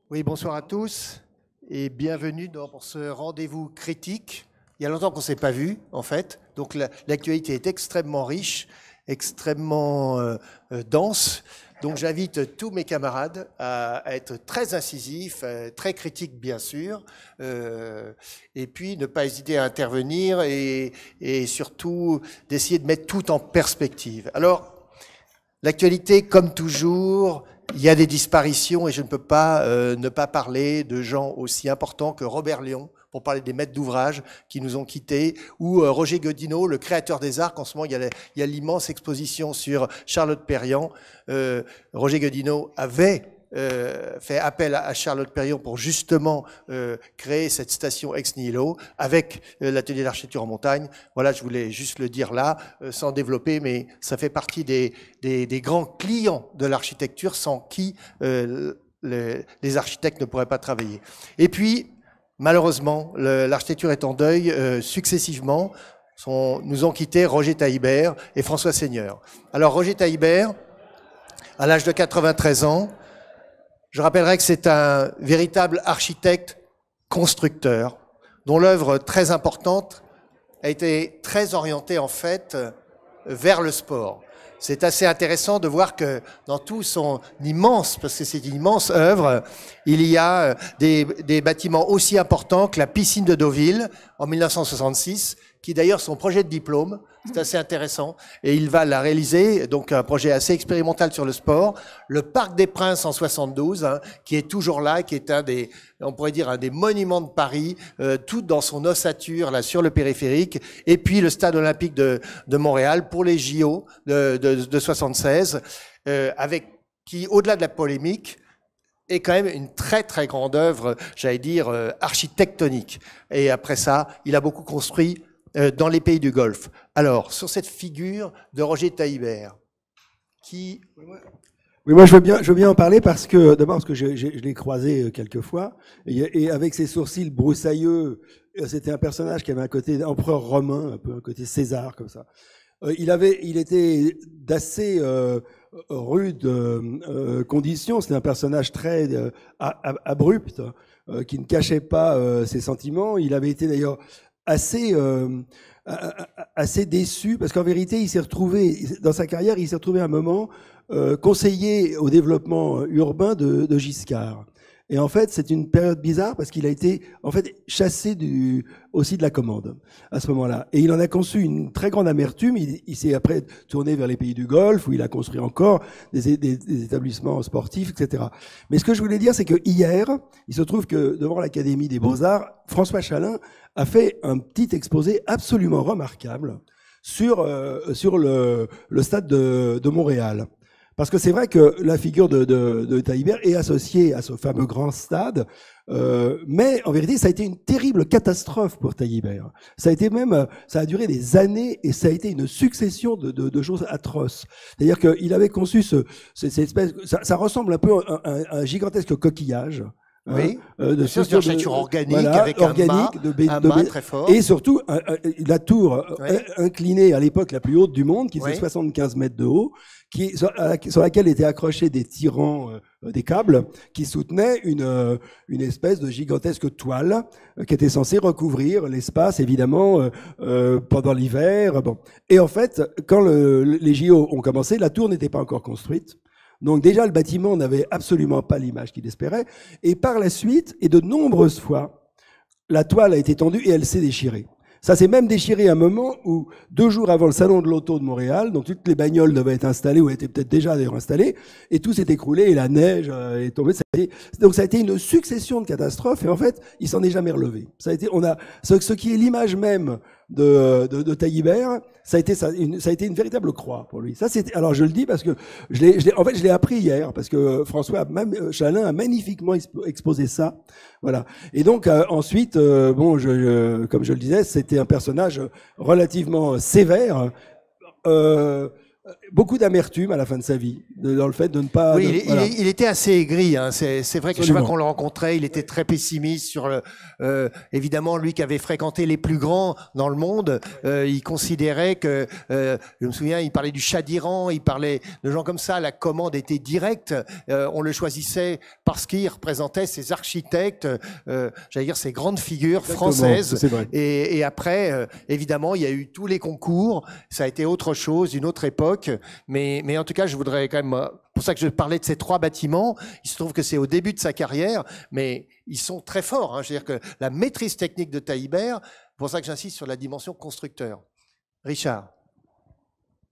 Oui, bonsoir à tous et bienvenue pour ce rendez-vous critique. Il y a longtemps qu'on ne s'est pas vu, en fait, donc l'actualité est extrêmement riche, extrêmement dense. Donc j'invite tous mes camarades à être très incisifs, très critiques bien sûr, et puis ne pas hésiter à intervenir et surtout d'essayer de mettre tout en perspective. Alors, l'actualité, comme toujours, il y a des disparitions et je ne peux pas ne pas parler de gens aussi importants que Robert Léon, pour parler des maîtres d'ouvrage qui nous ont quittés, ou Roger Godinot, le créateur des arcs. En ce moment, il y a l'immense exposition sur Charlotte Perriand. Roger Godinot avait fait appel à Charlotte Perriand pour justement créer cette station ex nihilo avec l'atelier d'architecture en montagne. Voilà, je voulais juste le dire là, sans développer, mais ça fait partie des grands clients de l'architecture sans qui les architectes ne pourraient pas travailler. Et puis, malheureusement, l'architecture est en deuil successivement. Nous ont quittés Roger Taillibert et François Seigneur. Alors Roger Taillibert, à l'âge de 93 ans, je rappellerai que c'est un véritable architecte constructeur, dont l'œuvre très importante a été très orientée en fait vers le sport. C'est assez intéressant de voir que dans tout son immense, parce que c'est une immense œuvre, il y a des bâtiments aussi importants que la piscine de Deauville en 1966, qui d'ailleurs son projet de diplôme, c'est assez intéressant, et il va la réaliser, donc un projet assez expérimental sur le sport. Le Parc des Princes en 72, qui est toujours là, qui est on pourrait dire un des monuments de Paris, tout dans son ossature là sur le périphérique, et puis le Stade Olympique de Montréal pour les JO de 76, qui au-delà de la polémique est quand même une très très grande œuvre, j'allais dire architectonique. Et après ça, il a beaucoup construit dans les pays du Golfe. Alors, sur cette figure de Roger Taillibert, qui... Oui, moi je veux bien en parler parce que, d'abord parce que je l'ai croisé quelques fois, et avec ses sourcils broussailleux, c'était un personnage qui avait un côté empereur romain, un peu un côté César, comme ça. Il était d'assez rude condition, c'était un personnage très abrupt, qui ne cachait pas ses sentiments. Il avait été d'ailleurs assez déçu, parce qu'en vérité, il s'est retrouvé, dans sa carrière, il s'est retrouvé à un moment conseiller au développement urbain de Giscard. Et en fait, c'est une période bizarre parce qu'il a été en fait chassé aussi de la commande à ce moment-là. Et il en a conçu une très grande amertume. Il s'est après tourné vers les pays du Golfe où il a construit encore des établissements sportifs, etc. Mais ce que je voulais dire, c'est que hier, il se trouve que devant l'Académie des Beaux-Arts, François Chalin a fait un petit exposé absolument remarquable sur le stade de Montréal. Parce que c'est vrai que la figure de Taillibert est associée à ce fameux grand stade, mais en vérité, ça a été une terrible catastrophe pour Taillibert. Ça a duré des années et ça a été une succession de choses atroces. C'est-à-dire qu'il avait conçu cette espèce, ça ressemble un peu à un gigantesque coquillage. Oui, de structure organique, voilà, avec un mât très fort. Et surtout, la tour inclinée à l'époque la plus haute du monde, qui faisait 75 mètres de haut, sur laquelle étaient accrochés des tirants, des câbles, qui soutenaient une espèce de gigantesque toile qui était censée recouvrir l'espace, évidemment, pendant l'hiver. Bon. Et en fait, quand les JO ont commencé, la tour n'était pas encore construite. Donc déjà, le bâtiment n'avait absolument pas l'image qu'il espérait. Et par la suite, et de nombreuses fois, la toile a été tendue et elle s'est déchirée. Ça s'est même déchiré à un moment où, 2 jours avant le salon de l'auto de Montréal, donc toutes les bagnoles devaient être installées, ou étaient peut-être déjà d'ailleurs installées, et tout s'est écroulé, et la neige est tombée. Donc ça a été une succession de catastrophes, et en fait, il s'en est jamais relevé. Ça a été, ce qui est l'image même de Taillibert, ça a été une véritable croix pour lui. Ça, alors je le dis parce que je l'ai appris hier, parce que Chalin a magnifiquement exposé ça. Voilà. Et donc ensuite, comme je le disais, c'était un personnage relativement sévère. beaucoup d'amertume à la fin de sa vie, dans le fait de ne pas... Oui, voilà. il était assez aigri. Hein. C'est vrai que chaque fois qu'on le rencontrait, il était très pessimiste sur évidemment, lui qui avait fréquenté les plus grands dans le monde, il considérait que, je me souviens, il parlait du Shah d'Iran, il parlait de gens comme ça, la commande était directe, on le choisissait parce qu'il représentait ces architectes, j'allais dire ces grandes figures françaises. Et après, évidemment, il y a eu tous les concours, ça a été autre chose, une autre époque. Mais en tout cas, je voudrais quand même, pour ça que je parlais de ces 3 bâtiments, il se trouve que c'est au début de sa carrière, mais ils sont très forts. Hein. Je veux dire que la maîtrise technique de Taillibert, pour ça que j'insiste sur la dimension constructeur. Richard.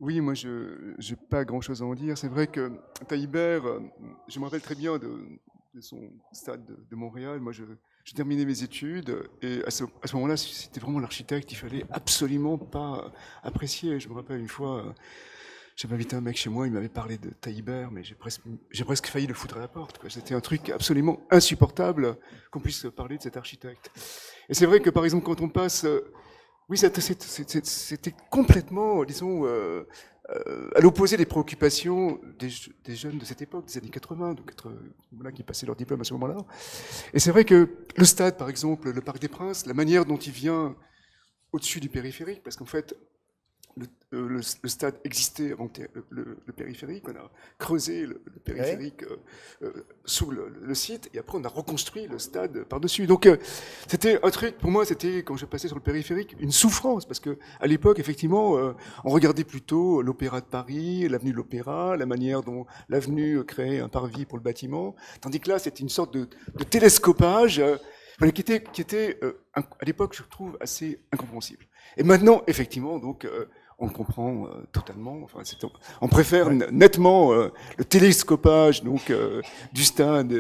Oui, moi, je n'ai pas grand-chose à en dire. C'est vrai que Taillibert, je me rappelle très bien de son stade de Montréal. Moi, j'ai terminé mes études et à ce moment-là, c'était vraiment l'architecte qu'il fallait absolument pas apprécier. Je me rappelle une fois... J'avais invité un mec chez moi, il m'avait parlé de Taillibert, mais j'ai presque failli le foutre à la porte. C'était un truc absolument insupportable qu'on puisse parler de cet architecte. Et c'est vrai que, par exemple, quand on passe... oui, c'était complètement, disons, à l'opposé des préoccupations des jeunes de cette époque, des années 80, donc voilà, qui passaient leur diplôme à ce moment-là. Et c'est vrai que le stade, par exemple, le Parc des Princes, la manière dont il vient au-dessus du périphérique, parce qu'en fait... Le stade existait avant le périphérique, on a creusé le périphérique sous le site, et après on a reconstruit le stade par-dessus. Donc c'était un truc, pour moi, c'était, quand je passais sur le périphérique, une souffrance, parce que à l'époque, effectivement, on regardait plutôt l'Opéra de Paris, l'avenue de l'Opéra, la manière dont l'avenue créait un parvis pour le bâtiment, tandis que là, c'était une sorte de télescopage qui était à l'époque, je trouve, assez incompréhensible. Et maintenant, effectivement, donc... on le comprend totalement. Enfin, on préfère nettement le télescopage donc du stade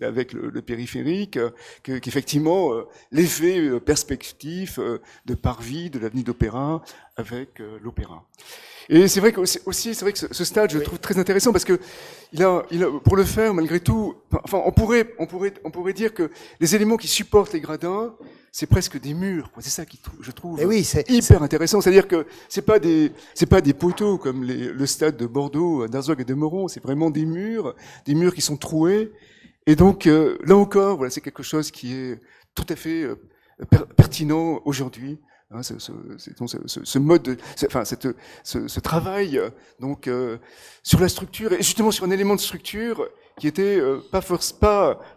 avec le périphérique qu'effectivement l'effet perspectif de parvis de l'avenue d'Opéra avec l'Opéra. Et c'est vrai que aussi, c'est vrai que ce stade, je le trouve très intéressant parce que il a, pour le faire, malgré tout, enfin, on pourrait dire que les éléments qui supportent les gradins, c'est presque des murs, quoi. C'est ça qui, je trouve, hyper intéressant. C'est-à-dire que c'est pas des poteaux comme le stade de Bordeaux, d'Herzog et de Meuron. C'est vraiment des murs qui sont troués. Et donc, là encore, voilà, c'est quelque chose qui est tout à fait pertinent aujourd'hui. Hein, ce mode, ce travail donc sur la structure et justement sur un élément de structure qui était pas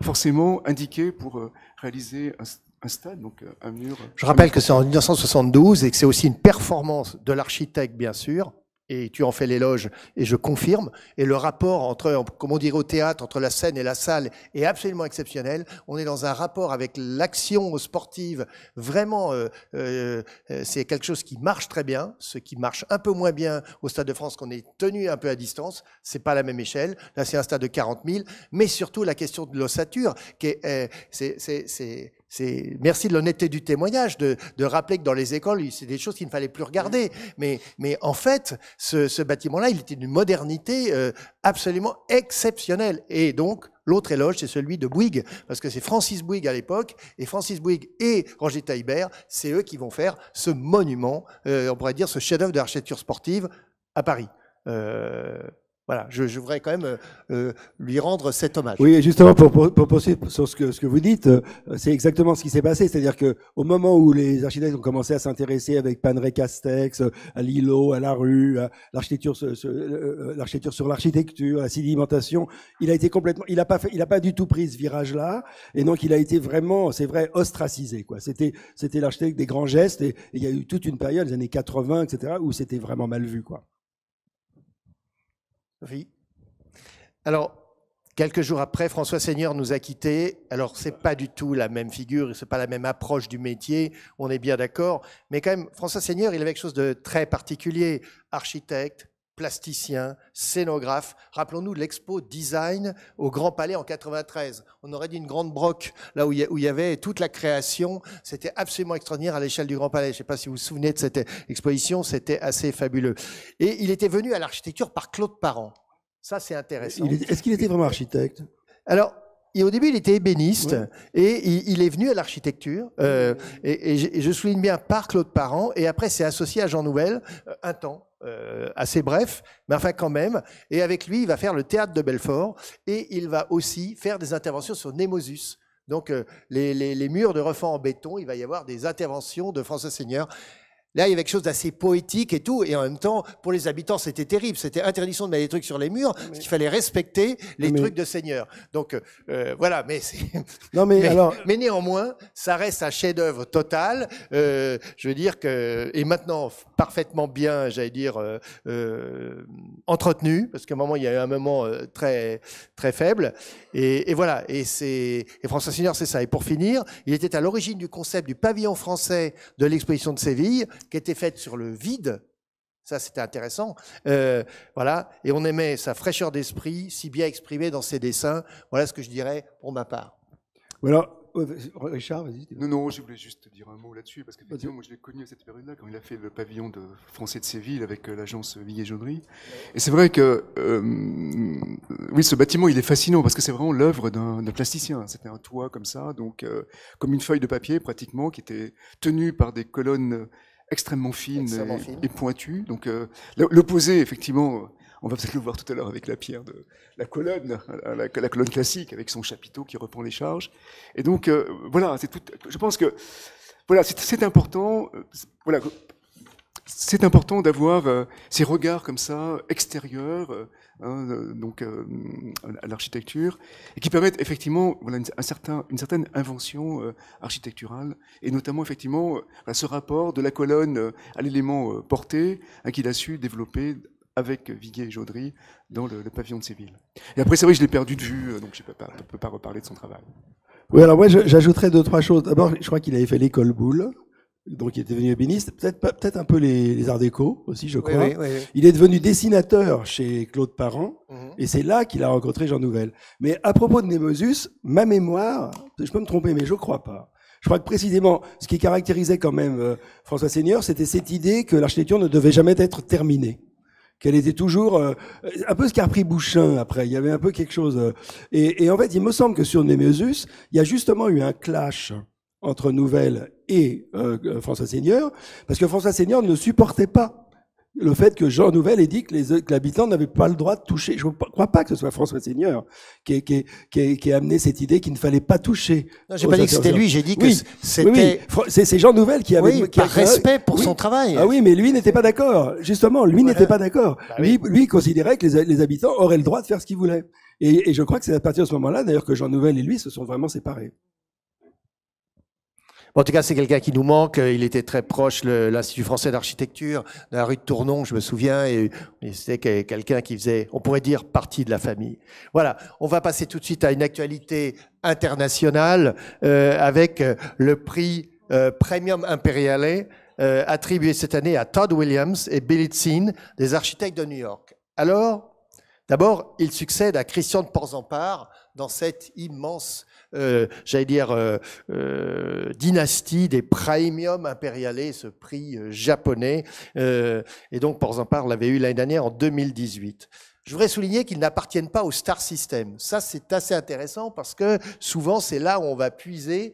forcément indiqué pour réaliser un stade, donc un mur. Je rappelle que c'est en 1972 et que c'est aussi une performance de l'architecte, bien sûr. Et tu en fais l'éloge, et je confirme. Et le rapport entre, comme on dirait au théâtre, entre la scène et la salle est absolument exceptionnel. On est dans un rapport avec l'action sportive. Vraiment, c'est quelque chose qui marche très bien. Ce qui marche un peu moins bien au Stade de France, qu'on est tenu un peu à distance. C'est pas la même échelle. Là, c'est un stade de 40 000. Mais surtout, la question de l'ossature, qui est, merci de l'honnêteté du témoignage, de rappeler que dans les écoles, c'est des choses qu'il ne fallait plus regarder. Mais en fait, ce bâtiment-là, il était d'une modernité absolument exceptionnelle. Et donc, l'autre éloge, c'est celui de Bouygues, parce que c'est Francis Bouygues à l'époque, et Francis Bouygues et Roger Taillibert, c'est eux qui vont faire ce monument, on pourrait dire ce chef-d'œuvre de l'architecture sportive à Paris. Voilà, je voudrais quand même lui rendre cet hommage. Oui, et justement, pour poursuivre sur ce que vous dites, c'est exactement ce qui s'est passé. C'est-à-dire que au moment où les architectes ont commencé à s'intéresser avec Paneret Castex, à Lillo, à Larue, à l'architecture sur l'architecture, la sédimentation, il a été complètement, il a pas du tout pris ce virage-là, et donc il a été vraiment, c'est vrai, ostracisé, quoi. C'était l'architecte des grands gestes, et il y a eu toute une période, les années 80, etc., où c'était vraiment mal vu, quoi. Oui. Alors, quelques jours après, François Seigneur nous a quittés. Alors, c'est pas du tout la même figure, c'est pas la même approche du métier, on est bien d'accord. Mais quand même, François Seigneur, il avait quelque chose de très particulier. Architecte, plasticien, scénographe. Rappelons-nous de l'expo Design au Grand Palais en 93. On aurait dit une grande broque, là où il y avait toute la création. C'était absolument extraordinaire à l'échelle du Grand Palais. Je ne sais pas si vous vous souvenez de cette exposition, c'était assez fabuleux. Et il était venu à l'architecture par Claude Parent. Ça, c'est intéressant. Est-ce qu'il était vraiment architecte ? Alors, au début, il était ébéniste et il est venu à l'architecture. Et je souligne bien par Claude Parent. Et après, c'est associé à Jean Nouvel un temps. Assez bref, mais enfin quand même. Et avec lui, il va faire le théâtre de Belfort et il va aussi faire des interventions sur Némosus. Donc les murs de refend en béton, il va y avoir des interventions de François Seigneur. Là, il y avait quelque chose d'assez poétique et tout, et en même temps, pour les habitants, c'était terrible. C'était interdiction de mettre des trucs sur les murs, parce qu'il fallait respecter les trucs de Seigneur. Donc, voilà, mais c'est... mais néanmoins, ça reste un chef-d'œuvre total. Je veux dire que... Et maintenant, parfaitement bien, j'allais dire, entretenu, parce qu'à un moment, il y a eu un moment très, très faible. Et voilà, et François Seigneur, c'est ça. Et pour finir, il était à l'origine du concept du pavillon français de l'exposition de Séville, qui était faite sur le vide. Ça, c'était intéressant. Voilà. Et on aimait sa fraîcheur d'esprit, si bien exprimée dans ses dessins. Voilà ce que je dirais pour ma part. Voilà. Richard, vas-y. Non, je voulais juste dire un mot là-dessus, parce que moi, je l'ai connu à cette période-là, quand il a fait le pavillon français de Séville avec l'agence Viguier-Jaunerie. Et c'est vrai que, oui, ce bâtiment, il est fascinant, parce que c'est vraiment l'œuvre d'un plasticien. C'était un toit comme ça, donc comme une feuille de papier, pratiquement, qui était tenue par des colonnes extrêmement fines et pointues. Donc l'opposé, effectivement, on va peut-être le voir tout à l'heure avec la pierre de la colonne, la colonne classique avec son chapiteau qui reprend les charges. Et donc voilà, c'est tout. Je pense que voilà, c'est important. Voilà, c'est important d'avoir ces regards comme ça extérieurs. Donc à l'architecture, et qui permettent effectivement voilà, une certaine invention architecturale, et notamment effectivement ce rapport de la colonne à l'élément porté, qu'il a su développer avec Viguier et Jaunerie dans le pavillon de Séville. Et après, c'est vrai que je l'ai perdu de vue, donc je ne peux pas reparler de son travail. Oui, alors moi j'ajouterais 2-3 choses. D'abord, je crois qu'il avait fait l'école Boulle. Donc il était devenu ébéniste, peut-être un peu les arts déco aussi, je crois. Oui. Il est devenu dessinateur chez Claude Parent, et c'est là qu'il a rencontré Jean Nouvel. Mais à propos de Némosus, ma mémoire, je peux me tromper, mais je crois pas. Je crois que précisément, ce qui caractérisait quand même François Seigneur, c'était cette idée que l'architecture ne devait jamais être terminée. Qu'elle était toujours un peu ce qu'a repris Bouchin après. Il y avait un peu quelque chose. Et en fait, il me semble que sur Némosus, il y a justement eu un clash entre Nouvel et François Seigneur, parce que François Seigneur ne supportait pas le fait que Jean Nouvel ait dit que l'habitant n'avait pas le droit de toucher. Je ne crois pas que ce soit François Seigneur qui a amené cette idée qu'il ne fallait pas toucher. Non, j'ai pas dit que c'était lui, j'ai dit que c'était... Oui. C'est Jean Nouvel qui avait... Oui, par respect pour son travail. Ah oui, mais lui n'était pas d'accord. Justement, lui n'était pas d'accord. Bah, lui considérait que les habitants auraient le droit de faire ce qu'ils voulaient. Et je crois que c'est à partir de ce moment-là, d'ailleurs, que Jean Nouvel et lui se sont vraiment séparés. En tout cas, c'est quelqu'un qui nous manque. Il était très proche de l'Institut français d'architecture, de la rue de Tournon, je me souviens, et c'était quelqu'un qui faisait, on pourrait dire, partie de la famille. Voilà, on va passer tout de suite à une actualité internationale avec le prix Premium Imperiale attribué cette année à Todd Williams et Billy Tsien, des architectes de New York. Alors, d'abord, il succède à Christian de Porzampar dans cette immense j'allais dire, dynastie des Premium Imperiale, ce prix japonais. Et donc, Porzampar l'avait eu l'année dernière, en 2018. Je voudrais souligner qu'ils n'appartiennent pas au Star System. Ça, c'est assez intéressant parce que souvent, c'est là où on va puiser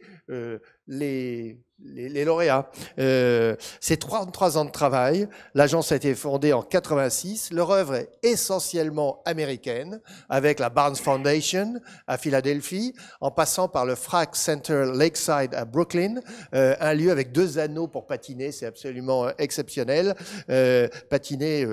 les lauréats. C'est 33 ans de travail. L'agence a été fondée en 86. Leur œuvre est essentiellement américaine, avec la Barnes Foundation à Philadelphie, en passant par le Frac Center Lakeside à Brooklyn, un lieu avec 2 anneaux pour patiner, c'est absolument exceptionnel. Patiner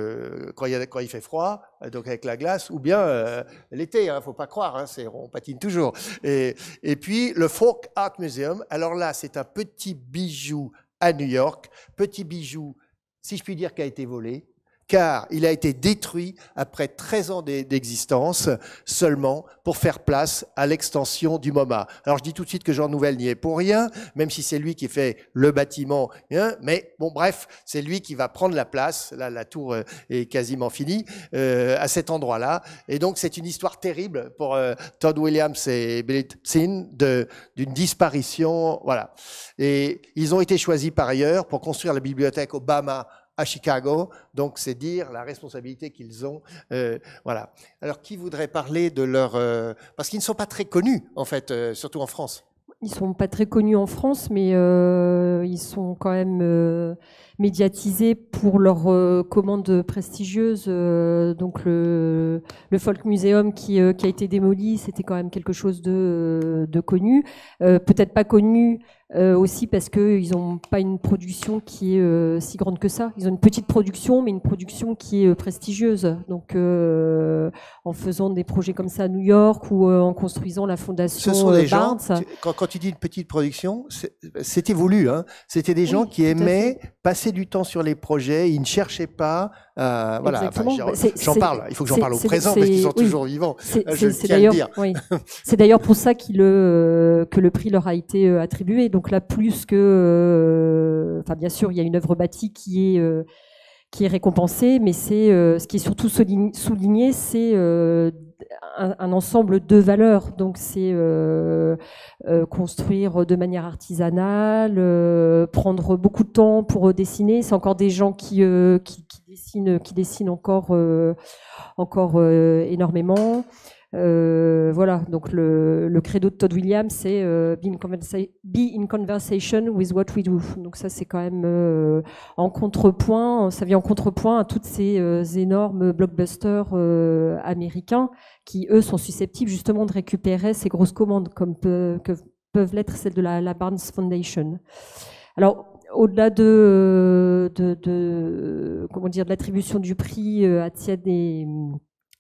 quand il fait froid, donc avec la glace, ou bien l'été, hein, faut pas croire, hein, on patine toujours. Et puis le Folk Art Museum, alors là, c'est un petit bijou à New York, petit bijou, si je puis dire, qui a été volé, car il a été détruit après 13 ans d'existence seulement pour faire place à l'extension du MoMA. Alors je dis tout de suite que Jean Nouvel n'y est pour rien, même si c'est lui qui fait le bâtiment, hein, mais bon bref, c'est lui qui va prendre la place, là la tour est quasiment finie, à cet endroit-là, et donc c'est une histoire terrible pour Todd Williams et Billy Tsien d'une disparition, voilà. Et ils ont été choisis par ailleurs pour construire la bibliothèque Obama à Chicago. Donc, c'est dire la responsabilité qu'ils ont. Voilà. Alors, qui voudrait parler de leur... parce qu'ils ne sont pas très connus, en fait, surtout en France. Ils ne sont pas très connus en France, mais ils sont quand même médiatisés pour leurs commandes prestigieuses. Donc le Folk Museum qui a été démoli, c'était quand même quelque chose de connu. Peut-être pas connu aussi parce qu'ils n'ont pas une production qui est si grande que ça. Ils ont une petite production, mais une production qui est prestigieuse. Donc en faisant des projets comme ça à New York ou en construisant la fondation Ce sont des gens, Barnes. quand tu dis une petite production, c'était voulu. Hein. C'était des gens qui aimaient passer du temps sur les projets, ils ne cherchaient pas. Voilà, enfin, j'en parle, il faut que j'en parle au présent parce qu'ils sont toujours vivants. C'est d'ailleurs pour ça que le prix leur a été attribué. Donc là, plus que... Enfin, bien sûr, il y a une œuvre bâtie qui est récompensée, mais ce qui est surtout souligné, c'est un ensemble de valeurs. Donc c'est construire de manière artisanale, prendre beaucoup de temps pour dessiner. C'est encore des gens qui dessinent encore énormément. Voilà, donc le credo de Todd Williams, c'est be in conversation with what we do. Donc ça, c'est quand même en contrepoint, ça vient en contrepoint à toutes ces énormes blockbusters américains qui, eux, sont susceptibles justement de récupérer ces grosses commandes comme peuvent l'être celles de la Barnes Foundation. Alors, au-delà de l'attribution du prix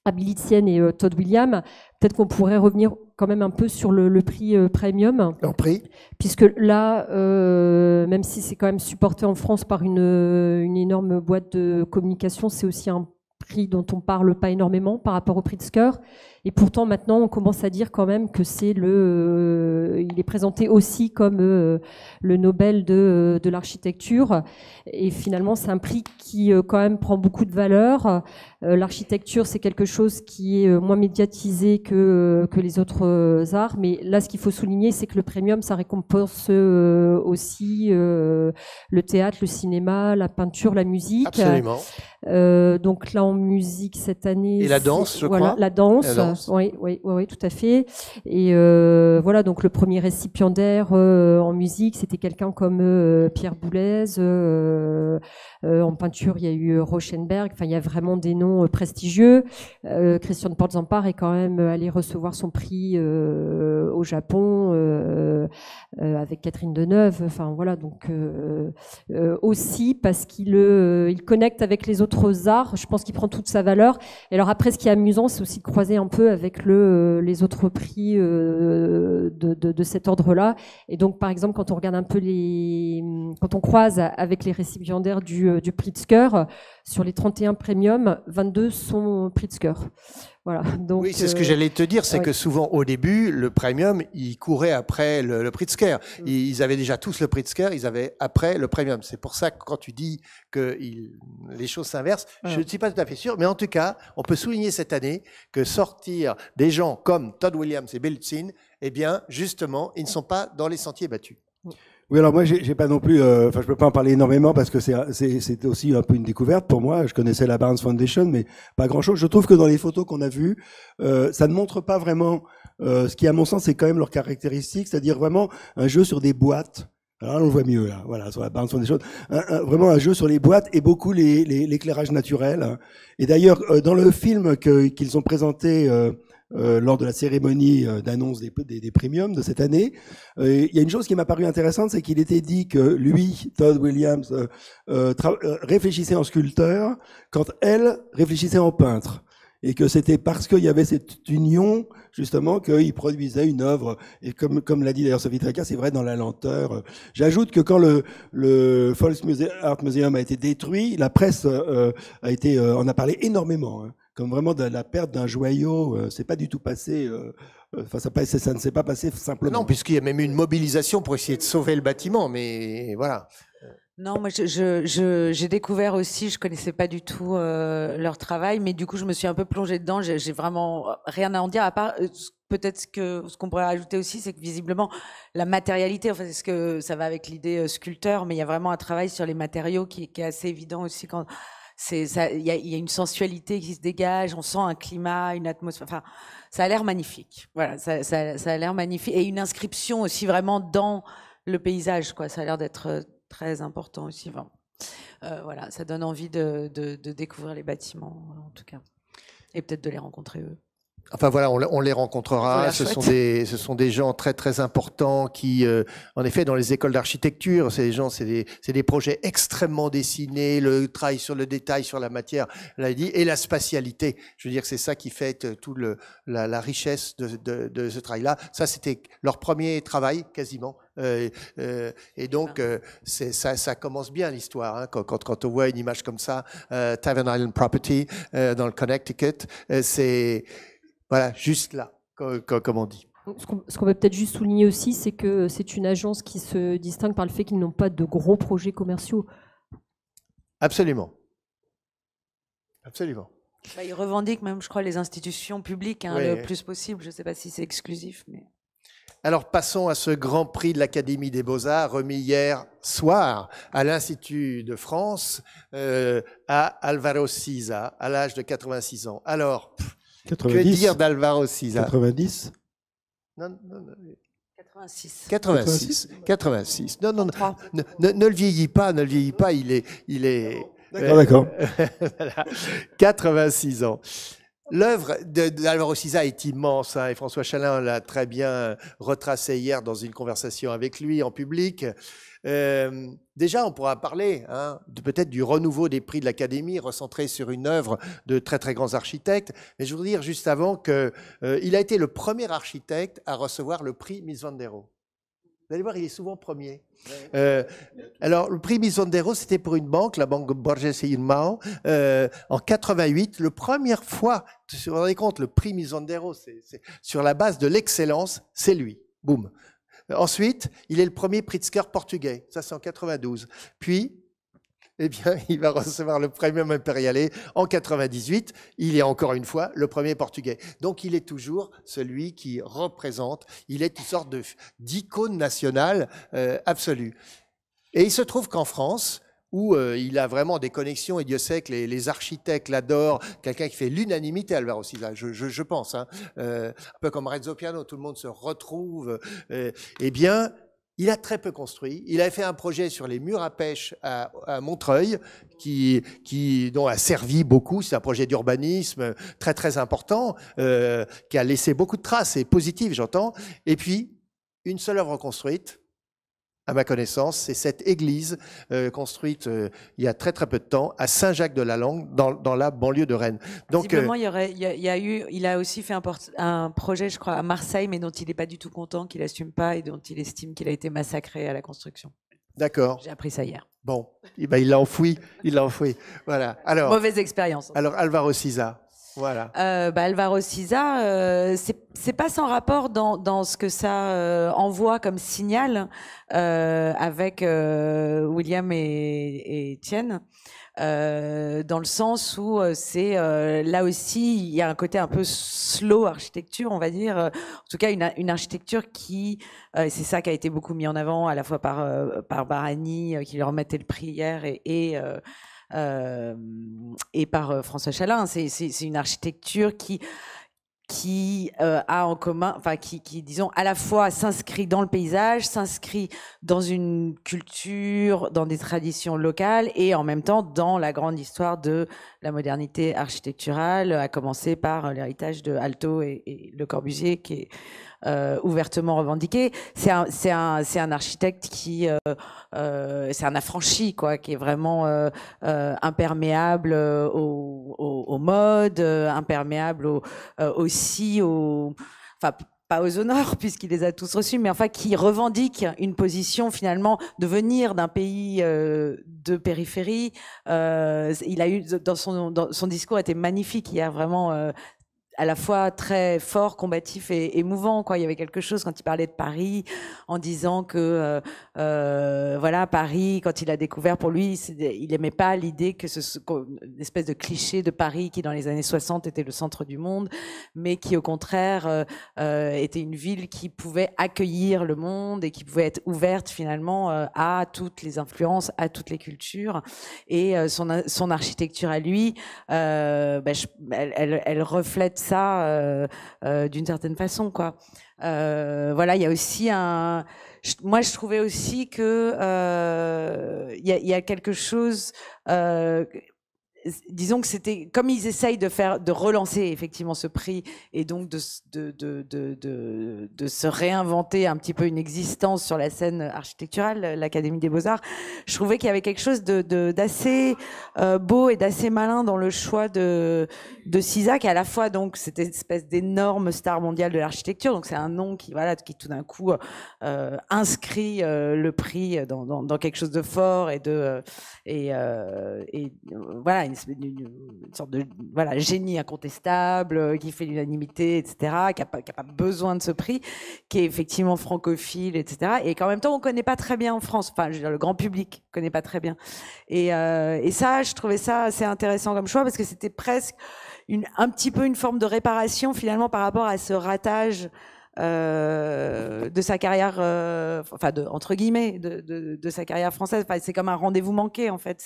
à Billy Tian et Todd Williams, peut-être qu'on pourrait revenir quand même un peu sur le prix premium. Leur prix. Puisque là, même si c'est quand même supporté en France par une énorme boîte de communication, c'est aussi un prix dont on parle pas énormément par rapport au Pritzker. Et pourtant, maintenant, on commence à dire quand même que il est présenté aussi comme le Nobel de l'architecture. Et finalement, c'est un prix qui quand même prend beaucoup de valeur. L'architecture, c'est quelque chose qui est moins médiatisé que les autres arts. Mais là, ce qu'il faut souligner, c'est que le premium, ça récompense aussi le théâtre, le cinéma, la peinture, la musique. Absolument. Donc là, en musique, cette année... Et la danse, je crois. La danse. Oui, tout à fait. Et voilà, donc le premier récipiendaire en musique, c'était quelqu'un comme Pierre Boulez. En peinture, il y a eu Rauschenberg. Enfin, il y a vraiment des noms prestigieux. Christian Portzamparc est quand même allé recevoir son prix au Japon avec Catherine Deneuve. Enfin, voilà, donc aussi parce qu'il connecte avec les autres arts. Je pense qu'il prend toute sa valeur. Et alors après, ce qui est amusant, c'est aussi de croiser un peu avec les autres prix de cet ordre-là. Et donc, par exemple, quand on regarde un peu quand on croise avec les récipiendaires du Pritzker, sur les 31 premium, 22 sont Pritzker. Voilà, donc, oui, c'est ce que j'allais te dire, c'est que souvent au début, le premium, ils couraient après le Pritzker. Ils avaient déjà tous le Pritzker, ils avaient après le premium. C'est pour ça que quand tu dis que les choses s'inversent, je ne suis pas tout à fait sûr, mais en tout cas, on peut souligner cette année que sortir des gens comme Todd Williams et Bill Tian, eh bien, justement, ils ne sont pas dans les sentiers battus. Oui, alors moi, j'ai pas non plus, je peux pas en parler énormément parce que c'est aussi un peu une découverte pour moi. Je connaissais la Barnes Foundation, mais pas grand chose. Je trouve que dans les photos qu'on a vues, ça ne montre pas vraiment ce qui, à mon sens, c'est quand même leur caractéristique, c'est-à-dire vraiment un jeu sur des boîtes. Alors là, on le voit mieux, là. Voilà, sur la Barnes Foundation. Vraiment un jeu sur les boîtes et beaucoup l'éclairage naturel. Et d'ailleurs, dans le film qu'ils ont présenté, lors de la cérémonie d'annonce des premiums de cette année, il y a une chose qui m'a paru intéressante, c'est qu'il était dit que lui, Todd Williams, réfléchissait en sculpteur quand elle réfléchissait en peintre. Et que c'était parce qu'il y avait cette union, justement, qu'il produisait une œuvre. Et comme l'a dit d'ailleurs Sophie Tracas, c'est vrai dans la lenteur. J'ajoute que quand le Art Museum a été détruit, la presse en a parlé énormément. Hein. Comme vraiment de la perte d'un joyau, c'est pas du tout passé. Enfin, ça ne s'est pas passé simplement. Non, puisqu'il y a même eu une mobilisation pour essayer de sauver le bâtiment, mais voilà. Non, moi j'ai découvert aussi, je connaissais pas du tout leur travail, mais du coup je me suis un peu plongée dedans. J'ai vraiment rien à en dire à part peut-être ce qu'on pourrait rajouter aussi, c'est que visiblement la matérialité, enfin est-ce que ça va avec l'idée sculpteur, mais il y a vraiment un travail sur les matériaux qui est assez évident aussi quand c'est ça. Il y a une sensualité qui se dégage, on sent un climat, une atmosphère. Enfin, ça a l'air magnifique. Voilà, ça a l'air magnifique et une inscription aussi vraiment dans le paysage, quoi. Ça a l'air d'être très important aussi. Enfin, voilà, ça donne envie de découvrir les bâtiments, en tout cas, et peut-être de les rencontrer eux. Enfin voilà, on les rencontrera. Ce sont des gens très très importants qui, en effet, dans les écoles d'architecture, c'est des projets extrêmement dessinés, le travail sur le détail, sur la matière, l'a dit, et la spatialité. Je veux dire que c'est ça qui fait tout la richesse de ce travail-là. Ça, c'était leur premier travail quasiment. Et donc, ça commence bien l'histoire. Hein, quand on voit une image comme ça, Tavern Island Property dans le Connecticut, c'est voilà, juste là, comme on dit. Ce qu'on peut peut-être juste souligner aussi, c'est que c'est une agence qui se distingue par le fait qu'ils n'ont pas de gros projets commerciaux. Absolument. Absolument. Bah, ils revendiquent même, je crois, les institutions publiques hein, le plus possible. Je ne sais pas si c'est exclusif, mais... Alors passons à ce Grand Prix de l'Académie des Beaux-Arts remis hier soir à l'Institut de France à Alvaro Siza à l'âge de 86 ans. Alors, 90, que dire d'Alvaro Siza? 90 non. 86. 86. Non. Ne le vieillis pas, il est... D'accord. Voilà, 86 ans. L'œuvre d'Alvaro Siza est immense, hein, et François Chalin l'a très bien retracé hier dans une conversation avec lui en public. Déjà, on pourra parler hein, peut-être du renouveau des prix de l'Académie, recentré sur une œuvre de très très grands architectes. Mais je voudrais dire juste avant qu'il a été le premier architecte à recevoir le prix Mies van der Rohe. Vous allez voir, il est souvent premier. Alors, le prix Mies van der Rohe, c'était pour une banque, la banque Borges & Mao, en 88. La première fois, vous vous rendez compte, le prix Mies van der Rohe, c'est sur la base de l'excellence, c'est lui. Boum. Ensuite, il est le premier Pritzker portugais. Ça, c'est en 92. Puis, eh bien, il va recevoir le Premium Imperiale en 98. Il est encore une fois le premier portugais. Donc, il est toujours celui qui représente, il est une sorte d'icône nationale absolue. Et il se trouve qu'en France, où il a vraiment des connexions, et Dieu sait que les architectes l'adorent, quelqu'un qui fait l'unanimité, Alvaro Siza, je pense, hein, un peu comme Renzo Piano, tout le monde se retrouve, eh bien, il a très peu construit. Il avait fait un projet sur les murs à pêche à Montreuil, dont a servi beaucoup. C'est un projet d'urbanisme très, très important, qui a laissé beaucoup de traces, et positives, j'entends. Et puis, une seule œuvre construite, à ma connaissance, c'est cette église construite il y a très, très peu de temps, à Saint-Jacques-de-la-Langue, dans la banlieue de Rennes. Donc, visiblement, il a aussi fait un projet, je crois, à Marseille, mais dont il n'est pas du tout content, qu'il n'assume pas et dont il estime qu'il a été massacré à la construction. D'accord. J'ai appris ça hier. Bon, eh ben, il l'a enfoui. Voilà. Alors, mauvaise expérience. Alors, Alvaro Siza. Voilà. Alvaro Siza, c'est pas sans rapport dans ce que ça envoie comme signal avec William et Étienne, dans le sens où c'est là aussi il y a un côté un peu slow architecture, on va dire. En tout cas, une architecture qui, c'est ça qui a été beaucoup mis en avant à la fois par Barani, qui lui remettait le prix hier, et par François Chalin. C'est une architecture qui a en commun, enfin qui disons à la fois s'inscrit dans le paysage, s'inscrit dans une culture, dans des traditions locales, et en même temps dans la grande histoire de la modernité architecturale, à commencer par l'héritage de Aalto et Le Corbusier, qui est ouvertement revendiqué. C'est un architecte qui c'est un affranchi, quoi, qui est vraiment imperméable aux modes, imperméable aussi enfin pas aux honneurs puisqu'il les a tous reçus, mais enfin qui revendique une position finalement de venir d'un pays de périphérie. Il a eu dans son discours était magnifique hier, vraiment à la fois très fort, combatif et émouvant, quoi. Il y avait quelque chose quand il parlait de Paris, en disant que voilà, Paris, quand il a découvert, pour lui, il aimait pas l'idée que une espèce de cliché de Paris qui dans les années 60 était le centre du monde, mais qui au contraire était une ville qui pouvait accueillir le monde et qui pouvait être ouverte finalement à toutes les influences, à toutes les cultures. Et son architecture à lui, elle reflète ça d'une certaine façon, quoi. Voilà, il y a aussi moi, je trouvais aussi que il y a quelque chose. Disons que c'était comme ils essayent de relancer effectivement ce prix et donc de se réinventer un petit peu une existence sur la scène architecturale, l'Académie des Beaux-Arts. Je trouvais qu'il y avait quelque chose d'assez beau et d'assez malin dans le choix de Cisac, à la fois donc cette espèce d'énorme star mondiale de l'architecture. Donc c'est un nom qui tout d'un coup inscrit le prix dans quelque chose de fort et voilà, une sorte de génie incontestable qui fait l'unanimité, etc., qui a pas besoin de ce prix, qui est effectivement francophile, etc., et qu'en même temps on connaît pas très bien en France. Enfin, je veux dire, le grand public connaît pas très bien. Et ça, je trouvais ça assez intéressant comme choix parce que c'était presque un petit peu une forme de réparation finalement par rapport à ce ratage de sa carrière, entre guillemets, de sa carrière française. Enfin, c'est comme un rendez-vous manqué en fait.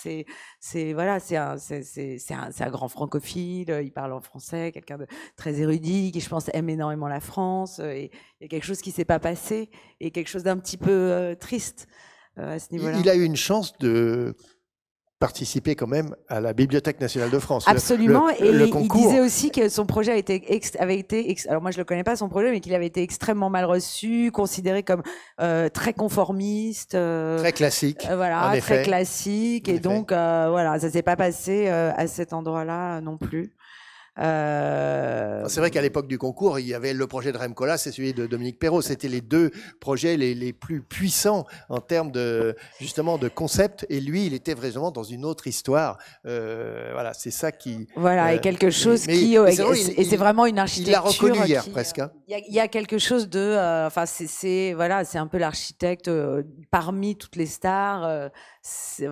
C'est un grand francophile. Il parle en français, quelqu'un de très érudit qui, je pense, aime énormément la France. Et il y a quelque chose qui s'est pas passé et quelque chose d'un petit peu triste à ce niveau-là. Il a eu une chance de participer quand même à la Bibliothèque nationale de France. Absolument, le concours. Il disait aussi que son projet avait été alors moi je le connais pas son projet, mais qu'il avait été extrêmement mal reçu, considéré comme très conformiste, très classique, voilà, très classique, et donc voilà, ça s'est pas passé à cet endroit-là non plus. C'est vrai qu'à l'époque du concours, il y avait le projet de Rem Koolhaas et celui de Dominique Perrault. C'était les deux projets les plus puissants en termes justement de concept. Et lui, il était vraiment dans une autre histoire. Voilà, c'est ça qui. Voilà, et quelque chose c'est vraiment une architecture. Il l'a reconnu hier presque. Hein. Il y a quelque chose de. Enfin, c'est un peu l'architecte parmi toutes les stars. C'est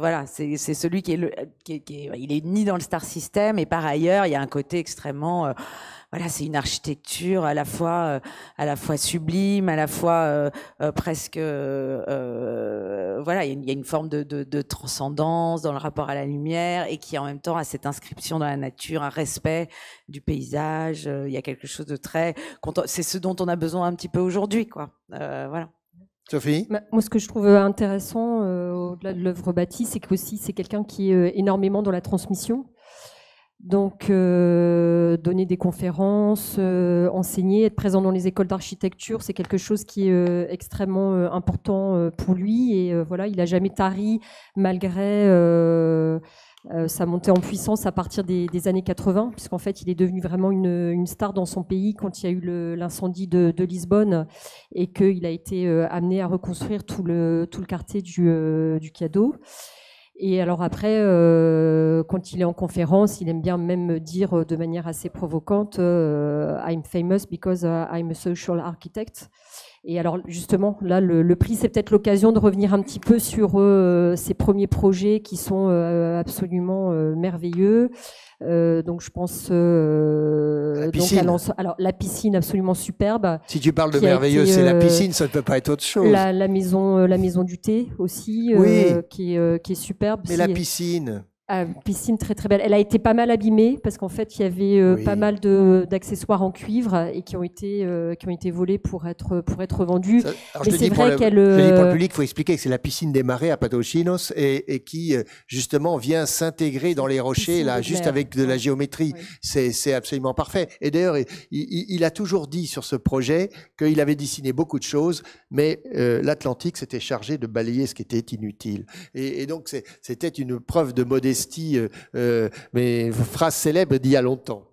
celui qui il est ni dans le star system, et par ailleurs il y a un côté extrêmement c'est une architecture à la fois sublime, à la fois presque il y a une forme de transcendance dans le rapport à la lumière, et qui en même temps a cette inscription dans la nature, un respect du paysage. Il y a quelque chose de très, c'est ce dont on a besoin un petit peu aujourd'hui, quoi. Voilà. Sophie ? Moi, ce que je trouve intéressant au-delà de l'œuvre bâtie, c'est qu'aussi c'est quelqu'un qui est énormément dans la transmission. Donc, donner des conférences, enseigner, être présent dans les écoles d'architecture, c'est quelque chose qui est extrêmement important pour lui. Et voilà, il n'a jamais tari malgré sa montée en puissance à partir des années 80, puisqu'en fait, il est devenu vraiment une star dans son pays quand il y a eu l'incendie de Lisbonne, et qu'il a été amené à reconstruire tout le quartier du Cadeau. Et alors après, quand il est en conférence, il aime bien même dire de manière assez provocante I'm famous because I'm a social architect. Et alors justement, là, le prix, c'est peut-être l'occasion de revenir un petit peu sur ces premiers projets qui sont absolument merveilleux. Donc je pense la piscine. Alors la piscine absolument superbe. Si tu parles de merveilleux, c'est la piscine, ça ne peut pas être autre chose. La maison du thé aussi, oui. qui est superbe. Mais la piscine. Piscine très très belle. Elle a été pas mal abîmée parce qu'en fait il y avait pas mal d'accessoires en cuivre et qui ont été volés pour être vendus. Mais c'est vrai qu'elle. Je dis pour le public, il faut expliquer que c'est la piscine des Marais à Patochinos et qui justement vient s'intégrer dans les rochers là, juste avec de la géométrie. Oui. C'est absolument parfait. Et d'ailleurs, il a toujours dit sur ce projet qu'il avait dessiné beaucoup de choses, mais l'Atlantique s'était chargé de balayer ce qui était inutile. Et donc c'était une preuve de modestie. Mais phrase célèbre d'il y a longtemps.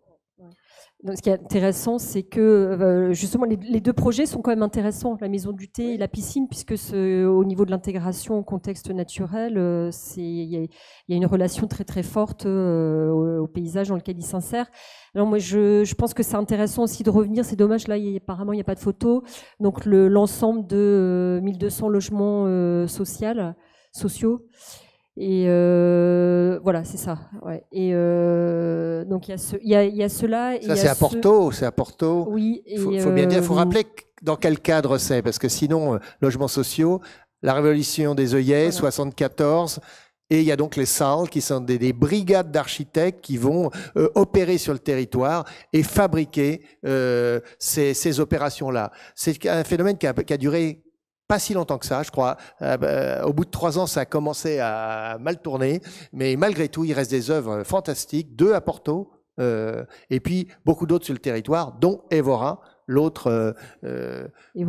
Donc, ce qui est intéressant, c'est que justement les deux projets sont quand même intéressants, la maison du thé et la piscine, puisque au niveau de l'intégration au contexte naturel, il y a une relation très très forte au paysage dans lequel il s'insère. Alors moi, je pense que c'est intéressant aussi de revenir. C'est dommage, là, apparemment, il n'y a pas de photo. Donc l'ensemble de 1200 logements sociaux. Et voilà, c'est ça. Ouais. Et donc il y a cela. Ça, c'est à Porto, c'est à Porto. Oui. Il faut bien dire, il faut rappeler dans quel cadre c'est, parce que sinon, logements sociaux, la révolution des œillets, voilà. 74. Et il y a donc les SAL, qui sont des brigades d'architectes qui vont opérer sur le territoire et fabriquer ces opérations-là. C'est un phénomène qui a duré pas si longtemps que ça, je crois. Au bout de 3 ans, ça a commencé à mal tourner. Mais malgré tout, il reste des œuvres fantastiques, 2 à Porto, et puis beaucoup d'autres sur le territoire, dont Évora, l'autre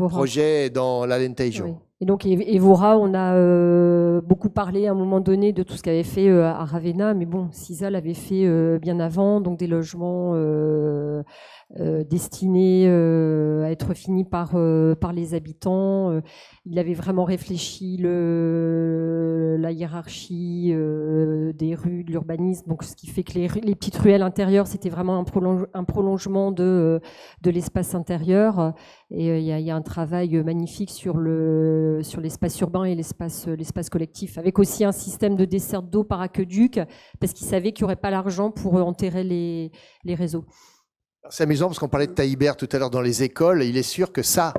projet dans l'Alentejo. Oui. Et donc Évora, on a beaucoup parlé à un moment donné de tout ce qu'avait fait à Ravenna, mais bon, Sisa l'avait fait bien avant, donc des logements destinés à être finis par les habitants. Il avait vraiment réfléchi la hiérarchie des rues, de l'urbanisme, donc ce qui fait que les petites ruelles intérieures, c'était vraiment un prolongement de l'espace intérieur. Et il y a un travail magnifique sur l'espace urbain et l'espace collectif, avec aussi un système de desserte d'eau par aqueduc, parce qu'il savait qu'il n'y aurait pas l'argent pour enterrer les réseaux. C'est amusant parce qu'on parlait de Taïbert tout à l'heure dans les écoles. Il est sûr que ça,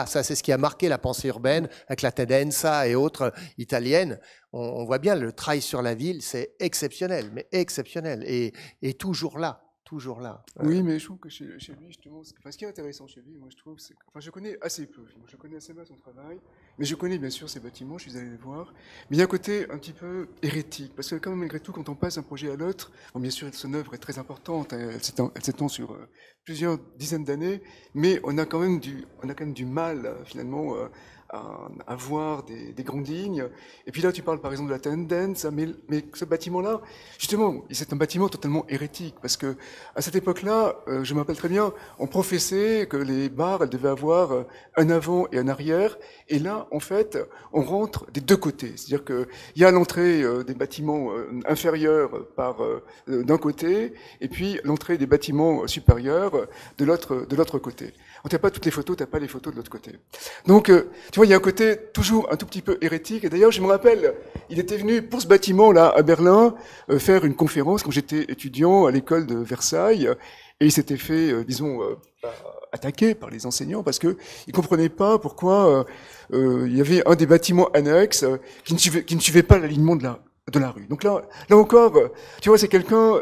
c'est ce qui a marqué la pensée urbaine avec la Tendenza et autres italiennes. On voit bien le travail sur la ville, c'est exceptionnel, mais exceptionnel, et toujours là. Toujours là. Oui, mais je trouve que chez lui, justement, ce qui est intéressant chez lui, moi je trouve, c'est que, je connais assez peu, je connais assez mal son travail, mais je connais bien sûr ses bâtiments, je suis allé les voir, mais il y a un côté un petit peu hérétique, parce que quand même, malgré tout, quand on passe d'un projet à l'autre, bon, bien sûr, son œuvre est très importante, elle s'étend sur plusieurs dizaines d'années, mais on a quand même du mal, finalement, à voir des grandes lignes. Et puis là, tu parles par exemple de la Tendenz, mais ce bâtiment-là, justement, c'est un bâtiment totalement hérétique, parce que à cette époque-là, je me rappelle très bien, on professait que les bars, elles devaient avoir un avant et un arrière, et là, en fait, on rentre des deux côtés. C'est-à-dire qu'il y a l'entrée des bâtiments inférieurs d'un côté, et puis l'entrée des bâtiments supérieurs de l'autre côté. On n'a pas toutes les photos, tu n'as pas les photos de l'autre côté. Donc, tu vois, il y a un côté toujours un tout petit peu hérétique. Et d'ailleurs, je me rappelle, il était venu pour ce bâtiment-là, à Berlin, faire une conférence quand j'étais étudiant à l'école de Versailles. Et il s'était fait, attaquer par les enseignants parce que il comprenaient pas pourquoi il y avait un des bâtiments annexes qui ne suivait pas l'alignement de la rue. Donc là encore, tu vois, c'est quelqu'un,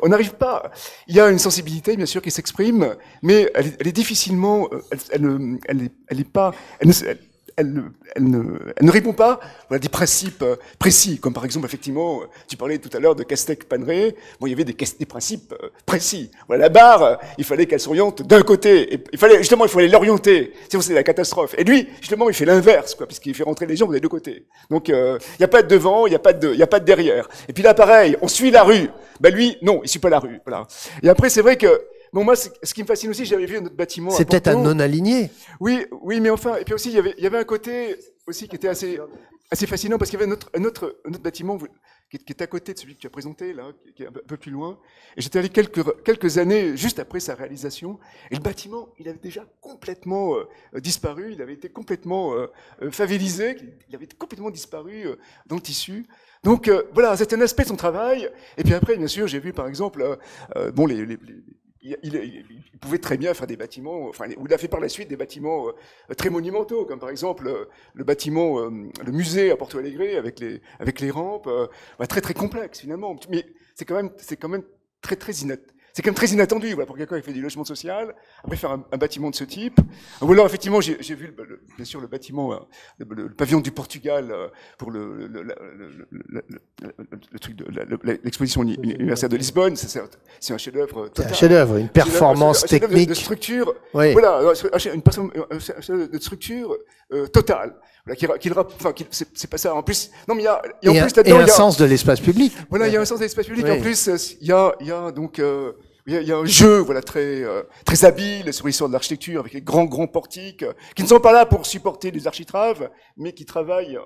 on n'arrive pas. Il y a une sensibilité, bien sûr, qui s'exprime, mais elle est difficilement, elle ne répond pas à des principes précis, comme par exemple, effectivement, tu parlais tout à l'heure de Castec-Panneré, bon, il y avait des principes précis. Voilà, la barre, il fallait qu'elle s'oriente d'un côté, et il fallait l'orienter, sinon c'est la catastrophe. Et lui, justement, il fait l'inverse, quoi, puisqu'il fait rentrer les gens des deux côtés. Donc, il n'y a pas de devant, il n'y a pas de derrière. Et puis là, pareil, on suit la rue. Ben lui, non, il suit pas la rue. Voilà. Et après, c'est vrai que, bon, moi, ce qui me fascine aussi, j'avais vu un autre bâtiment. C'est peut-être un non-aligné. Oui, mais enfin, et puis aussi, il y avait un côté aussi qui était assez fascinant, parce qu'il y avait un autre bâtiment qui est à côté de celui que tu as présenté, là, qui est un peu plus loin. Et j'étais allé quelques années juste après sa réalisation, et le bâtiment, il avait déjà complètement disparu, il avait été complètement favélisé, il avait complètement disparu dans le tissu. Donc, voilà, c'était un aspect de son travail. Et puis après, bien sûr, j'ai vu, par exemple, bon, il pouvait très bien faire des bâtiments, enfin, il a fait par la suite des bâtiments très monumentaux, comme par exemple le bâtiment, le musée à Porto Alegre avec les rampes, très très complexe finalement. Mais c'est quand même c'est quand même très inattendu, voilà, pour quelqu'un qui fait du logement social, après faire un bâtiment de ce type. Ou alors, effectivement, j'ai vu, bien sûr, le bâtiment, le pavillon du Portugal pour le truc de l'exposition universitaire de Lisbonne. C'est un chef-d'œuvre total. C'est un chef-d'œuvre, une performance technique. De structure, oui. Voilà, un chef-d'œuvre de structure totale. C'est pas ça. En plus, non, mais il y a en plus là-dedans, un sens de l'espace public. Voilà, il y a un sens de l'espace public. Oui. En plus, il y a donc il y a un jeu, voilà, très habile sur l'histoire de l'architecture, avec les grands portiques, qui ne sont pas là pour supporter les architraves, mais qui travaillent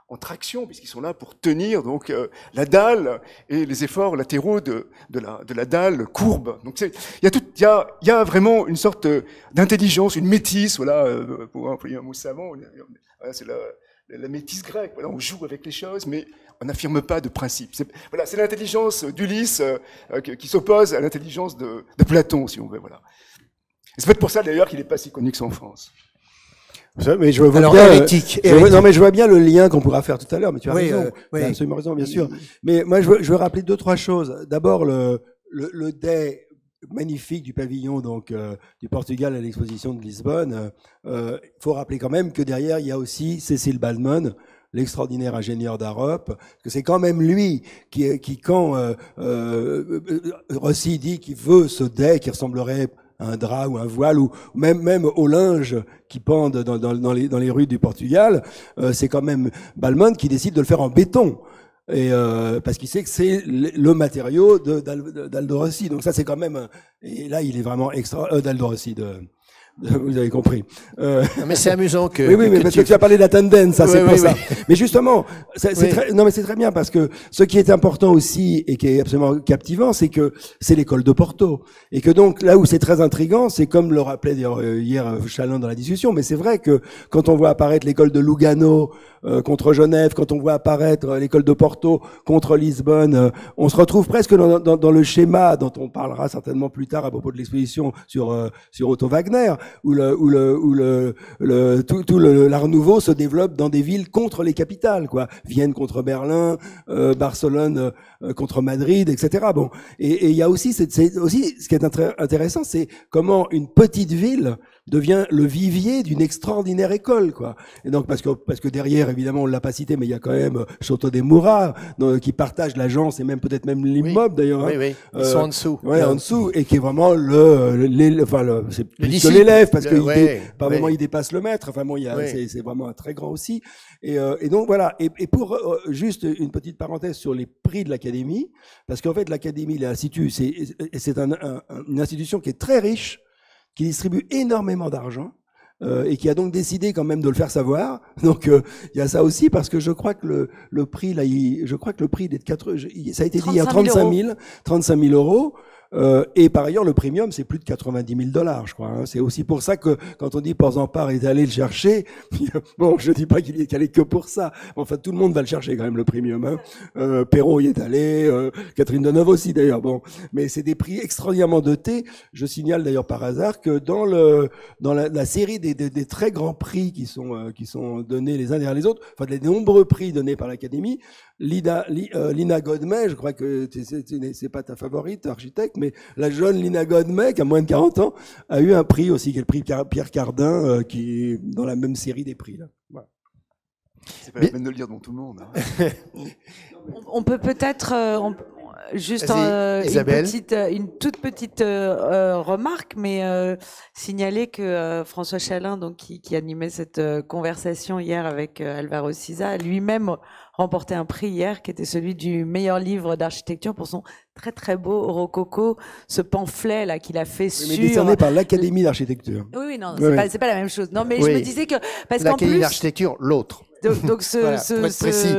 en traction, puisqu'ils sont là pour tenir donc la dalle et les efforts latéraux de la dalle courbe. Donc il y a vraiment une sorte d'intelligence, une métisse, voilà, pour employer un mot savant, voilà, c'est la métisse grecque. Voilà, on joue avec les choses, mais on n'affirme pas de principe. Voilà, c'est l'intelligence d'Ulysse qui s'oppose à l'intelligence de Platon, si on veut. Voilà. C'est peut-être pour ça d'ailleurs qu'il n'est pas si connu que ça en France. Mais je vois alors, bien, hérétique. Non, mais je vois bien le lien qu'on pourra faire tout à l'heure. Mais tu as raison, tu oui. as absolument raison, bien sûr. Mais moi, je veux rappeler 2-3 choses. D'abord, le dais magnifique du pavillon donc du Portugal à l'exposition de Lisbonne. Faut rappeler quand même que derrière, il y a aussi Cécile Baldman, l'extraordinaire ingénieur d'Arup, que c'est quand même lui qui quand Rossi dit qu'il veut ce dais qui ressemblerait à un drap ou un voile ou même au linge qui pendent dans les rues du Portugal, c'est quand même Baldman qui décide de le faire en béton. Et parce qu'il sait que c'est le matériau d'Aldo Rossi. Donc ça c'est quand même et là il est vraiment extra d'Aldo Rossi vous avez compris. Mais c'est amusant que. Oui, mais parce que tu as parlé de la tendance, ça, c'est pour ça. Mais justement, c'est très bien parce que ce qui est important aussi et qui est absolument captivant, c'est que c'est l'école de Porto. Et que donc, là où c'est très intriguant, c'est comme le rappelait hier Chalin dans la discussion, mais c'est vrai que quand on voit apparaître l'école de Lugano contre Genève, quand on voit apparaître l'école de Porto contre Lisbonne, on se retrouve presque dans le schéma dont on parlera certainement plus tard à propos de l'exposition sur Otto Wagner, où tout l'art nouveau se développe dans des villes contre les capitales, quoi. Vienne contre Berlin, Barcelone contre Madrid, etc. Bon, et il y a aussi c'est aussi ce qui est intéressant, c'est comment une petite ville devient le vivier d'une extraordinaire école, quoi. Et donc parce que derrière, évidemment, on l'a pas cité, mais il y a quand même Château des Mourats qui partage l'agence et même peut-être même l'immeuble d'ailleurs. Oui, ils sont en dessous. Ouais, en dessous, et qui est vraiment c'est plus que l'élève parce que il dépasse le maître. Enfin bon, c'est vraiment un très grand aussi. Et donc voilà. Et pour juste une petite parenthèse sur les prix de l'académie, parce qu'en fait l'académie, l'Institut, c'est une institution qui est très riche, qui distribue énormément d'argent et qui a donc décidé quand même de le faire savoir. Donc il y a ça aussi parce que je crois que le prix là, ça a été dit à 35 000 euros. Et par ailleurs, le premium, c'est plus de $90 000, je crois. Hein. C'est aussi pour ça que quand on dit Porzampar est allé le chercher, bon, je dis pas qu'il y est allé que pour ça. Enfin, tout le monde va le chercher quand même, le premium. Hein. Perrault y est allé, Catherine Deneuve aussi d'ailleurs. Bon, mais c'est des prix extraordinairement dotés. Je signale d'ailleurs par hasard que dans la série des très grands prix qui sont donnés les uns derrière les autres, enfin des nombreux prix donnés par l'Académie, Lina Godmey, je crois que c'est pas ta favorite, architecte, mais la jeune Lina Godmey, qui a moins de 40 ans, a eu un prix aussi, qui est le prix Pierre Cardin, qui est dans la même série des prix. Là. Voilà. C'est pas la peine de le dire devant tout le monde. Hein. On peut peut-être juste une toute petite remarque, mais signaler que François Chalin, donc qui animait cette conversation hier avec Alvaro Siza, lui-même remporté un prix hier qui était celui du meilleur livre d'architecture pour son très très beau rococo, ce pamphlet là qu'il a fait sur. Mais décerné par l'Académie d'architecture. Oui, non, c'est pas la même chose. Non, mais je me disais que parce qu'en plus l'Académie d'architecture, l'autre. Donc voilà, ce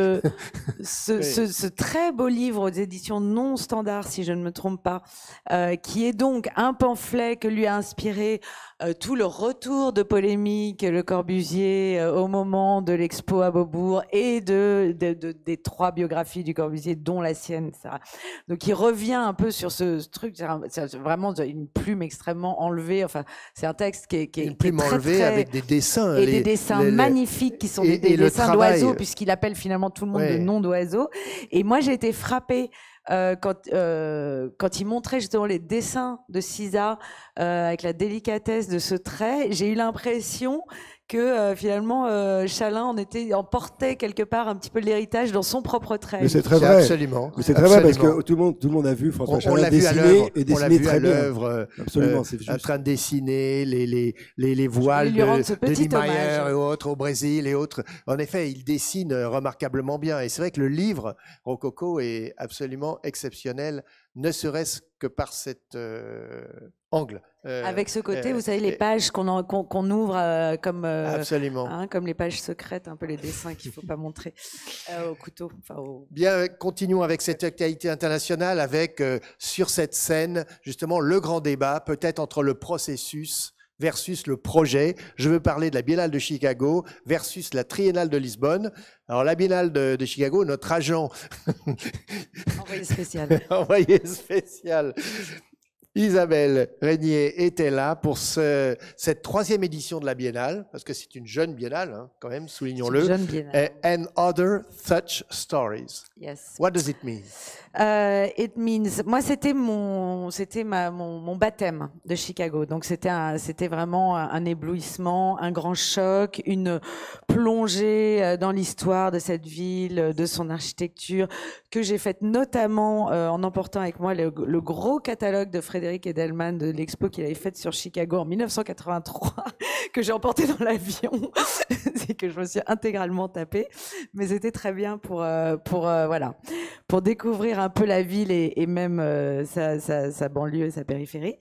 très beau livre aux éditions Non Standard, si je ne me trompe pas, qui est donc un pamphlet que lui a inspiré tout le retour de polémique Le Corbusier au moment de l'expo à Beaubourg et des 3 biographies du Corbusier, dont la sienne. Ça. Donc il revient un peu sur ce truc, c'est vraiment une plume extrêmement enlevée. Enfin, c'est un texte qui est une plume très, enlevée très, avec des dessins et des dessins magnifiques qui sont des dessins d'oiseaux, puisqu'il appelle finalement tout le monde de nom d'oiseaux. Et moi, j'ai été frappée quand il montrait justement les dessins de Siza avec la délicatesse de ce trait. J'ai eu l'impression que finalement Chalin en portait quelque part un petit peu l'héritage dans son propre trait. Mais c'est très vrai. Absolument. Mais c'est très vrai parce que tout le monde a vu François Chalin dessiner et dessiner très bien. Absolument, c'est juste. En train de dessiner les voiles de Niemeyer et autres au Brésil et autres. En effet, il dessine remarquablement bien. Et c'est vrai que le livre Rococo est absolument exceptionnel ne serait-ce que par cet angle. Avec ce côté, vous savez, les pages qu'on ouvre comme, absolument. Hein, comme les pages secrètes, un peu les dessins qu'il ne faut pas montrer au couteau. Bien, continuons avec cette actualité internationale, avec sur cette scène, justement, le grand débat, peut-être entre le processus versus le projet. Je veux parler de la Biennale de Chicago versus la Triennale de Lisbonne. Alors, la Biennale de Chicago, notre agent... Envoyé spécial. Envoyé spécial. Isabelle Régnier était là pour cette 3e édition de la Biennale, parce que c'est une jeune Biennale, hein, quand même, soulignons-le. Jeune Biennale. And Other Such Stories. Yes. What does it mean? It means, moi c'était mon baptême de Chicago, donc c'était vraiment un éblouissement, un grand choc, une plongée dans l'histoire de cette ville, de son architecture, que j'ai faite notamment en emportant avec moi le gros catalogue de Frédéric Edelman de l'expo qu'il avait faite sur Chicago en 1983, que j'ai emporté dans l'avion, c'est que je me suis intégralement tapée, mais c'était très bien pour découvrir un peu la ville et même sa banlieue et sa périphérie.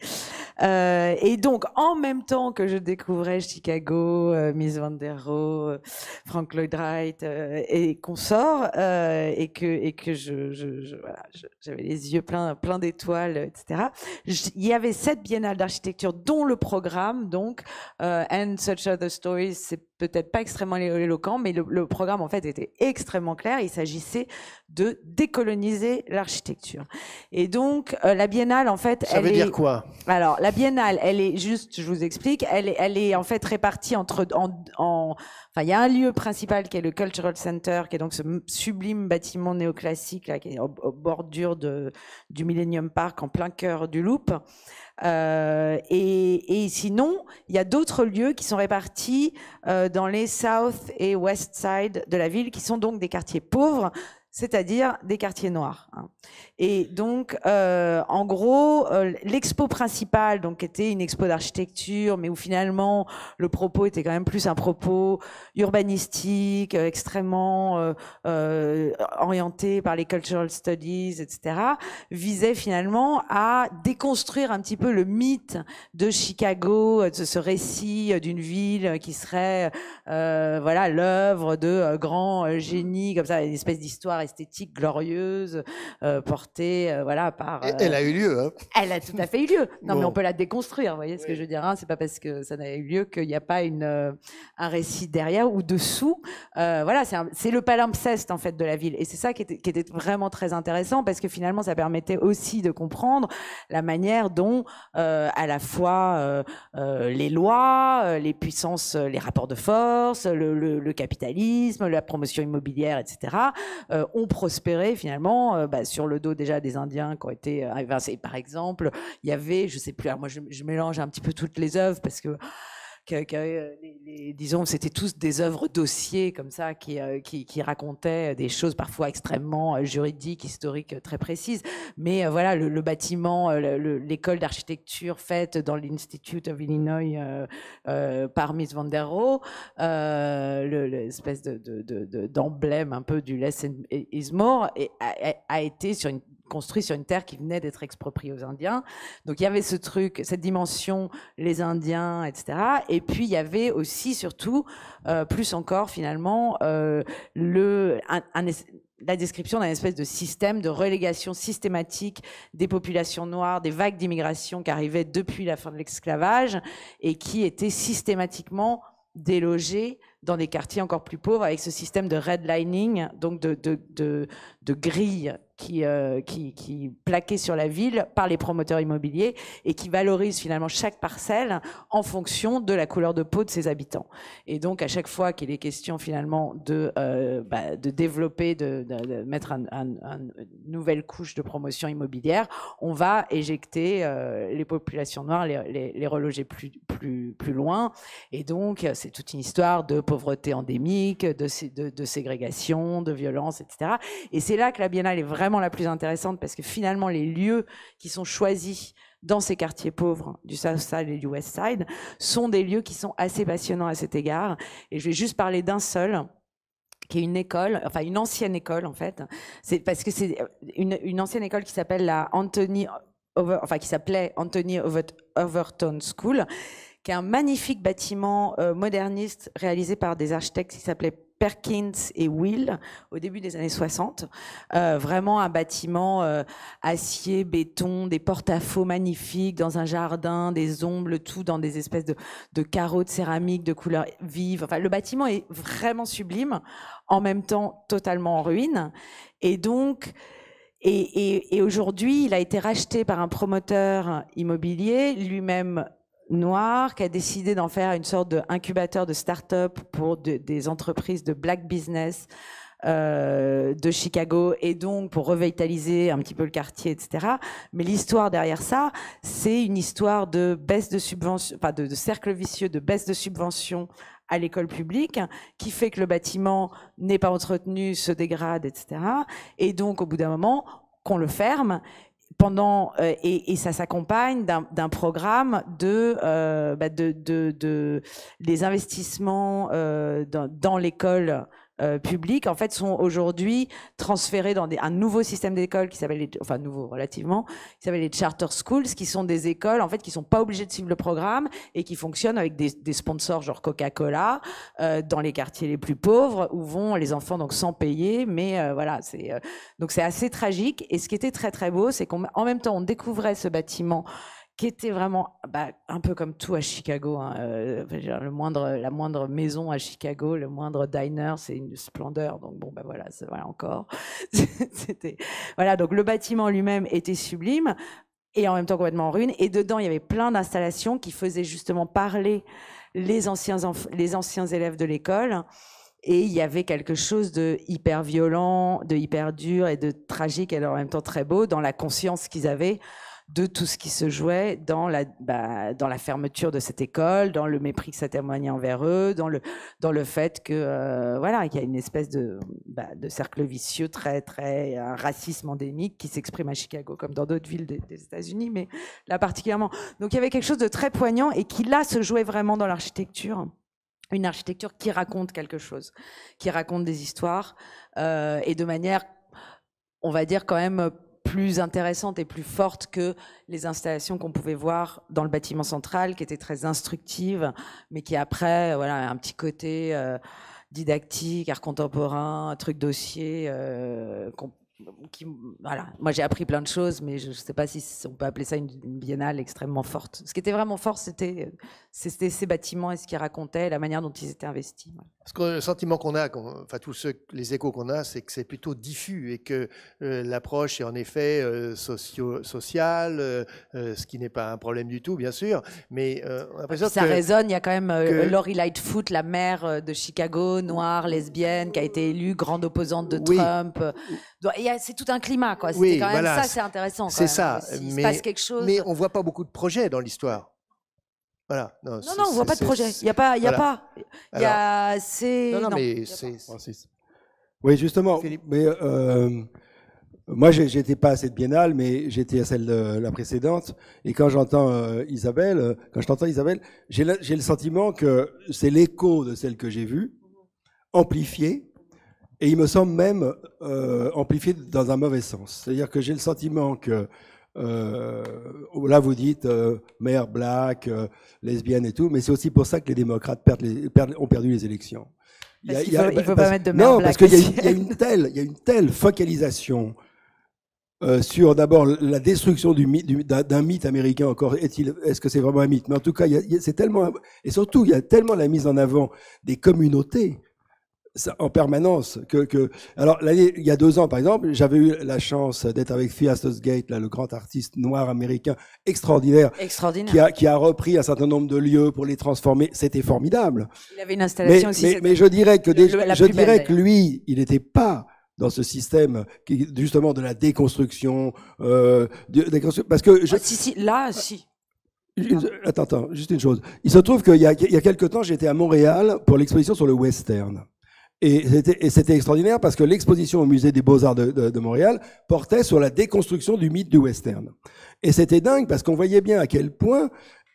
Et donc, en même temps que je découvrais Chicago, Mies van der Rohe, Frank Lloyd Wright et consorts, et que j'avais les yeux pleins d'étoiles, etc. Il y avait cette biennale d'architecture dont le programme, donc, And Such Other Stories, c'est peut-être pas extrêmement éloquent, mais le programme en fait était extrêmement clair. Il s'agissait de décoloniser l'architecture. Et donc la biennale en fait, ça veut dire quoi? Alors la biennale, elle est juste, je vous explique, elle est en fait répartie enfin il y a un lieu principal qui est le Cultural Center, qui est donc ce sublime bâtiment néoclassique là, qui est aux bordures du Millennium Park, en plein cœur du Loop. Et sinon, il y a d'autres lieux qui sont répartis dans les South et West Side de la ville, qui sont donc des quartiers pauvres, c'est-à-dire des quartiers noirs. Et donc, en gros, l'expo principale, donc, était une expo d'architecture, mais où finalement le propos était quand même plus un propos urbanistique, extrêmement orienté par les cultural studies, etc., visait finalement à déconstruire un petit peu le mythe de Chicago, de ce récit d'une ville qui serait l'œuvre de grands génies, comme ça, une espèce d'histoire esthétique glorieuse, portée par... Elle a eu lieu. Hein. Elle a tout à fait eu lieu. Non, mais on peut la déconstruire, vous voyez ce que je veux dire. Hein, c'est pas parce que ça n'a eu lieu qu'il n'y a pas un récit derrière ou dessous. C'est le palimpseste en fait de la ville. Et c'est ça qui était vraiment très intéressant, parce que finalement, ça permettait aussi de comprendre la manière dont à la fois les lois, les puissances, les rapports de force, le capitalisme, la promotion immobilière, etc., ont prospéré finalement sur le dos déjà des Indiens qui ont été évincés. Par exemple, il y avait, je sais plus, alors moi je mélange un petit peu toutes les œuvres parce que disons, c'était tous des œuvres dossiers comme ça qui racontaient des choses parfois extrêmement juridiques, historiques, très précises. Mais le bâtiment, l'école d'architecture faite dans l'Institute of Illinois par Mies van der Rohe, l'espèce d'emblème un peu du Less is More, a été construit sur une terre qui venait d'être expropriée aux Indiens. Donc il y avait ce truc, cette dimension, les Indiens, etc. Et puis il y avait aussi, surtout, plus encore finalement, la description d'un espèce de système de relégation systématique des populations noires, des vagues d'immigration qui arrivaient depuis la fin de l'esclavage et qui étaient systématiquement délogées dans des quartiers encore plus pauvres, avec ce système de redlining, donc de grilles qui plaquées sur la ville par les promoteurs immobiliers et qui valorisent finalement chaque parcelle en fonction de la couleur de peau de ses habitants. Et donc à chaque fois qu'il est question finalement de développer, de mettre une nouvelle couche de promotion immobilière, on va éjecter les populations noires, les reloger plus loin. Et donc c'est toute une histoire de pauvreté endémique, de ségrégation, de violence, etc. Et c'est là que la Biennale est vraiment la plus intéressante, parce que finalement les lieux qui sont choisis dans ces quartiers pauvres du South Side et du West Side sont des lieux qui sont assez passionnants à cet égard. Et je vais juste parler d'un seul, qui est une école, enfin une ancienne école en fait. C'est parce que c'est une ancienne école qui s'appelle la qui s'appelait Anthony Overton School, qui est un magnifique bâtiment moderniste réalisé par des architectes qui s'appelaient Perkins et Will au début des années 60. Vraiment un bâtiment acier, béton, des porte-à-faux magnifiques dans un jardin, des ombres, le tout dans des espèces de carreaux de céramique de couleurs vives. Enfin, le bâtiment est vraiment sublime, en même temps totalement en ruine. Et donc, et aujourd'hui, il a été racheté par un promoteur immobilier, lui-même noir, qui a décidé d'en faire une sorte d'incubateur de start-up pour des entreprises de black business de Chicago, et donc pour revitaliser un petit peu le quartier, etc. Mais l'histoire derrière ça, c'est une histoire de baisse de subventions, enfin de cercle vicieux, de baisse de subventions à l'école publique, qui fait que le bâtiment n'est pas entretenu, se dégrade, etc. Et donc, au bout d'un moment, qu'on le ferme. Et ça s'accompagne d'un programme de les investissements dans l'école publique en fait sont aujourd'hui transférés dans un nouveau système d'école qui s'appelle nouveau relativement, qui s'appelle les charter schools, qui sont des écoles en fait qui sont pas obligées de suivre le programme et qui fonctionnent avec des sponsors genre Coca-Cola dans les quartiers les plus pauvres où vont les enfants donc sans payer, mais voilà, donc c'est assez tragique. Et ce qui était très très beau, c'est qu'en même temps on découvrait ce bâtiment qui était vraiment un peu comme tout à Chicago. Hein. La moindre maison à Chicago, le moindre diner, c'est une splendeur. Donc bon, voilà, voilà encore. Voilà, donc le bâtiment lui-même était sublime et en même temps complètement en ruine. Et dedans, il y avait plein d'installations qui faisaient justement parler les anciens élèves de l'école. Et il y avait quelque chose de hyper violent, de hyper dur et de tragique et en même temps très beau dans la conscience qu'ils avaient de tout ce qui se jouait dans la fermeture de cette école, dans le mépris que ça témoignait envers eux, dans le fait que qu'il y a une espèce de cercle vicieux un racisme endémique qui s'exprime à Chicago comme dans d'autres villes des États-Unis, mais là particulièrement. Donc il y avait quelque chose de très poignant et qui là se jouait vraiment dans l'architecture. Une architecture qui raconte quelque chose, qui raconte des histoires et de manière, on va dire quand même plus intéressante et plus forte que les installations qu'on pouvait voir dans le bâtiment central, qui étaient très instructives, mais qui après, un petit côté didactique, art contemporain, truc dossier, Moi, j'ai appris plein de choses, mais je ne sais pas si on peut appeler ça une biennale extrêmement forte. Ce qui était vraiment fort, c'était ces bâtiments et ce qu'ils racontaient, la manière dont ils étaient investis. Parce que le sentiment qu'on a, tous les échos qu'on a, c'est que c'est plutôt diffus et que l'approche est en effet sociale, ce qui n'est pas un problème du tout, bien sûr. Mais on a l'impression ça résonne. Il y a quand même Lori Lightfoot, la maire de Chicago, noire, lesbienne, qui a été élue grande opposante de Trump. C'est tout un climat, quoi. C'était quand même ça, c'est intéressant. C'est ça. Il se passe quelque chose. Mais on ne voit pas beaucoup de projets dans l'histoire. Voilà. Non, on ne voit pas de projet. Il n'y a pas. Oui, justement. Mais, moi, j'étais pas à cette biennale, mais j'étais à celle de la précédente. Et quand j'entends Isabelle, j'ai le sentiment que c'est l'écho de celle que j'ai vue, amplifiée. Et il me semble même amplifié dans un mauvais sens. C'est-à-dire que j'ai le sentiment que, là vous dites mère black, lesbienne et tout, mais c'est aussi pour ça que les démocrates ont perdu les élections. Il ne faut pas mettre de mère black. Non, parce qu'il y a une telle focalisation sur d'abord la destruction d'un mythe américain encore. Est-ce que c'est vraiment un mythe? Mais en tout cas, c'est tellement, et surtout, il y a tellement la mise en avant des communautés en permanence alors il y a 2 ans par exemple, j'avais eu la chance d'être avec Fear Gate, là, le grand artiste noir américain extraordinaire. Qui a repris un certain nombre de lieux pour les transformer. C'était formidable. Il avait une installation mais je dirais que que lui, il n'était pas dans ce système justement de la déconstruction, parce que si. Attends, juste une chose. Il se trouve qu'il y a quelque temps, j'étais à Montréal pour l'exposition sur le western. Et c'était extraordinaire parce que l'exposition au musée des Beaux-Arts de Montréal portait sur la déconstruction du mythe du western. Et c'était dingue parce qu'on voyait bien à quel point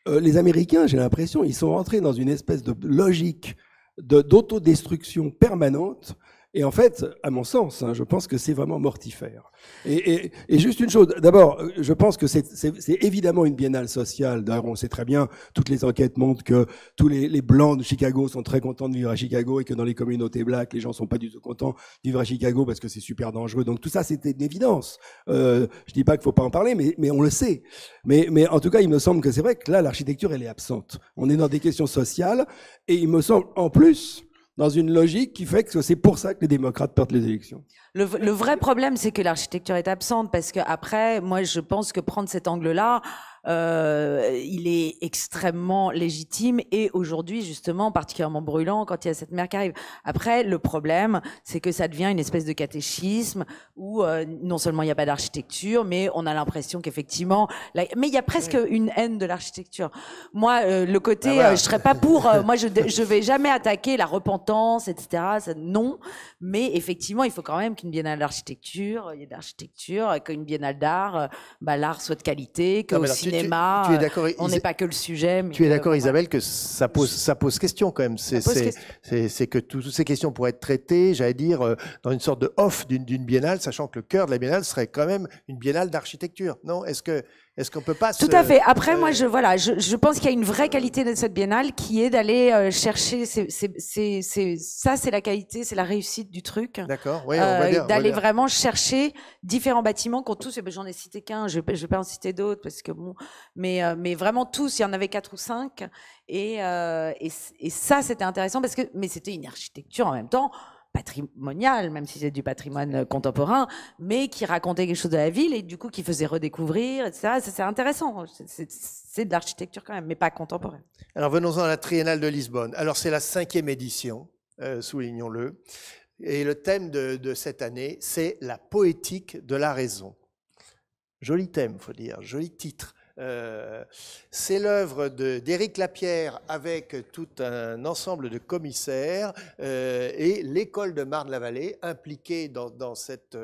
les Américains, j'ai l'impression, ils sont rentrés dans une espèce de logique d'autodestruction permanente Et en fait, à mon sens, je pense que c'est vraiment mortifère. Et juste une chose, d'abord, je pense que c'est évidemment une biennale sociale. D'ailleurs, on sait très bien, toutes les enquêtes montrent que tous les Blancs de Chicago sont très contents de vivre à Chicago et que dans les communautés black, les gens sont pas du tout contents de vivre à Chicago parce que c'est super dangereux. Donc tout ça, c'était une évidence. Je dis pas qu'il faut pas en parler, mais on le sait. Mais en tout cas, il me semble que c'est vrai que là, l'architecture, elle est absente. On est dans des questions sociales et il me semble, en plus, dans une logique qui fait que c'est pour ça que les démocrates perdent les élections. Le vrai problème, c'est que l'architecture est absente, parce que après, moi, je pense que prendre cet angle-là, il est extrêmement légitime et aujourd'hui, justement, particulièrement brûlant quand il y a cette mer qui arrive. Après, le problème, c'est que ça devient une espèce de catéchisme où non seulement il n'y a pas d'architecture, mais on a l'impression qu'effectivement, mais il y a presque une haine de l'architecture. Moi, le côté, je serais pas pour. Moi, je vais jamais attaquer la repentance, etc. Ça, non, mais effectivement, il faut quand même qu'une biennale d'architecture, il y ait de l'architecture, qu'une biennale d'art, l'art soit de qualité, qu'au cinéma, tu es d'accord, on n'est pas que le sujet. Mais tu es d'accord, Isabelle, que ça pose question quand même. C'est que toutes ces questions pourraient être traitées, j'allais dire, dans une sorte de off d'une biennale, sachant que le cœur de la biennale serait quand même une biennale d'architecture. Non? Est-ce qu'on peut pas Tout à fait. Après, moi, je pense qu'il y a une vraie qualité de cette biennale qui est d'aller chercher. Ça, c'est la qualité, c'est la réussite du truc. D'accord. Oui, on va bien. D'aller vraiment chercher différents bâtiments qui ont tous. J'en ai cité qu'un. Je vais pas en citer d'autres parce que bon. Mais vraiment tous. Il y en avait 4 ou 5. Et ça, c'était intéressant parce que. Mais c'était une architecture en même temps patrimonial, même si c'est du patrimoine contemporain, mais qui racontait quelque chose de la ville et du coup qui faisait redécouvrir, etc. Ça, c'est intéressant. C'est de l'architecture quand même, mais pas contemporaine. Alors venons-en à la Triennale de Lisbonne. Alors c'est la 5e édition, soulignons-le. Et le thème de cette année, c'est la poétique de la raison. Joli thème, il faut dire, joli titre. C'est l'œuvre d'Éric Lapierre avec tout un ensemble de commissaires et l'école de Marne-la-Vallée impliquée dans cette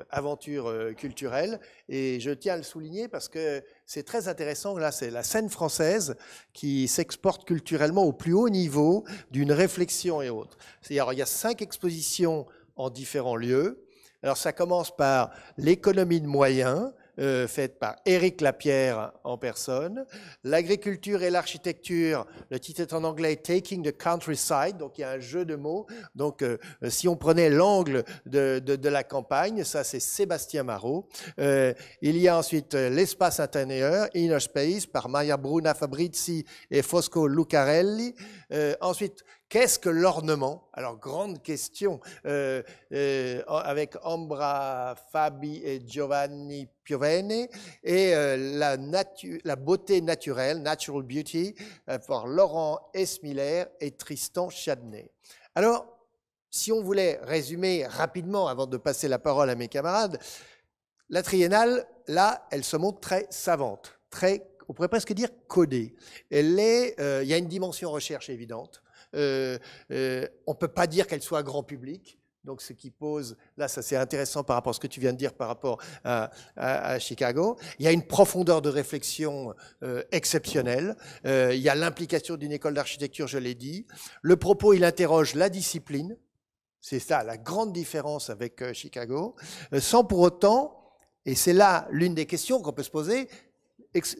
aventure culturelle. Et je tiens à le souligner parce que c'est très intéressant. Là, c'est la scène française qui s'exporte culturellement au plus haut niveau d'une réflexion et autres. C'est-à-dire, il y a 5 expositions en différents lieux. Alors, ça commence par l'économie de moyens, faite par Éric Lapierre en personne. L'agriculture et l'architecture, le titre est en anglais « Taking the Countryside », donc il y a un jeu de mots. Donc si on prenait l'angle de la campagne, ça c'est Sébastien Marot. Il y a ensuite l'espace intérieur, « Inner Space », par Maria Bruna Fabrizi et Fosco Lucarelli. Ensuite, qu'est-ce que l'ornement? Alors, grande question, avec Ambra Fabi et Giovanni Piovene, et la beauté naturelle, Natural Beauty, par Laurent Esmiller et Tristan Chadney. Alors, si on voulait résumer rapidement, avant de passer la parole à mes camarades, la triennale, là, elle se montre très savante, on pourrait presque dire codée. Il y a une dimension recherche évidente. On ne peut pas dire qu'elle soit grand public. Donc, ce qui pose, là, ça c'est intéressant par rapport à ce que tu viens de dire par rapport à Chicago. Il y a une profondeur de réflexion exceptionnelle. Il y a l'implication d'une école d'architecture, je l'ai dit. Le propos, il interroge la discipline. C'est ça, la grande différence avec Chicago. Sans pour autant, et c'est là l'une des questions qu'on peut se poser,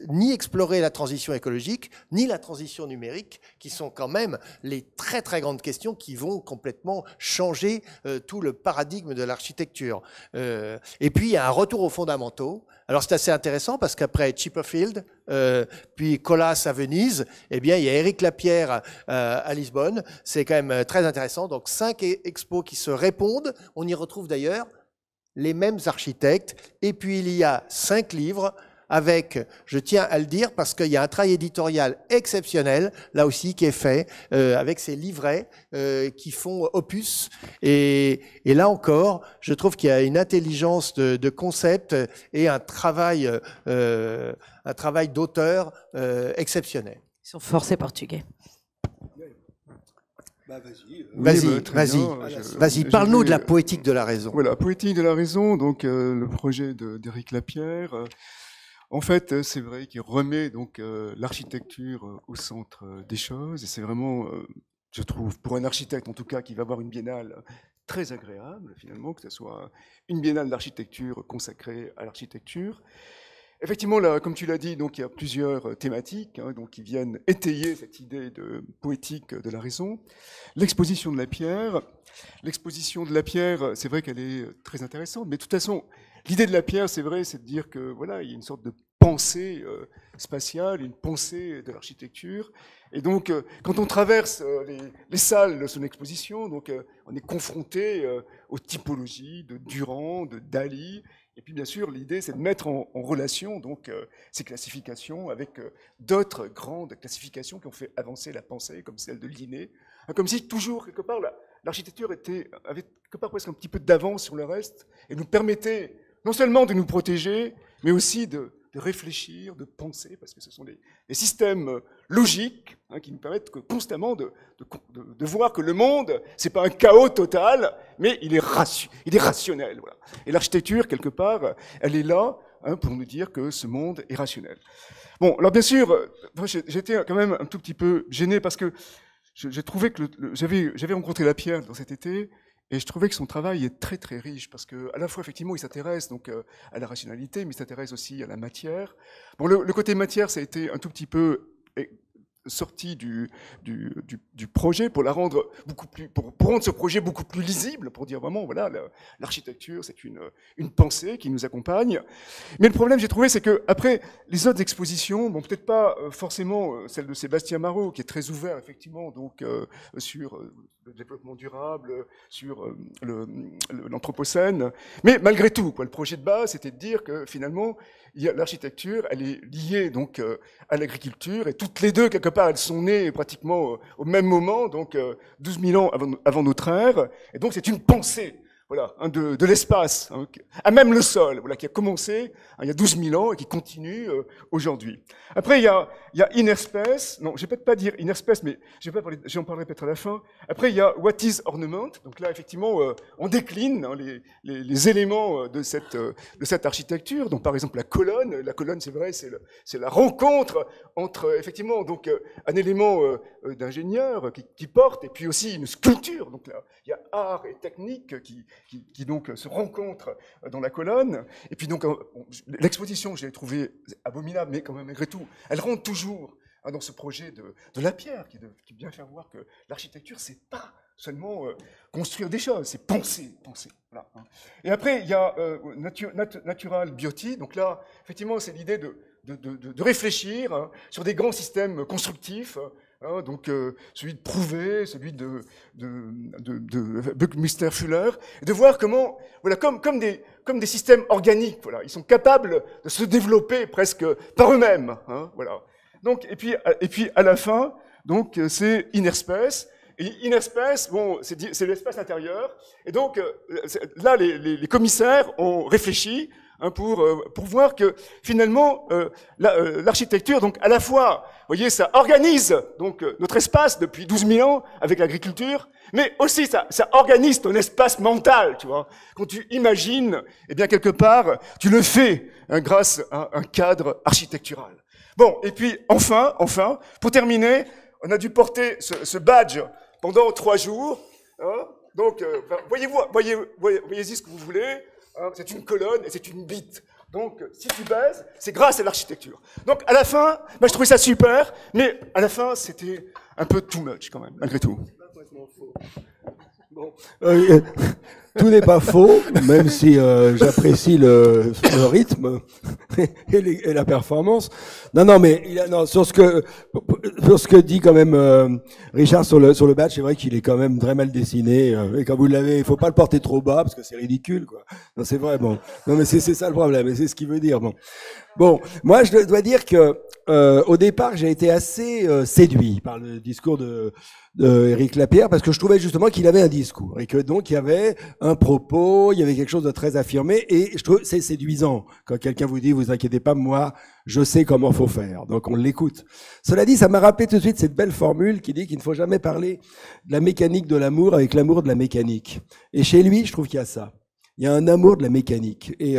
ni explorer la transition écologique, ni la transition numérique, qui sont quand même les très très grandes questions qui vont complètement changer tout le paradigme de l'architecture. Et puis il y a un retour aux fondamentaux. Alors c'est assez intéressant parce qu'après Chipperfield, puis Colas à Venise, eh bien il y a Éric Lapierre à Lisbonne. C'est quand même très intéressant. Donc 5 expos qui se répondent. On y retrouve d'ailleurs les mêmes architectes. Et puis il y a 5 livres avec, je tiens à le dire, parce qu'il y a un travail éditorial exceptionnel, là aussi, qui est fait, avec ces livrets qui font opus. Et là encore, je trouve qu'il y a une intelligence de concept et un travail d'auteur exceptionnel. Ils sont forcés portugais. Vas-y, parle-nous de la poétique de la raison. Voilà, poétique de la raison, donc le projet d'Éric Lapierre. En fait, c'est vrai qu'il remet donc l'architecture au centre des choses, et c'est vraiment je trouve, pour un architecte en tout cas, qui va avoir une biennale très agréable, finalement, que ce soit une biennale d'architecture consacrée à l'architecture. Effectivement, là, comme tu l'as dit, donc, il y a plusieurs thématiques donc, qui viennent étayer cette idée de poétique de la raison. L'exposition de la pierre. L'exposition de la pierre, c'est vrai qu'elle est très intéressante, mais de toute façon, l'idée de la pierre, c'est vrai, c'est de dire que voilà, il y a une sorte de pensée spatiale, une pensée de l'architecture. Et donc, quand on traverse les salles de son exposition, donc, on est confronté aux typologies de Durand, de Dali. Et puis, bien sûr, l'idée, c'est de mettre en relation donc, ces classifications avec d'autres grandes classifications qui ont fait avancer la pensée, comme celle de Linné. Comme si, toujours, quelque part, l'architecture avait quelque part presque un petit peu d'avance sur le reste et nous permettait non seulement de nous protéger, mais aussi de réfléchir, de penser, parce que ce sont des systèmes logiques qui nous permettent constamment de voir que le monde, c'est pas un chaos total, mais il est rationnel. Voilà. Et l'architecture, quelque part, elle est là pour nous dire que ce monde est rationnel. Bon, alors bien sûr, j'étais quand même un tout petit peu gêné parce que j'ai trouvé que j'avais rencontré Lapierre dans cet été. Et je trouvais que son travail est très très riche parce que à la fois effectivement il s'intéresse donc à la rationalité, mais il s'intéresse aussi à la matière. Bon, le côté matière, ça a été un tout petit peu sorti du projet pour la rendre beaucoup plus, pour rendre ce projet beaucoup plus lisible, pour dire vraiment voilà l'architecture c'est une pensée qui nous accompagne. Mais le problème j'ai trouvé c'est que après les autres expositions, bon peut-être pas forcément celle de Sébastien Marot qui est très ouvert effectivement donc sur le développement durable, sur l'anthropocène, mais malgré tout quoi, le projet de base c'était de dire que finalement l'architecture elle est liée donc à l'agriculture et toutes les deux quelque part elles sont nées pratiquement au même moment donc 12 000 ans avant notre ère et donc c'est une pensée voilà, de l'espace, à même le sol, voilà, qui a commencé il y a 12 000 ans et qui continue aujourd'hui. Après, il y a Innerspace, non, je vais peut-être pas dire Innerspace, mais j'en parlerai peut-être à la fin. Après, il y a What is Ornament, donc là, effectivement, on décline les éléments de cette architecture, donc par exemple la colonne, c'est vrai, c'est la rencontre entre, effectivement, donc un élément d'ingénieur qui porte, et puis aussi une sculpture, donc là, il y a art et technique qui donc se rencontrent dans la colonne. Et puis donc l'exposition, je l'ai trouvée abominable, mais quand même malgré tout, elle rentre toujours dans ce projet de Lapierre, qui vient faire voir que l'architecture, c'est pas seulement construire des choses, c'est penser. Voilà. Et après, il y a Natural Beauty. Donc là, effectivement, c'est l'idée de réfléchir sur des grands systèmes constructifs. Donc celui de Prouvé, celui de Buckminster Fuller, et de voir comment, voilà, comme des systèmes organiques, voilà, ils sont capables de se développer presque par eux-mêmes, voilà. Donc et puis à la fin, donc c'est Innerspace. Et Innerspace, bon, c'est l'espace intérieur, et donc là les commissaires ont réfléchi. Pour voir que finalement l'architecture, donc à la fois, vous voyez, ça organise donc notre espace depuis 12 000 ans avec l'agriculture, mais aussi ça organise ton espace mental, tu vois. Quand tu imagines, eh bien quelque part, tu le fais grâce à un cadre architectural. Bon, et puis enfin, pour terminer, on a dû porter ce badge pendant 3 jours. Donc, voyez-y ce que vous voulez. C'est une colonne et c'est une bite. Donc, si tu baises, c'est grâce à l'architecture. Donc, à la fin, je trouvais ça super, mais à la fin, c'était un peu too much quand même, malgré tout. Bon. Tout n'est pas faux, même si j'apprécie le rythme et la performance. Non, mais sur ce que dit quand même Richard sur le badge, c'est vrai qu'il est quand même très mal dessiné. Et quand vous l'avez, il faut pas le porter trop bas parce que c'est ridicule, quoi. Non, c'est vrai. Bon, non, mais c'est ça le problème. Et c'est ce qu'il veut dire. Bon, moi je dois dire que au départ j'ai été assez séduit par le discours de Éric Lapierre parce que je trouvais justement qu'il avait un discours et que donc il y avait un propos, il y avait quelque chose de très affirmé et je trouve c'est séduisant quand quelqu'un vous dit vous inquiétez pas, moi je sais comment faut faire, donc on l'écoute. Cela dit, ça m'a rappelé tout de suite cette belle formule qui dit qu'il ne faut jamais parler de la mécanique de l'amour avec l'amour de la mécanique. Et chez lui, je trouve qu'il y a ça. il y a un amour de la mécanique. Et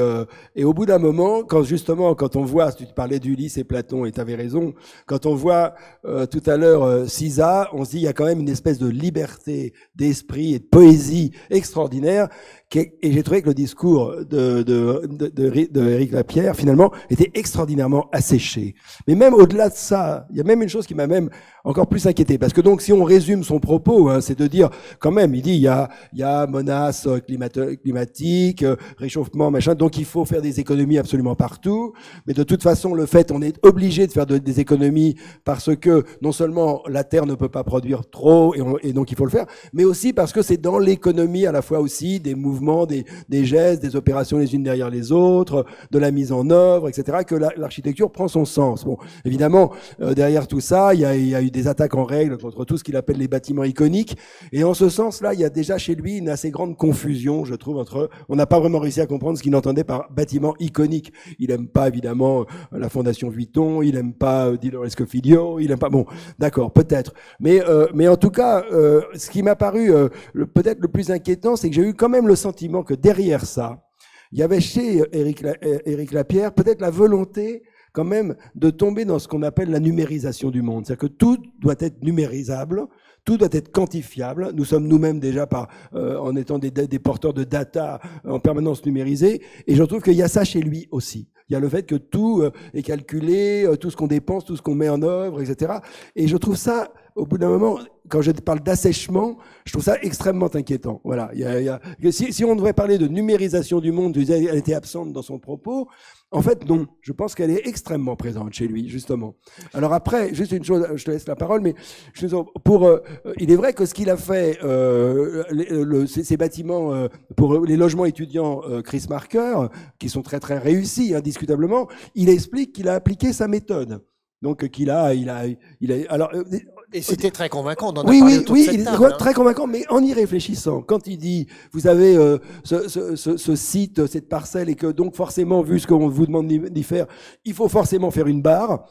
au bout d'un moment, quand on voit, tu parlais d'Ulysse et Platon, et tu avais raison, quand on voit tout à l'heure Cisa, on se dit il y a quand même une espèce de liberté d'esprit et de poésie extraordinaire. Et j'ai trouvé que le discours de Éric Lapierre, finalement, était extraordinairement asséché. Mais même au-delà de ça, il y a même une chose qui m'a même encore plus inquiété. Parce que donc, si on résume son propos, hein, c'est de dire, quand même, il dit, il y a menaces climatiques, réchauffement, machin, donc il faut faire des économies absolument partout. Mais de toute façon, on est obligé de faire des économies parce que non seulement la Terre ne peut pas produire trop, et donc il faut le faire, mais aussi parce que c'est dans l'économie à la fois aussi des mouvements, des gestes, des opérations les unes derrière les autres, de la mise en œuvre, etc., que l'architecture prend son sens. Bon, évidemment, derrière tout ça, il y a eu des attaques en règle contre tout ce qu'il appelle les bâtiments iconiques. Et en ce sens-là, il y a déjà chez lui une assez grande confusion, je trouve, on n'a pas vraiment réussi à comprendre ce qu'il entendait par bâtiment iconique. Il aime pas, évidemment, la Fondation Vuitton, il aime pas Di Lorenzo Figlio, il aime pas, bon, d'accord, peut-être. Mais en tout cas, ce qui m'a paru peut-être le plus inquiétant, c'est que j'ai eu quand même le sentiment que derrière ça, il y avait chez Éric Lapierre peut-être la volonté quand même de tomber dans ce qu'on appelle la numérisation du monde. C'est-à-dire que tout doit être numérisable, tout doit être quantifiable. Nous sommes nous-mêmes déjà en étant des porteurs de data en permanence numérisés. Et je trouve qu'il y a ça chez lui aussi. Il y a le fait que tout est calculé, tout ce qu'on dépense, tout ce qu'on met en œuvre, etc. Et je trouve ça, au bout d'un moment, quand je parle d'assèchement, je trouve ça extrêmement inquiétant. Voilà. Si on devrait parler de numérisation du monde, elle était absente dans son propos. En fait, non. Je pense qu'elle est extrêmement présente chez lui, justement. Alors après, juste une chose, je te laisse la parole, mais il est vrai que ce qu'il a fait, ces bâtiments pour les logements étudiants Chris Marker, qui sont très très réussis, indiscutablement, il explique qu'il a appliqué sa méthode. Donc alors. Et c'était très convaincant. Oui, il est très convaincant, mais en y réfléchissant, quand il dit, vous avez ce site, cette parcelle, et que donc forcément, vu ce qu'on vous demande d'y faire, il faut forcément faire une barre.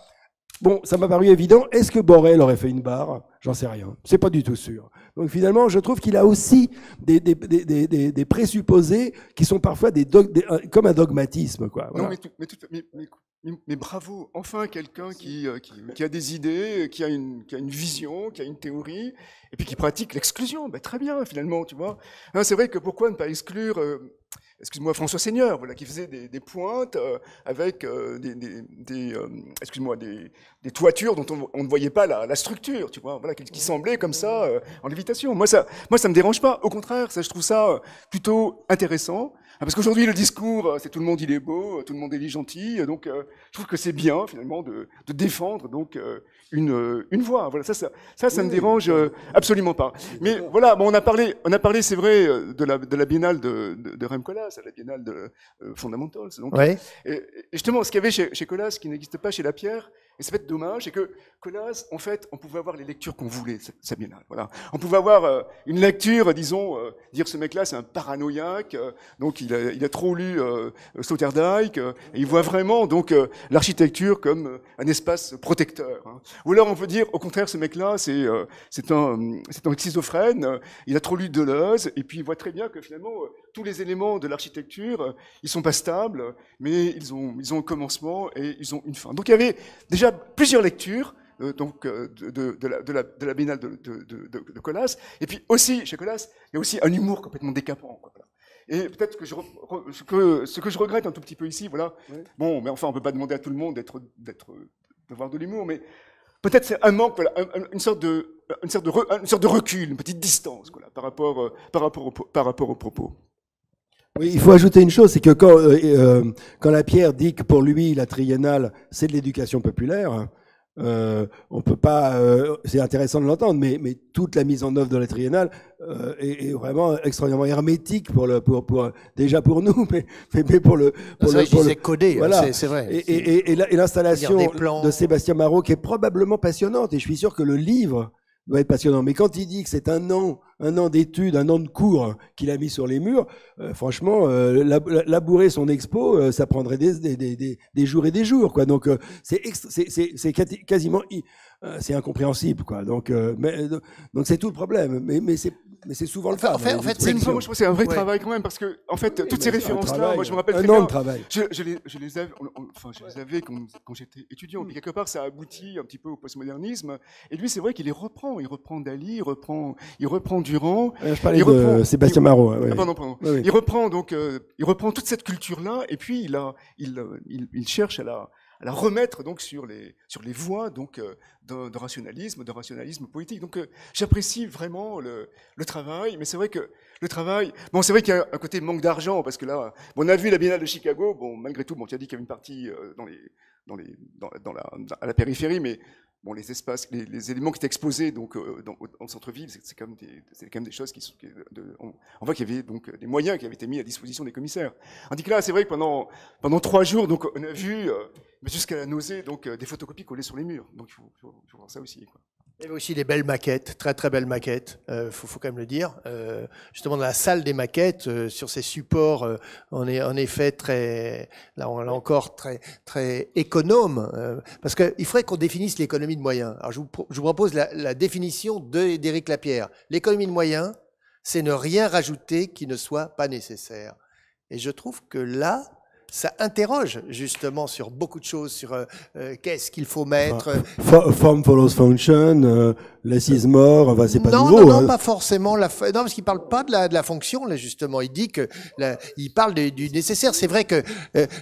Bon, ça m'a paru évident. Est-ce que Borel aurait fait une barre? J'en sais rien. C'est pas du tout sûr. Donc finalement, je trouve qu'il a aussi des présupposés qui sont parfois comme un dogmatisme, quoi. Voilà. Non, mais bravo, enfin quelqu'un qui a des idées, qui a une vision, qui a une théorie, et puis qui pratique l'exclusion. Ben, très bien, finalement, tu vois. Hein, c'est vrai que pourquoi ne pas exclure, excuse-moi, François Seigneur, voilà, qui faisait des pointes avec des toitures dont on ne voyait pas la structure, tu vois, voilà, qui semblaient comme ça en lévitation. Moi, ça me dérange pas. Au contraire, je trouve ça plutôt intéressant. Parce qu'aujourd'hui, le discours, c'est tout le monde il est beau, tout le monde est gentil, donc je trouve que c'est bien finalement de défendre donc une voix. Voilà, ça me dérange absolument pas. Mais voilà, bon, on a parlé, c'est vrai, de la biennale de Rem Koolhaas, la biennale de Fundamentals. Donc, ouais. Et justement, ce qu'il y avait chez Koolhaas, qui n'existe pas chez Lapierre, et c'est peut-être dommage, c'est que Koolhaas, en fait, on pouvait avoir les lectures qu'on voulait, sa biennale. Voilà. On pouvait avoir une lecture, disons, dire ce mec-là, c'est un paranoïaque, donc il a trop lu Sloterdijk, et il voit vraiment donc l'architecture comme un espace protecteur. Hein. Ou alors on peut dire, au contraire, ce mec-là, c'est un schizophrène, il a trop lu Deleuze, et puis il voit très bien que finalement, tous les éléments de l'architecture, ils sont pas stables, mais ils ont un commencement et ils ont une fin. Donc il y avait déjà plusieurs lectures de la biennale de Koolhaas. Et puis aussi, chez Koolhaas, il y a aussi un humour complètement décapant. Quoi, voilà. Et peut-être que ce que je regrette un tout petit peu ici, voilà. Oui. Bon, mais enfin, on peut pas demander à tout le monde d'avoir de l'humour, mais peut-être c'est un manque, voilà, une sorte de recul, une petite distance, voilà, par rapport aux propos. Oui, il faut ajouter une chose, c'est que quand Lapierre dit que pour lui, la triennale, c'est de l'éducation populaire, on peut pas, c'est intéressant de l'entendre, mais toute la mise en œuvre de la triennale est vraiment extrêmement hermétique déjà pour nous, mais pour le. C'est codé, voilà. C'est vrai. Et l'installation de Sébastien Marot qui est probablement passionnante, et je suis sûr que le livre doit être passionnant. Mais quand il dit que c'est un an d'études, un an de cours qu'il a mis sur les murs, franchement, labourer son expo, ça prendrait des jours et des jours, quoi. Donc c'est quasiment c'est incompréhensible, quoi. Donc c'est tout le problème. Mais c'est Mais c'est souvent le cas. En fait, Oui, mais moi, je pense que c'est un vrai travail quand même, parce que, en fait, toutes ces références-là, moi, je me rappelle très bien. Je les avais quand j'étais étudiant. Puis quelque part, ça aboutit un petit peu au postmodernisme. Et lui, c'est vrai qu'il les reprend. Il reprend Dali, il reprend Durand. Je parlais de Sébastien Marot. Pardon. Oui. Il reprend toute cette culture-là, et puis il cherche à la remettre donc sur les voies donc de rationalisme poétique. Donc j'apprécie vraiment le travail, mais c'est vrai que le travail, bon, c'est vrai qu'il y a un côté manque d'argent, parce que là, on a vu la Biennale de Chicago, bon, malgré tout, bon, tu as dit qu'il y avait une partie à la périphérie, mais bon, les espaces, les éléments qui étaient exposés donc en centre-ville, c'est quand même des choses on voit qu'il y avait donc des moyens qui avaient été mis à disposition des commissaires. Tandis que là, c'est vrai que pendant 3 jours, donc on a vu jusqu'à la nausée donc des photocopies collées sur les murs. Donc il faut voir ça aussi, quoi. Il y avait aussi des belles maquettes, très très belles maquettes, faut quand même le dire. Justement, dans la salle des maquettes, sur ces supports, on est en effet là encore très économe, parce qu'il faudrait qu'on définisse l'économie de moyens. Alors je vous propose la définition d'Éric Lapierre. L'économie de moyens, c'est ne rien rajouter qui ne soit pas nécessaire. Et je trouve que là, ça interroge justement sur beaucoup de choses, sur qu'est-ce qu'il faut mettre. Form follows function, less is more, enfin, c'est pas nouveau. Non, pas forcément. Non, parce qu'il parle pas de la fonction, là, justement. Il dit il parle du nécessaire. C'est vrai que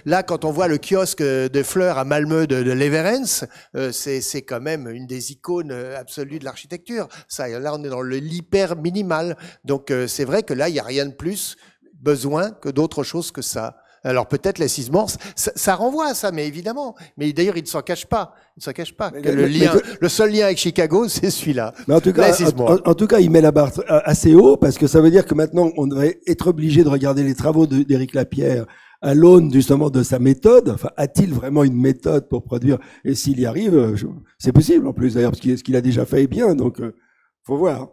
là, quand on voit le kiosque de fleurs à Malmö de Leverens, c'est quand même une des icônes absolues de l'architecture. Là, on est dans l'hyper minimal. Donc, c'est vrai que là, il n'y a rien de plus besoin que d'autre chose que ça. Alors peut-être l'assisement, ça renvoie à ça, mais évidemment. Mais d'ailleurs, il ne s'en cache pas. Le seul lien avec Chicago, c'est celui-là. Mais en tout cas, il met la barre assez haut, parce que ça veut dire que maintenant, on devrait être obligé de regarder les travaux d'Éric Lapierre à l'aune justement de sa méthode. Enfin, a-t-il vraiment une méthode pour produire? Et s'il y arrive, c'est possible en plus d'ailleurs, parce que ce qu'il a déjà fait est bien. Donc, faut voir.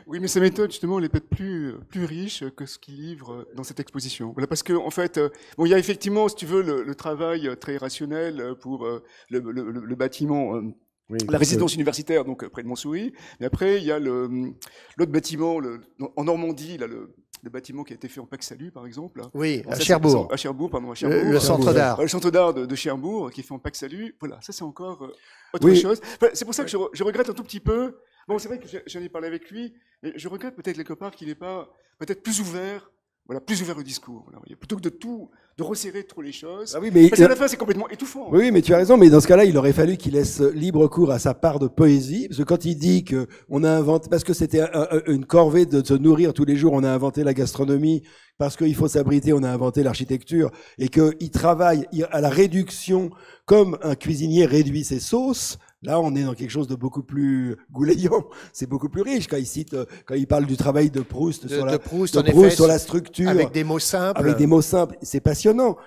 Oui, mais sa méthode, justement, elle est peut-être plus riche que ce qu'il livre dans cette exposition. Voilà, parce que, en fait, bon, il y a effectivement, si tu veux, le travail très rationnel pour le bâtiment, la résidence universitaire, donc près de Montsouris. Mais après, il y a l'autre bâtiment, en Normandie, là, le bâtiment qui a été fait en Pax-Salut, par exemple. Oui, à Cherbourg. À Cherbourg. Le centre d'art. Le centre d'art de Cherbourg, qui est fait en Pax-Salut. Voilà, ça, c'est encore autre chose. Enfin, c'est pour ça que je regrette un tout petit peu. Bon, c'est vrai que j'en ai parlé avec lui, mais je regrette peut-être quelque part qu'il n'est pas peut-être plus ouvert au discours. Voilà, plutôt que de resserrer trop les choses. Ah oui, mais parce qu'à la fin, c'est complètement étouffant. Oui, mais tu as raison, mais dans ce cas-là, il aurait fallu qu'il laisse libre cours à sa part de poésie, parce que quand il dit que on a inventé, parce que c'était une corvée de se nourrir tous les jours, on a inventé la gastronomie, parce qu'il faut s'abriter, on a inventé l'architecture, et qu'il travaille à la réduction comme un cuisinier réduit ses sauces. Là, on est dans quelque chose de beaucoup plus goulayant. C'est beaucoup plus riche quand il parle du travail de Proust sur la structure. Avec des mots simples. C'est passionnant.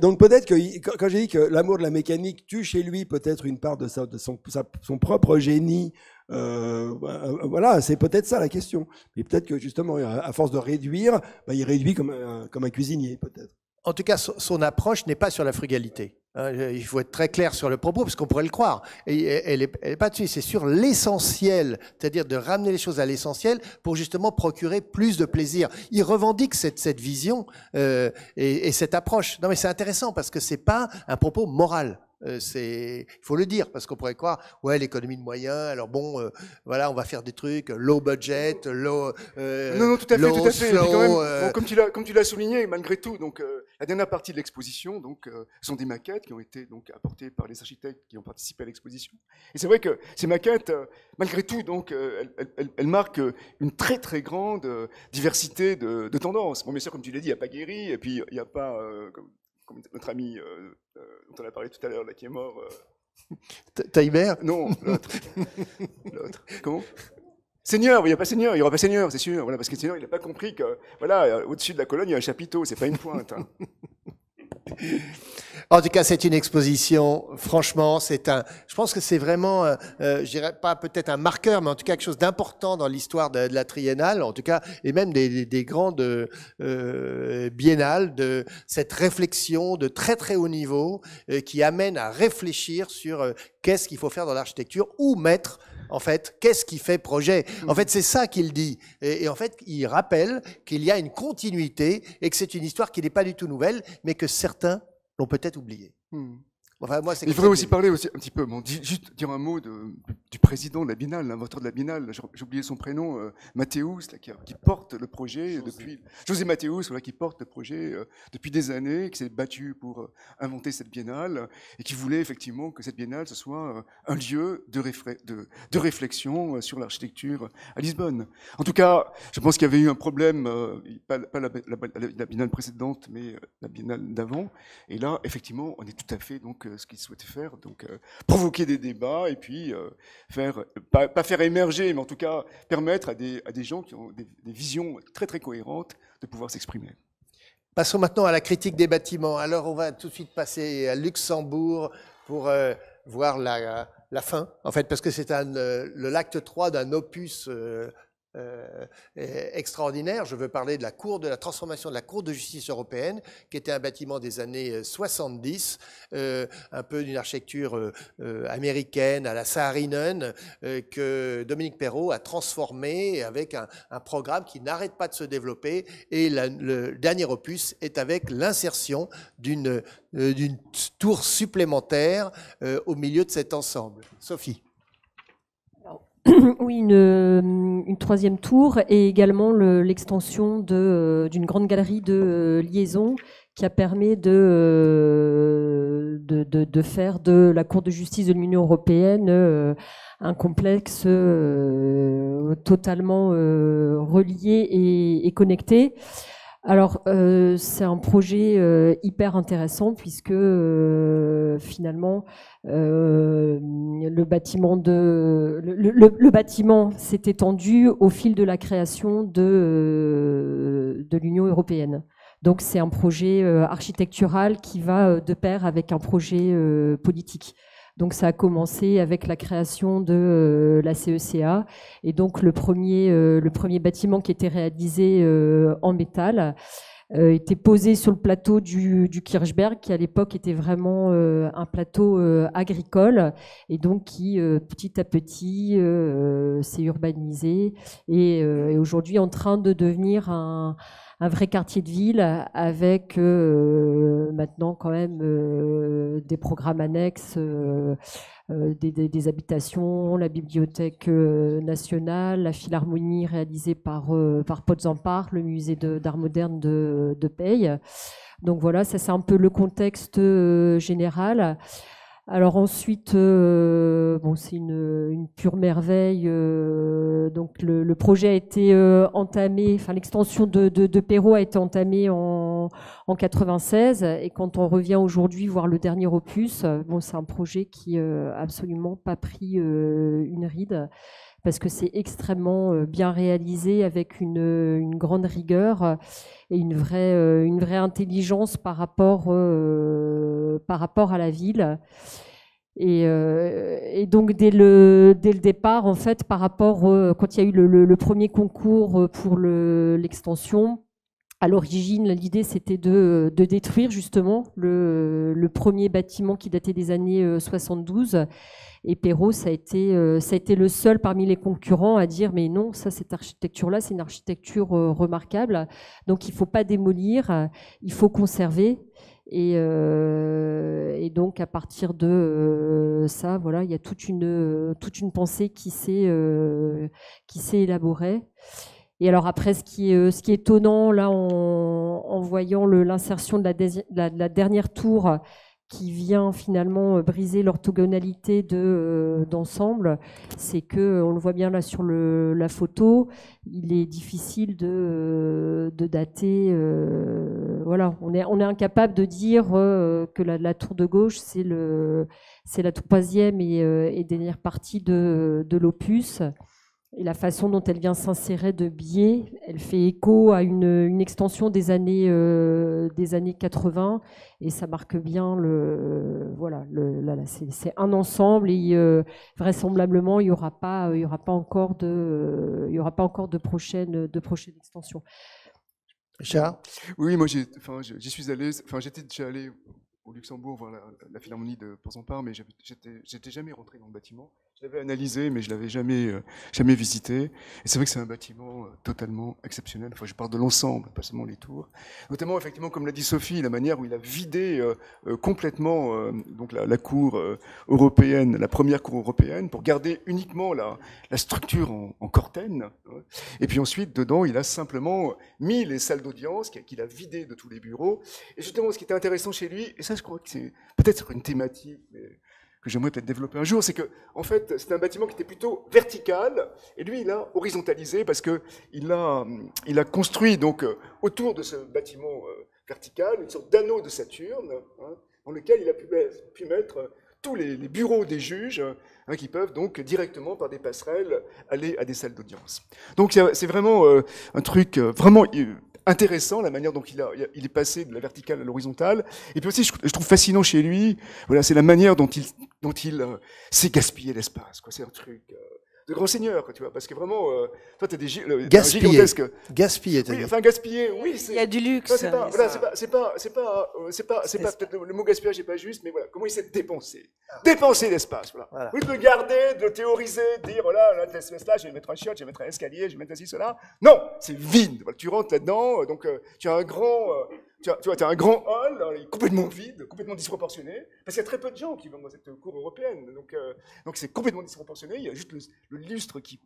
Donc peut-être que, quand j'ai dit que l'amour de la mécanique tue chez lui peut-être une part de son propre génie, voilà, c'est peut-être ça la question. Mais peut-être que justement, à force de réduire, il réduit comme un cuisinier, peut-être. En tout cas, son approche n'est pas sur la frugalité. Il faut être très clair sur le propos, parce qu'on pourrait le croire. Et elle est pas dessus, c'est sur l'essentiel, c'est-à-dire de ramener les choses à l'essentiel pour justement procurer plus de plaisir. Il revendique cette vision et cette approche. Non, mais c'est intéressant parce que c'est pas un propos moral. Il faut le dire, parce qu'on pourrait croire, ouais, l'économie de moyens, alors bon, voilà, on va faire des trucs low budget, non, tout à fait. Slow, quand même, bon, comme tu l'as souligné, malgré tout, donc la dernière partie de l'exposition, donc, sont des maquettes qui ont été donc apportées par les architectes qui ont participé à l'exposition. Et c'est vrai que ces maquettes, malgré tout, donc, elles marquent une très très grande diversité de tendances. Bon, bien sûr, comme tu l'as dit, il n'y a pas Guéry, et puis il n'y a pas comme notre ami dont on a parlé tout à l'heure, là, qui est mort. Taïbert ? Non, l'autre. Comment ? Seigneur, il n'y a pas Seigneur, il n'y aura pas Seigneur, c'est sûr. Voilà, parce que Seigneur, il n'a pas compris que, voilà, au-dessus de la colonne, il y a un chapiteau, c'est pas une pointe. Hein. En tout cas, c'est une exposition, franchement, je pense que c'est vraiment, je dirais pas peut-être un marqueur, mais en tout cas quelque chose d'important dans l'histoire de la triennale, en tout cas, et même des grandes biennales, de cette réflexion de très très haut niveau qui amène à réfléchir sur qu'est-ce qu'il faut faire dans l'architecture, où mettre en fait, qu'est-ce qui fait projet? En fait, c'est ça qu'il dit. Et en fait, il rappelle qu'il y a une continuité et que c'est une histoire qui n'est pas du tout nouvelle, mais que certains l'ont peut-être oubliée. Enfin, moi, il faudrait aussi parler aussi un petit peu, juste dire un mot du président de la Biennale, l'inventeur de la Biennale, j'ai oublié son prénom, Mathéus, qui porte le projet José Mathéus, voilà, qui porte le projet depuis des années, qui s'est battu pour inventer cette Biennale et qui voulait effectivement que cette Biennale ce soit un lieu de réflexion sur l'architecture à Lisbonne. En tout cas, je pense qu'il y avait eu un problème, pas la Biennale précédente, mais la Biennale d'avant. Et là, effectivement, on est tout à fait donc ce qu'il souhaitait faire, donc provoquer des débats et puis pas faire émerger, mais en tout cas permettre à des gens qui ont des visions très très cohérentes de pouvoir s'exprimer. Passons maintenant à la critique des bâtiments. Alors on va tout de suite passer à Luxembourg pour voir la fin, en fait, parce que c'est l'acte 3 d'un opus extraordinaire. Je veux parler de la transformation de la Cour de justice européenne, qui était un bâtiment des années 70, un peu d'une architecture américaine à la Saarinen, que Dominique Perrault a transformé avec un programme qui n'arrête pas de se développer. Et le dernier opus est avec l'insertion d'une tour supplémentaire au milieu de cet ensemble. Sophie. Oui, une troisième tour et également l'extension d'une grande galerie de liaison qui a permis de faire de la Cour de justice de l'Union européenne un complexe totalement relié et connecté. Alors, c'est un projet hyper intéressant puisque finalement, le bâtiment s'est étendu au fil de la création de l'Union européenne. Donc, c'est un projet architectural qui va de pair avec un projet politique. Donc ça a commencé avec la création de la CECA et donc le premier bâtiment qui était réalisé en métal était posé sur le plateau du Kirchberg qui à l'époque était vraiment un plateau agricole et donc qui petit à petit s'est urbanisé et aujourd'hui est en train de devenir un vrai quartier de ville avec maintenant quand même des programmes annexes, des habitations, la bibliothèque nationale, la philharmonie réalisée par Potzampar, le musée d'art moderne de Peille. Donc voilà, ça c'est un peu le contexte général. Alors ensuite, c'est une pure merveille. Donc le projet a été entamé, enfin l'extension de Perrault a été entamée en 96. Et quand on revient aujourd'hui voir le dernier opus, c'est un projet qui absolument pas pris une ride parce que c'est extrêmement bien réalisé avec une grande rigueur et une vraie intelligence par rapport à la ville. Et donc dès le départ, en fait, par rapport quand il y a eu le premier concours pour l'extension, à l'origine, l'idée c'était de détruire justement le premier bâtiment qui datait des années 72. Et Perrault, ça a été le seul parmi les concurrents à dire mais non, cette architecture-là, c'est une architecture remarquable. Donc il ne faut pas démolir, il faut conserver. Et donc à partir de ça, voilà, il y a toute une pensée qui s'est élaborée. Et alors après, ce qui est étonnant là, en voyant l'insertion de la dernière tour qui vient finalement briser l'orthogonalité d'ensemble, c'est que, on le voit bien là sur la photo, il est difficile de dater. Voilà, on est incapable de dire que la tour de gauche, c'est la troisième et dernière partie de l'opus. Et la façon dont elle vient s'insérer de biais, elle fait écho à une extension des années 80 et ça marque bien c'est un ensemble et vraisemblablement il y aura pas encore de prochaine extension. Richard ? Oui, moi j'y suis allé, j'étais déjà allé au Luxembourg voir la philharmonie de Potzampar, mais j'étais jamais rentré dans le bâtiment. Je l'avais analysé, mais je l'avais jamais visité. Et c'est vrai que c'est un bâtiment totalement exceptionnel. Enfin, je parle de l'ensemble, pas seulement les tours. Notamment, effectivement, comme l'a dit Sophie, la manière où il a vidé complètement donc la cour européenne, la première cour européenne, pour garder uniquement la structure en cortène. Et puis ensuite, dedans, il a simplement mis les salles d'audience qu'il a vidées de tous les bureaux. Et justement, ce qui était intéressant chez lui, et ça, je crois que c'est peut-être une thématique, mais que j'aimerais peut-être développer un jour, c'est que, en fait, c'était un bâtiment qui était plutôt vertical, et lui, il a horizontalisé parce que il a construit donc autour de ce bâtiment vertical une sorte d'anneau de Saturne, hein, dans lequel il a pu mettre tous les bureaux des juges, hein, qui peuvent donc directement par des passerelles aller à des salles d'audience. Donc c'est vraiment un truc vraiment intéressant, la manière dont il est passé de la verticale à l'horizontale. Et puis aussi, je trouve fascinant chez lui, voilà, c'est la manière dont il sait gaspiller l'espace. C'est un truc de grand seigneur, tu vois, parce que vraiment, toi, tu as des gigantesques... Gaspiller, oui, enfin, gaspiller, oui. Il y a du luxe. C'est pas peut-être le mot gaspillage n'est pas juste, mais voilà, comment il sait dépenser. Dépenser l'espace, voilà. Oui, de le garder, de le théoriser, de dire, voilà, cet espace-là, je vais mettre un chiotte, je vais mettre un escalier, je vais mettre ceci, cela. Non, c'est vide. Voilà, tu rentres là-dedans, donc tu as un grand... tu as un grand hall, alors, il est complètement vide, complètement disproportionné, parce qu'il y a très peu de gens qui vont dans cette cour européenne, donc c'est complètement disproportionné, il y a juste le lustre qui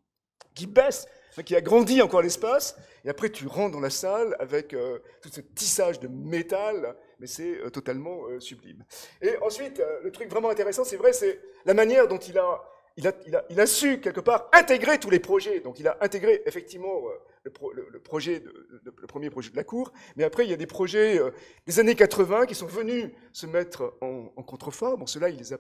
baisse, qui agrandit encore l'espace, et après tu rentres dans la salle avec tout ce tissage de métal, mais c'est totalement sublime. Et ensuite, le truc vraiment intéressant, c'est vrai, c'est la manière dont il a su, quelque part, intégrer tous les projets. Donc il a intégré effectivement le premier projet de la cour, mais après il y a des projets des années 80 qui sont venus se mettre en contrefort. Bon, ceux-là, il les a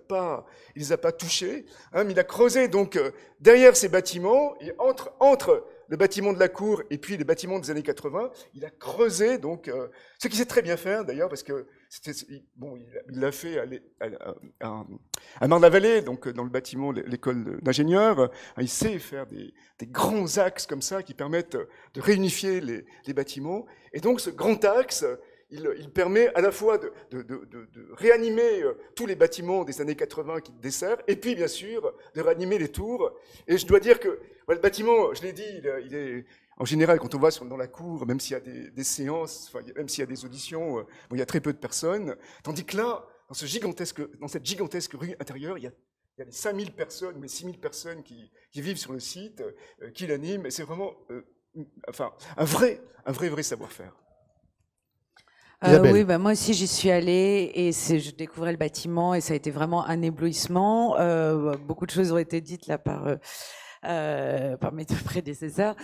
pas touchés, hein, mais il a creusé donc derrière ces bâtiments, et entre le bâtiment de la cour et puis les bâtiments des années 80, il a creusé donc ce qu'il sait très bien faire d'ailleurs, parce que il l'a fait à Marne-la-Vallée, donc dans le bâtiment, l'école d'ingénieurs. Il sait faire des grands axes comme ça qui permettent de réunifier les bâtiments. Et donc ce grand axe, il permet à la fois de réanimer tous les bâtiments des années 80 qui desservent, et puis bien sûr de réanimer les tours. Et je dois dire que le bâtiment, je l'ai dit, il est... En général, quand on va dans la cour, même s'il y a des séances, même s'il y a des auditions, il y a très peu de personnes. Tandis que là, dans cette gigantesque rue intérieure, il y a les 5000 personnes, ou les 6000 personnes qui vivent sur le site, qui l'animent. Et c'est vraiment un vrai savoir-faire. Oui, moi aussi j'y suis allée et je découvrais le bâtiment et ça a été vraiment un éblouissement. Beaucoup de choses ont été dites là par mes deux prédécesseurs.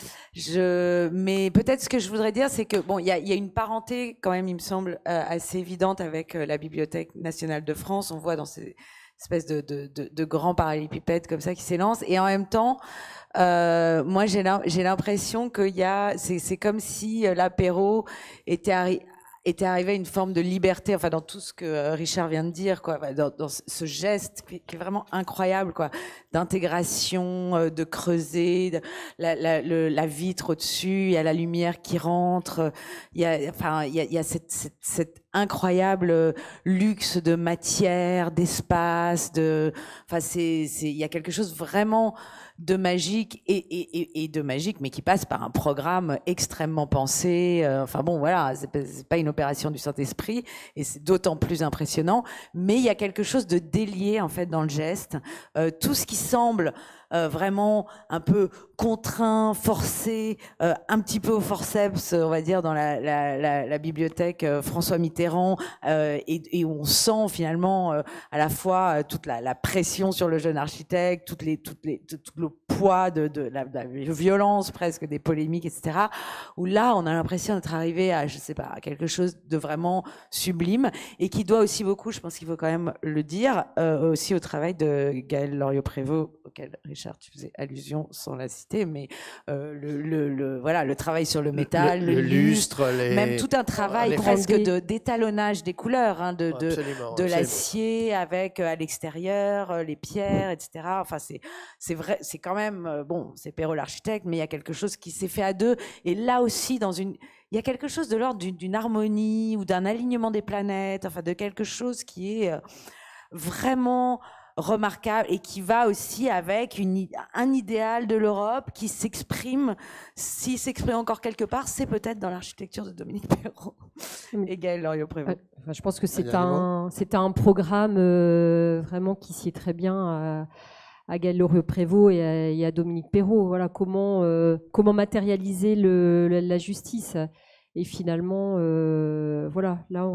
Mais peut-être ce que je voudrais dire, c'est que bon, il y a une parenté quand même, il me semble, assez évidente avec la Bibliothèque nationale de France. On voit dans ces espèces de grands parallélépipèdes comme ça qui s'élancent. Et en même temps, moi j'ai l'impression c'est comme si l'apéro était arrivé à une forme de liberté, enfin dans tout ce que Richard vient de dire, quoi, dans ce geste qui est vraiment incroyable, quoi, d'intégration, de creuser, la vitre au-dessus, il y a la lumière qui rentre, il y a cette incroyable luxe de matière, d'espace, il y a quelque chose vraiment de magique et de magique, mais qui passe par un programme extrêmement pensé. Enfin bon, voilà, c'est pas une opération du Saint-Esprit, et c'est d'autant plus impressionnant. Mais il y a quelque chose de délié en fait dans le geste. Tout ce qui semble vraiment un peu contraint, forcé, un petit peu au forceps, on va dire, dans la bibliothèque François Mitterrand, et où on sent finalement à la fois toute la pression sur le jeune architecte, tout le poids de la violence presque des polémiques, etc. Où là, on a l'impression d'être arrivé à, je sais pas, à quelque chose de vraiment sublime, et qui doit aussi beaucoup, je pense qu'il faut quand même le dire, aussi au travail de Gaël Loriot-Prévost, auquel Richard, tu faisais allusion sans la citer, mais le travail sur le métal, le lustre, même tout un travail presque d'étalonnage des couleurs, hein, de l'acier avec à l'extérieur les pierres, etc. Enfin, c'est vrai, c'est quand même bon, c'est Perrault l'architecte, mais il y a quelque chose qui s'est fait à deux, et là aussi il y a quelque chose de l'ordre d'une harmonie ou d'un alignement des planètes, enfin de quelque chose qui est vraiment remarquable et qui va aussi avec un idéal de l'Europe qui s'exprime, s'il s'exprime encore quelque part, c'est peut-être dans l'architecture de Dominique Perrault et Gaël Loriot-Prévost. Enfin, je pense que c'est un programme vraiment qui sied très bien à Gaël Loriot-Prévost et à Dominique Perrault. Voilà, comment matérialiser la justice. Et finalement, voilà, là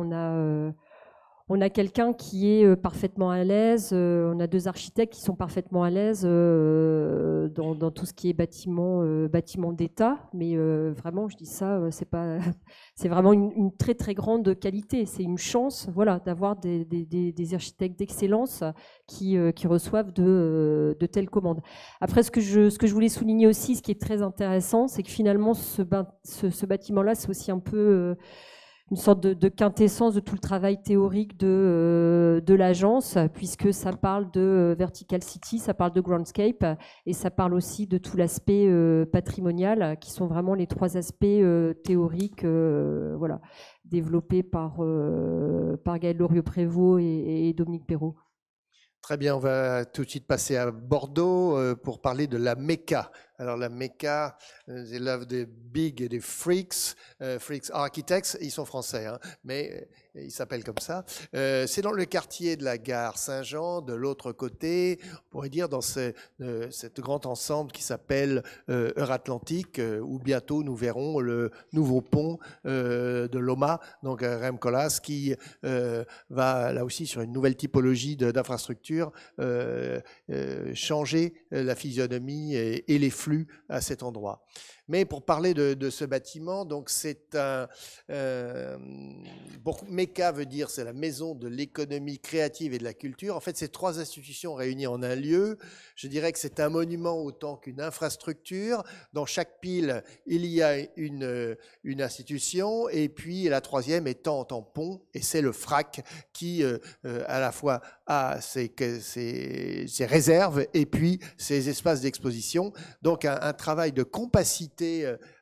on a quelqu'un qui est parfaitement à l'aise, on a 2 architectes qui sont parfaitement à l'aise dans tout ce qui est bâtiment d'État, mais vraiment, je dis ça, c'est vraiment une très très grande qualité. C'est une chance, voilà, d'avoir des architectes d'excellence qui reçoivent de telles commandes. Après, ce que je voulais souligner aussi, ce qui est très intéressant, c'est que finalement, ce bâtiment-là, c'est aussi un peu une sorte de quintessence de tout le travail théorique de l'agence, puisque ça parle de Vertical City, ça parle de Groundscape, et ça parle aussi de tout l'aspect patrimonial, qui sont vraiment les 3 aspects théoriques voilà, développés par Gaël Loriot-Prévost et Dominique Perrault. Très bien, on va tout de suite passer à Bordeaux pour parler de la Mecca. Alors la Mecca, c'est l'œuvre des Big et des Freaks, Freaks Architects, ils sont français, hein, mais ils s'appellent comme ça. C'est dans le quartier de la gare Saint-Jean, de l'autre côté, on pourrait dire dans cet grand ensemble qui s'appelle Euratlantique, où bientôt nous verrons le nouveau pont de Loma, donc Rem Koolhaas, qui va là aussi sur une nouvelle typologie d'infrastructure changer la physionomie et les flux à cet endroit. Mais pour parler de ce bâtiment, donc c'est Mecca veut dire c'est la maison de l'économie créative et de la culture. En fait, c'est 3 institutions réunies en un lieu. Je dirais que c'est un monument autant qu'une infrastructure. Dans chaque pile, il y a une institution, et puis la 3e étant en pont, et c'est le FRAC qui à la fois a ses réserves et puis ses espaces d'exposition. Donc un travail de compacité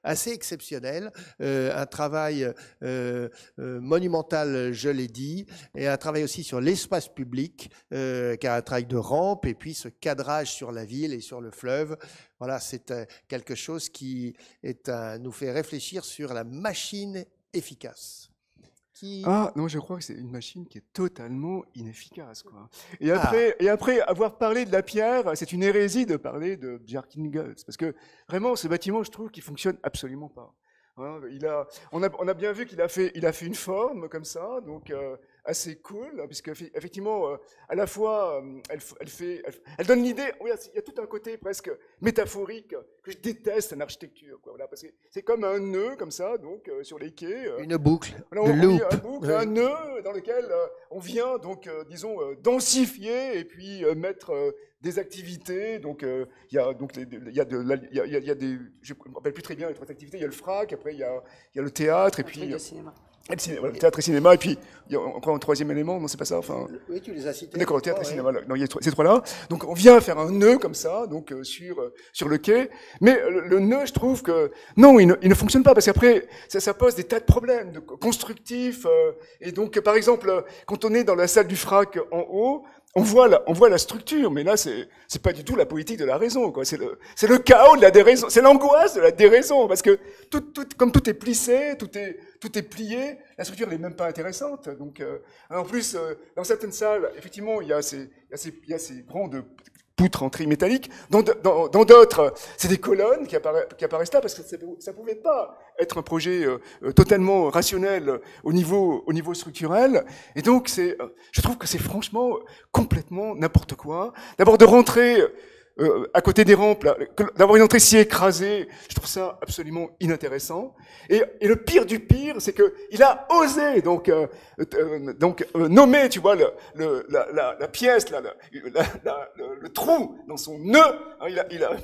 assez exceptionnel, un travail monumental, je l'ai dit, et un travail aussi sur l'espace public, car un travail de rampe, et puis ce cadrage sur la ville et sur le fleuve. Voilà, c'est quelque chose qui nous fait réfléchir sur la machine efficace. Ah non, je crois que c'est une machine qui est totalement inefficace, quoi. Et après avoir parlé de la pierre, c'est une hérésie de parler de Bjarke Ingels, parce que vraiment ce bâtiment, je trouve qu'il fonctionne absolument pas. Hein, on a bien vu qu'il a fait une forme comme ça, donc assez cool, puisque effectivement, à la fois, elle donne l'idée. Oui, il y a tout un côté presque métaphorique que je déteste en architecture, quoi. Voilà, parce que c'est comme un nœud comme ça, donc sur les quais. Une boucle, voilà, un nœud dans lequel on vient donc, disons, densifier et puis mettre des activités. Donc il y a des, je ne me rappelle plus très bien les 3 activités. Il y a le FRAC, après il y a le théâtre, et puis le cinéma. Voilà, le théâtre et cinéma, et puis il y a encore un 3e élément, non, c'est pas ça, enfin. Oui, tu les as cités. D'accord, le théâtre et cinéma, non, il y a ces 3-là. Donc on vient faire un nœud comme ça, donc sur le quai. Mais le nœud, je trouve que non, il ne fonctionne pas, parce qu'après ça pose des tas de problèmes constructifs. Et donc par exemple, quand on est dans la salle du FRAC en haut, on voit la structure, mais là c'est pas du tout la politique de la raison, quoi. C'est le chaos de la déraison, c'est l'angoisse de la déraison, parce que comme tout est plissé, tout est plié, la structure n'est même pas intéressante. Donc en plus, dans certaines salles, effectivement, il y a ces grandes poutres en tri métallique. Dans d'autres, c'est des colonnes qui apparaissent là, parce que ça pouvait pas être un projet totalement rationnel au niveau structurel. Et donc, je trouve que c'est franchement complètement n'importe quoi. D'abord de rentrer à côté des rampes, d'avoir une entrée si écrasée, je trouve ça absolument inintéressant. Et le pire du pire, c'est que il a osé donc nommer, tu vois, la pièce, le trou dans son nœud. Hein,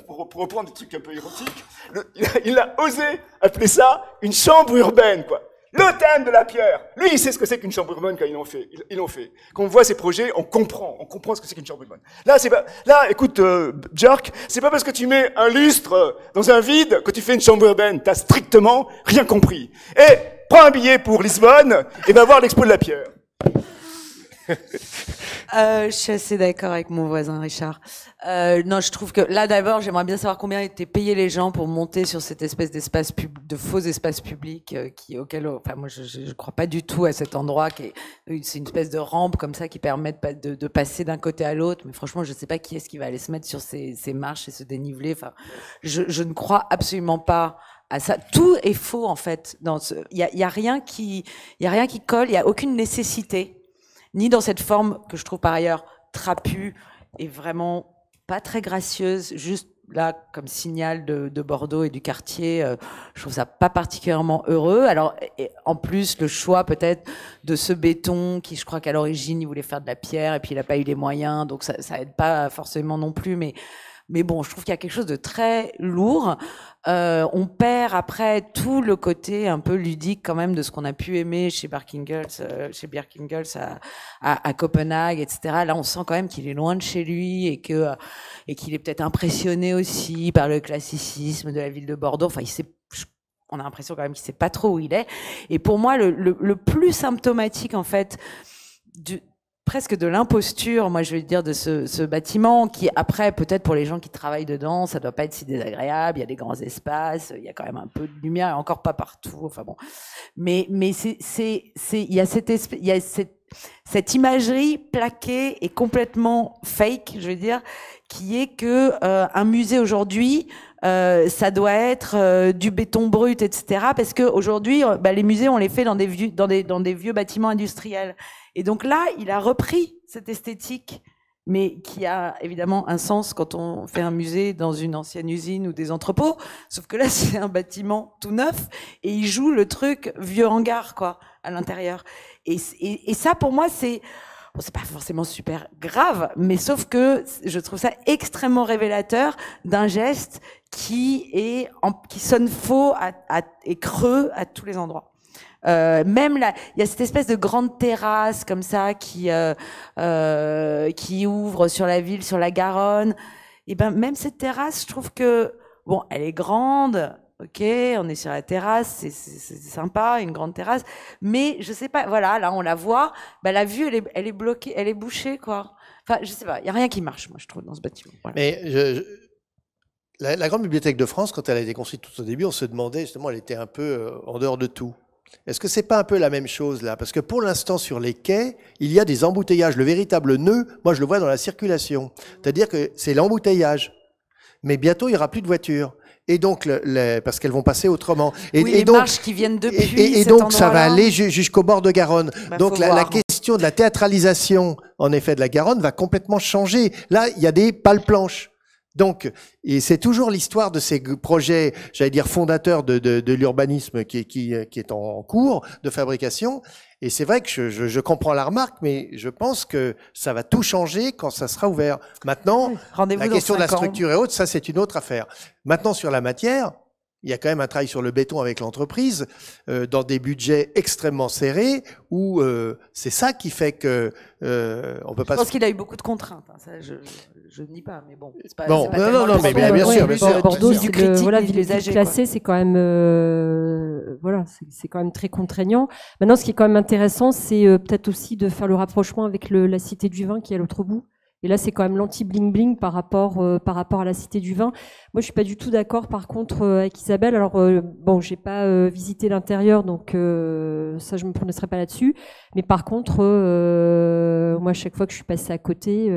pour reprendre des trucs un peu érotiques, il a osé appeler ça une chambre urbaine, quoi. Le thème de la pierre. Lui, il sait ce que c'est qu'une chambre urbaine quand ils l'ont fait. Quand on voit ces projets, on comprend ce que c'est qu'une chambre urbaine. Là, écoute, Bjarke, c'est pas parce que tu mets un lustre dans un vide que tu fais une chambre urbaine. T'as strictement rien compris. Et prends un billet pour Lisbonne et va voir l'expo de la pierre. Je suis assez d'accord avec mon voisin Richard. Non, je trouve que là d'abord, j'aimerais bien savoir combien étaient payés les gens pour monter sur cette espèce d'espace de faux espace public enfin moi je crois pas du tout à cet endroit c'est une espèce de rampe comme ça qui permet de passer d'un côté à l'autre. Mais franchement, je sais pas qui est-ce qui va aller se mettre sur ces marches et se déniveler. Enfin, je ne crois absolument pas à ça. Tout est faux en fait. Il y a rien qui colle. Il y a aucune nécessité. Ni dans cette forme que je trouve par ailleurs trapue et vraiment pas très gracieuse, juste là comme signal de Bordeaux et du quartier, je trouve ça pas particulièrement heureux. Alors en plus le choix peut-être de ce béton qui, je crois qu'à l'origine il voulait faire de la pierre et puis il a pas eu les moyens, donc ça aide pas forcément non plus, mais bon, je trouve qu'il y a quelque chose de très lourd. On perd après tout le côté un peu ludique quand même de ce qu'on a pu aimer chez Birkingels à Copenhague, etc. Là, on sent quand même qu'il est loin de chez lui et qu'il est peut-être impressionné aussi par le classicisme de la ville de Bordeaux. Enfin, on a l'impression quand même qu'il sait pas trop où il est. Et pour moi, le plus symptomatique en fait presque de l'imposture, moi je vais dire, de ce bâtiment qui après peut-être pour les gens qui travaillent dedans ça doit pas être si désagréable, il y a des grands espaces, il y a quand même un peu de lumière et encore pas partout, enfin bon, mais il y a cette imagerie plaquée et complètement fake, je veux dire, qui est que un musée aujourd'hui ça doit être du béton brut, etc. Parce que aujourd'hui, les musées on les fait dans des vieux bâtiments industriels. Et donc là, il a repris cette esthétique, mais qui a évidemment un sens quand on fait un musée dans une ancienne usine ou des entrepôts. Sauf que là, c'est un bâtiment tout neuf et il joue le truc vieux hangar, quoi, à l'intérieur. Et ça, pour moi, c'est pas forcément super grave, mais sauf que je trouve ça extrêmement révélateur d'un geste qui sonne faux et creux à tous les endroits. Même là, il y a cette espèce de grande terrasse comme ça qui ouvre sur la ville, sur la Garonne. Et ben même cette terrasse, je trouve que bon, elle est grande. Ok, on est sur la terrasse, c'est sympa, une grande terrasse. Mais je sais pas, voilà, là on la voit, la vue elle est bloquée, elle est bouchée, quoi. Enfin, je sais pas, il y a rien qui marche, moi je trouve, dans ce bâtiment. Voilà. Mais la Grande Bibliothèque de France, quand elle a été construite tout au début, on se demandait justement, elle était un peu en dehors de tout. Est-ce que c'est pas un peu la même chose là? Parce que pour l'instant, sur les quais, il y a des embouteillages. Le véritable nœud, moi je le vois dans la circulation. C'est-à-dire que c'est l'embouteillage. Mais bientôt, il n'y aura plus de voitures. Et donc, parce qu'elles vont passer autrement. Les marches qui viennent depuis et donc, ça va aller jusqu'au bord de Garonne. Donc, la question de la théâtralisation, en effet, de la Garonne va complètement changer. Là, il y a des pales-planches. Donc, et c'est toujours l'histoire de ces projets, j'allais dire fondateurs de l'urbanisme qui est en cours de fabrication. Et c'est vrai que je comprends la remarque, mais je pense que ça va tout changer quand ça sera ouvert. Maintenant, la question de la structure et autres, ça c'est une autre affaire. Maintenant, sur la matière, il y a quand même un travail sur le béton avec l'entreprise, dans des budgets extrêmement serrés, où c'est ça qui fait que on peut pas. Je pense qu'il a eu beaucoup de contraintes. Hein, ça, je ne nie pas, mais bon. C'est pas, bon, c'est pas non, mais bien sûr. Bordeaux, c'est ville classée, c'est quand même, c'est quand même très contraignant. Maintenant, ce qui est quand même intéressant, c'est peut-être aussi de faire le rapprochement avec la Cité du Vin qui est à l'autre bout. Et là, c'est quand même l'anti-bling-bling par rapport à la Cité du Vin. Moi, je suis pas du tout d'accord, par contre, avec Isabelle. Alors, j'ai pas visité l'intérieur, donc ça, je me prononcerai pas là-dessus. Mais par contre, moi, chaque fois que je suis passée à côté,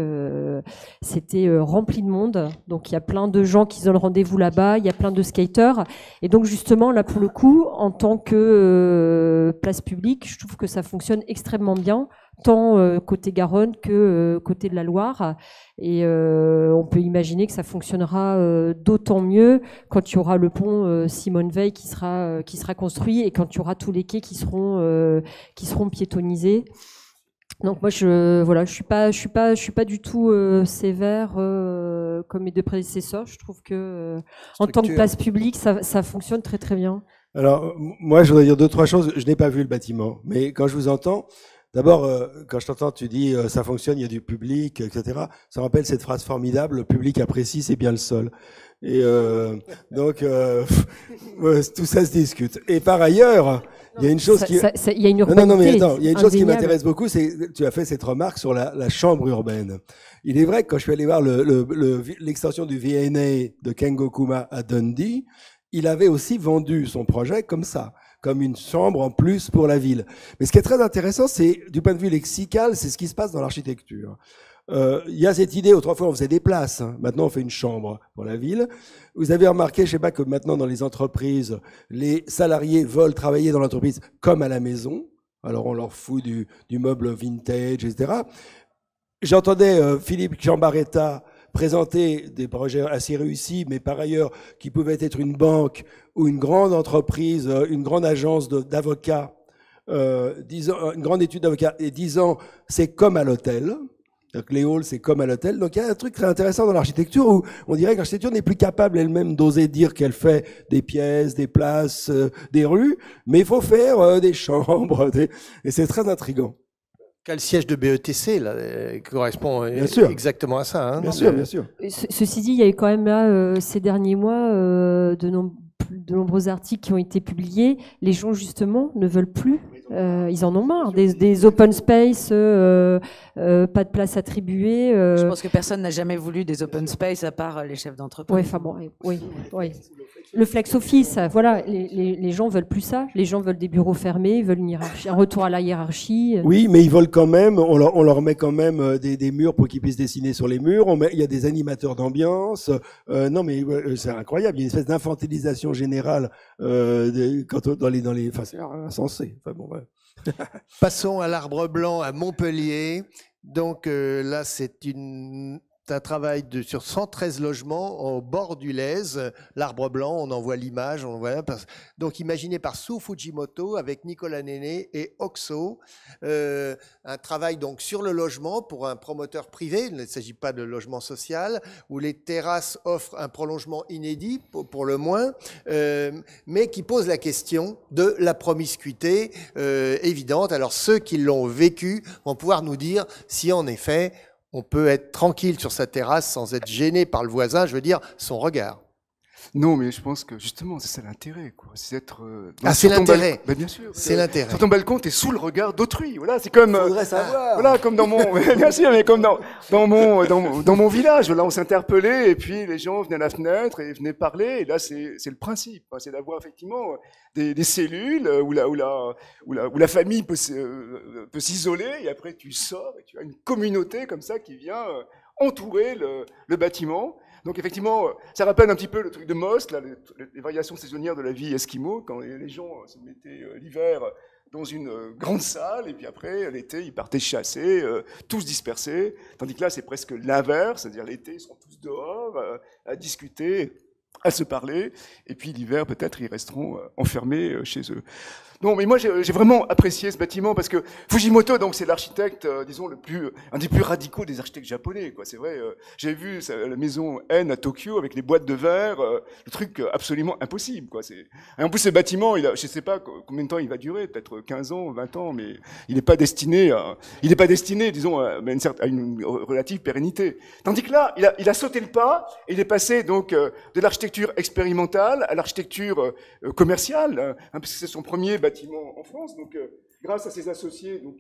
c'était rempli de monde. Donc, il y a plein de gens qui donnent rendez-vous là-bas. Il y a plein de skateurs. Et donc, justement, là, pour le coup, en tant que place publique, je trouve que ça fonctionne extrêmement bien, tant côté Garonne que côté de la Loire. Et on peut imaginer que ça fonctionnera d'autant mieux quand il y aura le pont Simone Veil qui sera construit et quand il y aura tous les quais qui seront piétonnisés. Donc moi je suis pas du tout sévère comme mes deux prédécesseurs. Je trouve que en tant que place publique ça fonctionne très très bien. Alors moi je voudrais dire deux trois choses. Je n'ai pas vu le bâtiment, mais quand je vous entends, D'abord, quand je t'entends, tu dis ça fonctionne, il y a du public, etc. Ça me rappelle cette phrase formidable, le public apprécie, c'est bien le sol. Et donc, tout ça se discute. Et par ailleurs, il y a une chose qui... Il y a une urbanité. Non, mais attends, il y a une chose qui m'intéresse beaucoup, c'est tu as fait cette remarque sur la chambre urbaine. Il est vrai que quand je suis allé voir l'extension du V&A de Kengo Kuma à Dundee, il avait aussi vendu son projet comme ça, comme une chambre en plus pour la ville. Mais ce qui est très intéressant, c'est du point de vue lexical, c'est ce qui se passe dans l'architecture. Il y a cette idée, autrefois on faisait des places, hein. Maintenant on fait une chambre pour la ville. Vous avez remarqué, je sais pas, que maintenant dans les entreprises, les salariés veulent travailler dans l'entreprise comme à la maison. Alors on leur fout du meuble vintage, etc. J'entendais Philippe Chambaretta présenter des projets assez réussis, mais par ailleurs qui pouvaient être une banque ou une grande entreprise, une grande agence d'avocats, une grande étude d'avocats, et disant c'est comme à l'hôtel. Donc les halls, c'est comme à l'hôtel. Donc il y a un truc très intéressant dans l'architecture où on dirait que l'architecture n'est plus capable elle-même d'oser dire qu'elle fait des pièces, des places, des rues, mais il faut faire des chambres. Et c'est très intriguant. Le siège de BETC là, correspond exactement à ça. Hein, bien sûr. Ceci dit, il y a eu quand même là, ces derniers mois, de nombreux articles qui ont été publiés. Les gens, justement, ne veulent plus. Ils en ont marre. Des open space, pas de place attribuée. Je pense que personne n'a jamais voulu des open space à part les chefs d'entreprise. Ouais, enfin bon, oui. Le flex office, voilà, les gens veulent plus ça. Les gens veulent des bureaux fermés, ils veulent une hiérarchie, un retour à la hiérarchie. Oui, mais ils veulent quand même, on leur met quand même des murs pour qu'ils puissent dessiner sur les murs. Il y a des animateurs d'ambiance. Non, mais c'est incroyable. Il y a une espèce d'infantilisation générale dans les. Enfin, c'est insensé. Enfin, bon, ouais. Passons à l'Arbre Blanc à Montpellier. Donc là, c'est un travail sur 113 logements au bord du Lèze. L'Arbre Blanc, on en voit l'image. Donc imaginé par Sue Fujimoto avec Nicolas Néné et Oxo. Un travail donc sur le logement pour un promoteur privé. Il ne s'agit pas de logement social, où les terrasses offrent un prolongement inédit, pour le moins, mais qui pose la question de la promiscuité évidente. Alors ceux qui l'ont vécu vont pouvoir nous dire si en effet on peut être tranquille sur sa terrasse sans être gêné par le voisin, je veux dire, son regard. Non, mais je pense que justement, c'est ça l'intérêt, quoi. C'est être. C'est l'intérêt. Ben, bien sûr. C'est l'intérêt. Sur ton balcon, t'es sous le regard d'autrui. Voilà, c'est comme. Faudrait savoir. Voilà, comme dans mon. Bien sûr, mais comme dans mon village. Là, on s'interpellait et puis les gens venaient à la fenêtre et venaient parler. Et là, c'est le principe. C'est d'avoir effectivement des cellules où la famille peut s'isoler et après tu sors et tu as une communauté comme ça qui vient entourer le bâtiment. Donc effectivement, ça rappelle un petit peu le truc de Most, là, les variations saisonnières de la vie esquimau, quand les gens se mettaient l'hiver dans une grande salle, et puis après, l'été, ils partaient chasser, tous dispersés, tandis que là, c'est presque l'inverse, c'est-à-dire l'été, ils seront tous dehors, à discuter, à se parler, et puis l'hiver, peut-être, ils resteront enfermés chez eux. Non, mais moi, j'ai vraiment apprécié ce bâtiment parce que Fujimoto, donc, c'est l'architecte, disons, un des plus radicaux des architectes japonais, quoi. C'est vrai, j'ai vu la maison N à Tokyo avec les boîtes de verre, le truc absolument impossible, quoi. Et en plus, ce bâtiment, je sais pas combien de temps il va durer, peut-être 15 ans, 20 ans, mais il n'est pas destiné, disons, à une relative pérennité. Tandis que là, il a sauté le pas, et il est passé, donc, de l'architecture expérimentale à l'architecture commerciale, hein, parce que c'est son premier bâtiment en France, donc grâce à ses associés, donc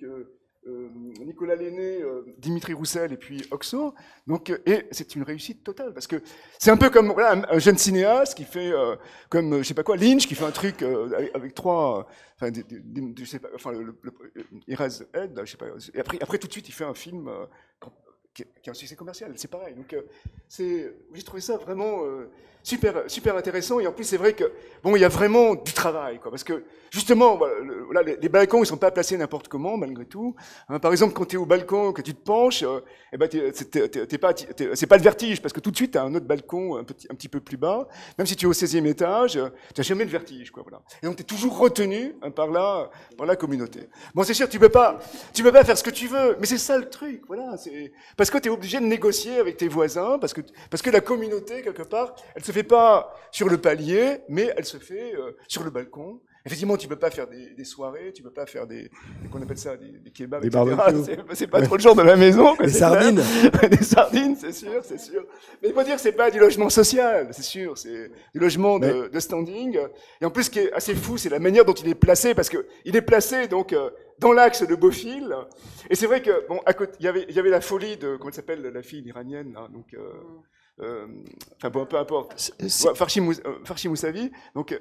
Nicolas Lenné, Dimitri Roussel et puis Oxo, donc et c'est une réussite totale parce que c'est un peu comme voilà, un jeune cinéaste qui fait comme je sais pas quoi Lynch qui fait un truc avec trois, enfin je sais pas, enfin Eraserhead, je sais pas, et après tout de suite il fait un film qui est un succès commercial, c'est pareil. Donc j'ai trouvé ça vraiment super intéressant, et en plus c'est vrai que bon, il y a vraiment du travail, quoi, parce que justement voilà, les balcons ils sont pas placés n'importe comment malgré tout, hein. Par exemple quand tu es au balcon, que tu te penches, eh ben c'est pas le vertige parce que tout de suite tu as un autre balcon un petit peu plus bas, même si tu es au 16e étage, tu n'as jamais le vertige, quoi, voilà. Et donc tu es toujours retenu par la communauté. Bon, c'est sûr tu peux pas faire ce que tu veux, mais c'est ça le truc, voilà, c'est parce que tu es obligé de négocier avec tes voisins, parce que la communauté quelque part, elle se fait pas sur le palier, mais elle se fait sur le balcon. Effectivement, tu peux pas faire des soirées, tu peux pas faire qu'on appelle ça, des kebabs, des etc. C'est pas trop le genre de la maison. Des sardines. Des sardines, c'est sûr. Mais il faut dire que c'est pas du logement social, c'est sûr. C'est du logement de standing. Et en plus, ce qui est assez fou, c'est la manière dont il est placé, parce que il est placé, donc, dans l'axe de Beaufil. Et c'est vrai que, bon, à côté, il y avait la folie de, comment elle s'appelle, la fille iranienne, là, donc, enfin bon, peu importe. Farshi Moussavi. Donc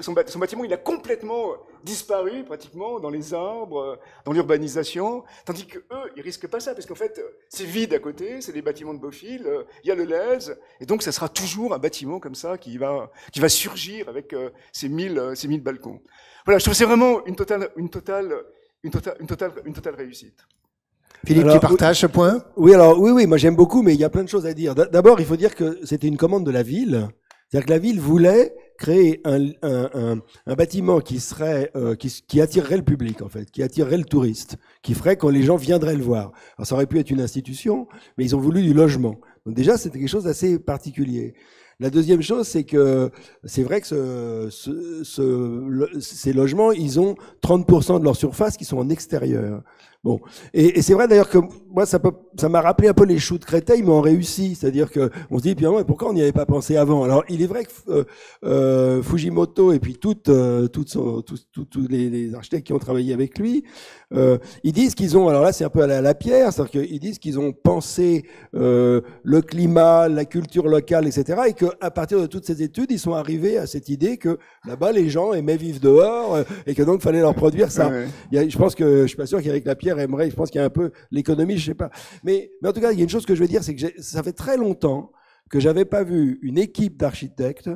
son bâtiment, il a complètement disparu pratiquement dans les arbres, dans l'urbanisation, tandis que eux, ils risquent pas ça parce qu'en fait, c'est vide à côté, c'est des bâtiments de Beaufil, il y a le Lez, et donc ça sera toujours un bâtiment comme ça qui va surgir avec ses 1000 balcons. Voilà, je trouve que c'est vraiment une totale réussite. Philippe, alors, tu partages ce point? Oui, moi j'aime beaucoup, mais il y a plein de choses à dire. D'abord, il faut dire que c'était une commande de la ville. C'est-à-dire que la ville voulait créer un bâtiment qui serait qui attirerait le public en fait, qui attirerait le touriste, qui ferait quand les gens viendraient le voir. Alors ça aurait pu être une institution, mais ils ont voulu du logement. Donc déjà, c'était quelque chose d'assez particulier. La deuxième chose, c'est que c'est vrai que ces logements, ils ont 30% de leur surface qui sont en extérieur. Bon, et c'est vrai d'ailleurs que moi ça m'a rappelé un peu les choux de Créteil, mais on réussit, c'est-à-dire que on se dit puis mais pourquoi on n'y avait pas pensé avant? Alors il est vrai que Fujimoto et puis tous les architectes qui ont travaillé avec lui, ils disent qu'ils ont, alors là c'est un peu à la pierre, c'est-à-dire qu'ils disent qu'ils ont pensé le climat, la culture locale, etc. et qu'à partir de toutes ces études, ils sont arrivés à cette idée que là-bas les gens aimaient vivre dehors et que donc fallait leur produire ça. Ouais. Je pense que je suis pas sûr qu'Éric Lapierre aimerait, je pense qu'il y a un peu l'économie, je sais pas. Mais en tout cas, il y a une chose que je veux dire, c'est que ça fait très longtemps que j'avais pas vu une équipe d'architectes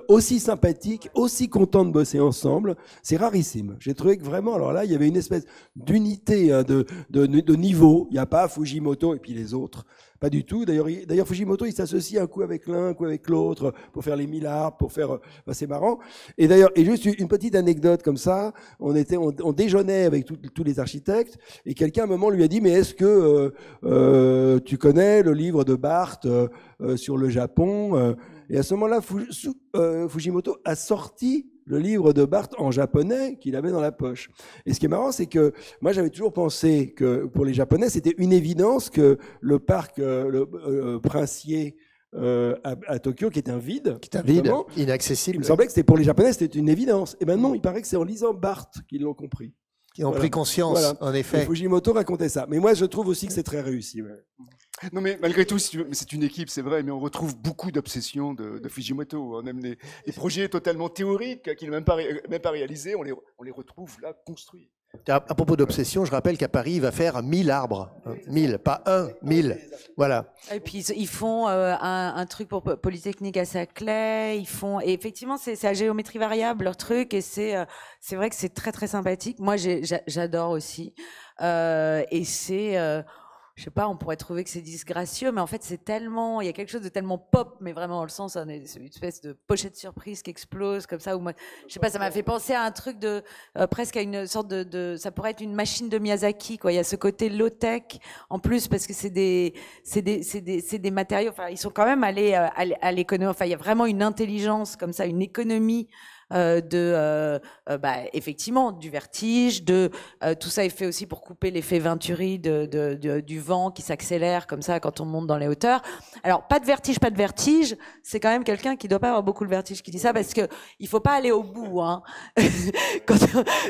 aussi sympathique, aussi content de bosser ensemble. C'est rarissime. J'ai trouvé que vraiment, alors là, il y avait une espèce d'unité, hein, de niveau. Il n'y a pas Fujimoto et puis les autres. Pas du tout. D'ailleurs, Fujimoto, il s'associe un coup avec l'un, un coup avec l'autre, pour faire les 1000 arbres, pour faire, c'est marrant. Et d'ailleurs, et juste une petite anecdote comme ça, on déjeunait avec tous les architectes, et quelqu'un à un moment lui a dit, mais est-ce que tu connais le livre de Barthes sur le Japon? Et à ce moment-là, Fujimoto a sorti le livre de Barthes en japonais qu'il avait dans la poche. Et ce qui est marrant, c'est que moi, j'avais toujours pensé que pour les Japonais, c'était une évidence que le parc princier à Tokyo, qui est un vide, inaccessible. Il me semblait que c'était pour les Japonais, c'était une évidence. Et maintenant, il paraît que c'est en lisant Barthes qu'ils l'ont compris. Qui ont pris conscience, en effet. Et Fujimoto racontait ça. Mais moi, je trouve aussi que c'est très réussi. Ouais. Non, mais malgré tout, c'est une équipe, c'est vrai, mais on retrouve beaucoup d'obsessions de Fujimoto. On aime des projets totalement théoriques qu'il n'a même pas réalisés, on les retrouve là, construits. À propos d'obsession, je rappelle qu'à Paris, il va faire 1000 arbres. 1000, pas 1000. Voilà. Et puis, ils font un truc pour Polytechnique à Saclay. Et effectivement, c'est à géométrie variable, leur truc. Et c'est vrai que c'est très, très sympathique. Moi, j'adore aussi. Et c'est... je sais pas, on pourrait trouver que c'est disgracieux, mais en fait, il y a quelque chose de tellement pop, mais vraiment dans le sens, c'est une espèce de pochette surprise qui explose comme ça, ou moi, je sais pas, ça m'a fait penser à un truc de, presque à une sorte ça pourrait être une machine de Miyazaki, quoi. Il y a ce côté low-tech, en plus, parce que c'est des matériaux, enfin, ils sont quand même allés à l'économie, enfin, il y a vraiment une intelligence, comme ça, une économie, effectivement du vertige, tout ça est fait aussi pour couper l'effet Venturi du vent qui s'accélère comme ça quand on monte dans les hauteurs. Alors pas de vertige, c'est quand même quelqu'un qui doit pas avoir beaucoup le vertige qui dit ça, parce que il faut pas aller au bout, hein.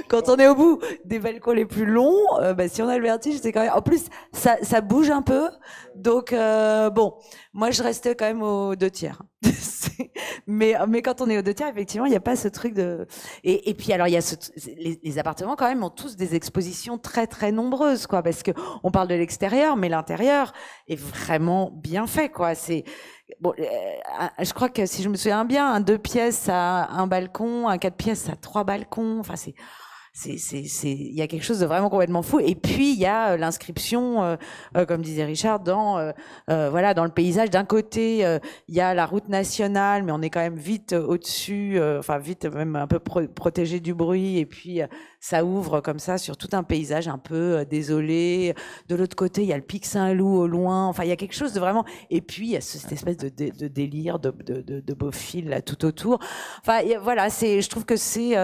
quand on est au bout des balcons les plus longs, si on a le vertige, c'est quand même, en plus ça bouge un peu, donc bon, moi je restais quand même aux 2/3. mais quand on est aux 2/3, effectivement, il n'y a pas ce truc de... Et puis, alors, il y a les appartements, quand même, ont tous des expositions très, très nombreuses, quoi, parce qu'on parle de l'extérieur, mais l'intérieur est vraiment bien fait, quoi. C'est... Bon, je crois que, si je me souviens bien, un 2 pièces à un balcon, un 4 pièces à 3 balcons, enfin, il y a quelque chose de vraiment complètement fou. Et puis il y a l'inscription, comme disait Richard, dans le paysage. D'un côté, il y a la route nationale, mais on est quand même vite au-dessus, vite même un peu protégé du bruit. Et puis ça ouvre comme ça sur tout un paysage un peu désolé. De l'autre côté, il y a le pic Saint-Loup au loin. Enfin, il y a quelque chose de vraiment. Et puis il y a cette espèce de délire, de beaux fils là tout autour. Enfin, voilà, je trouve que c'est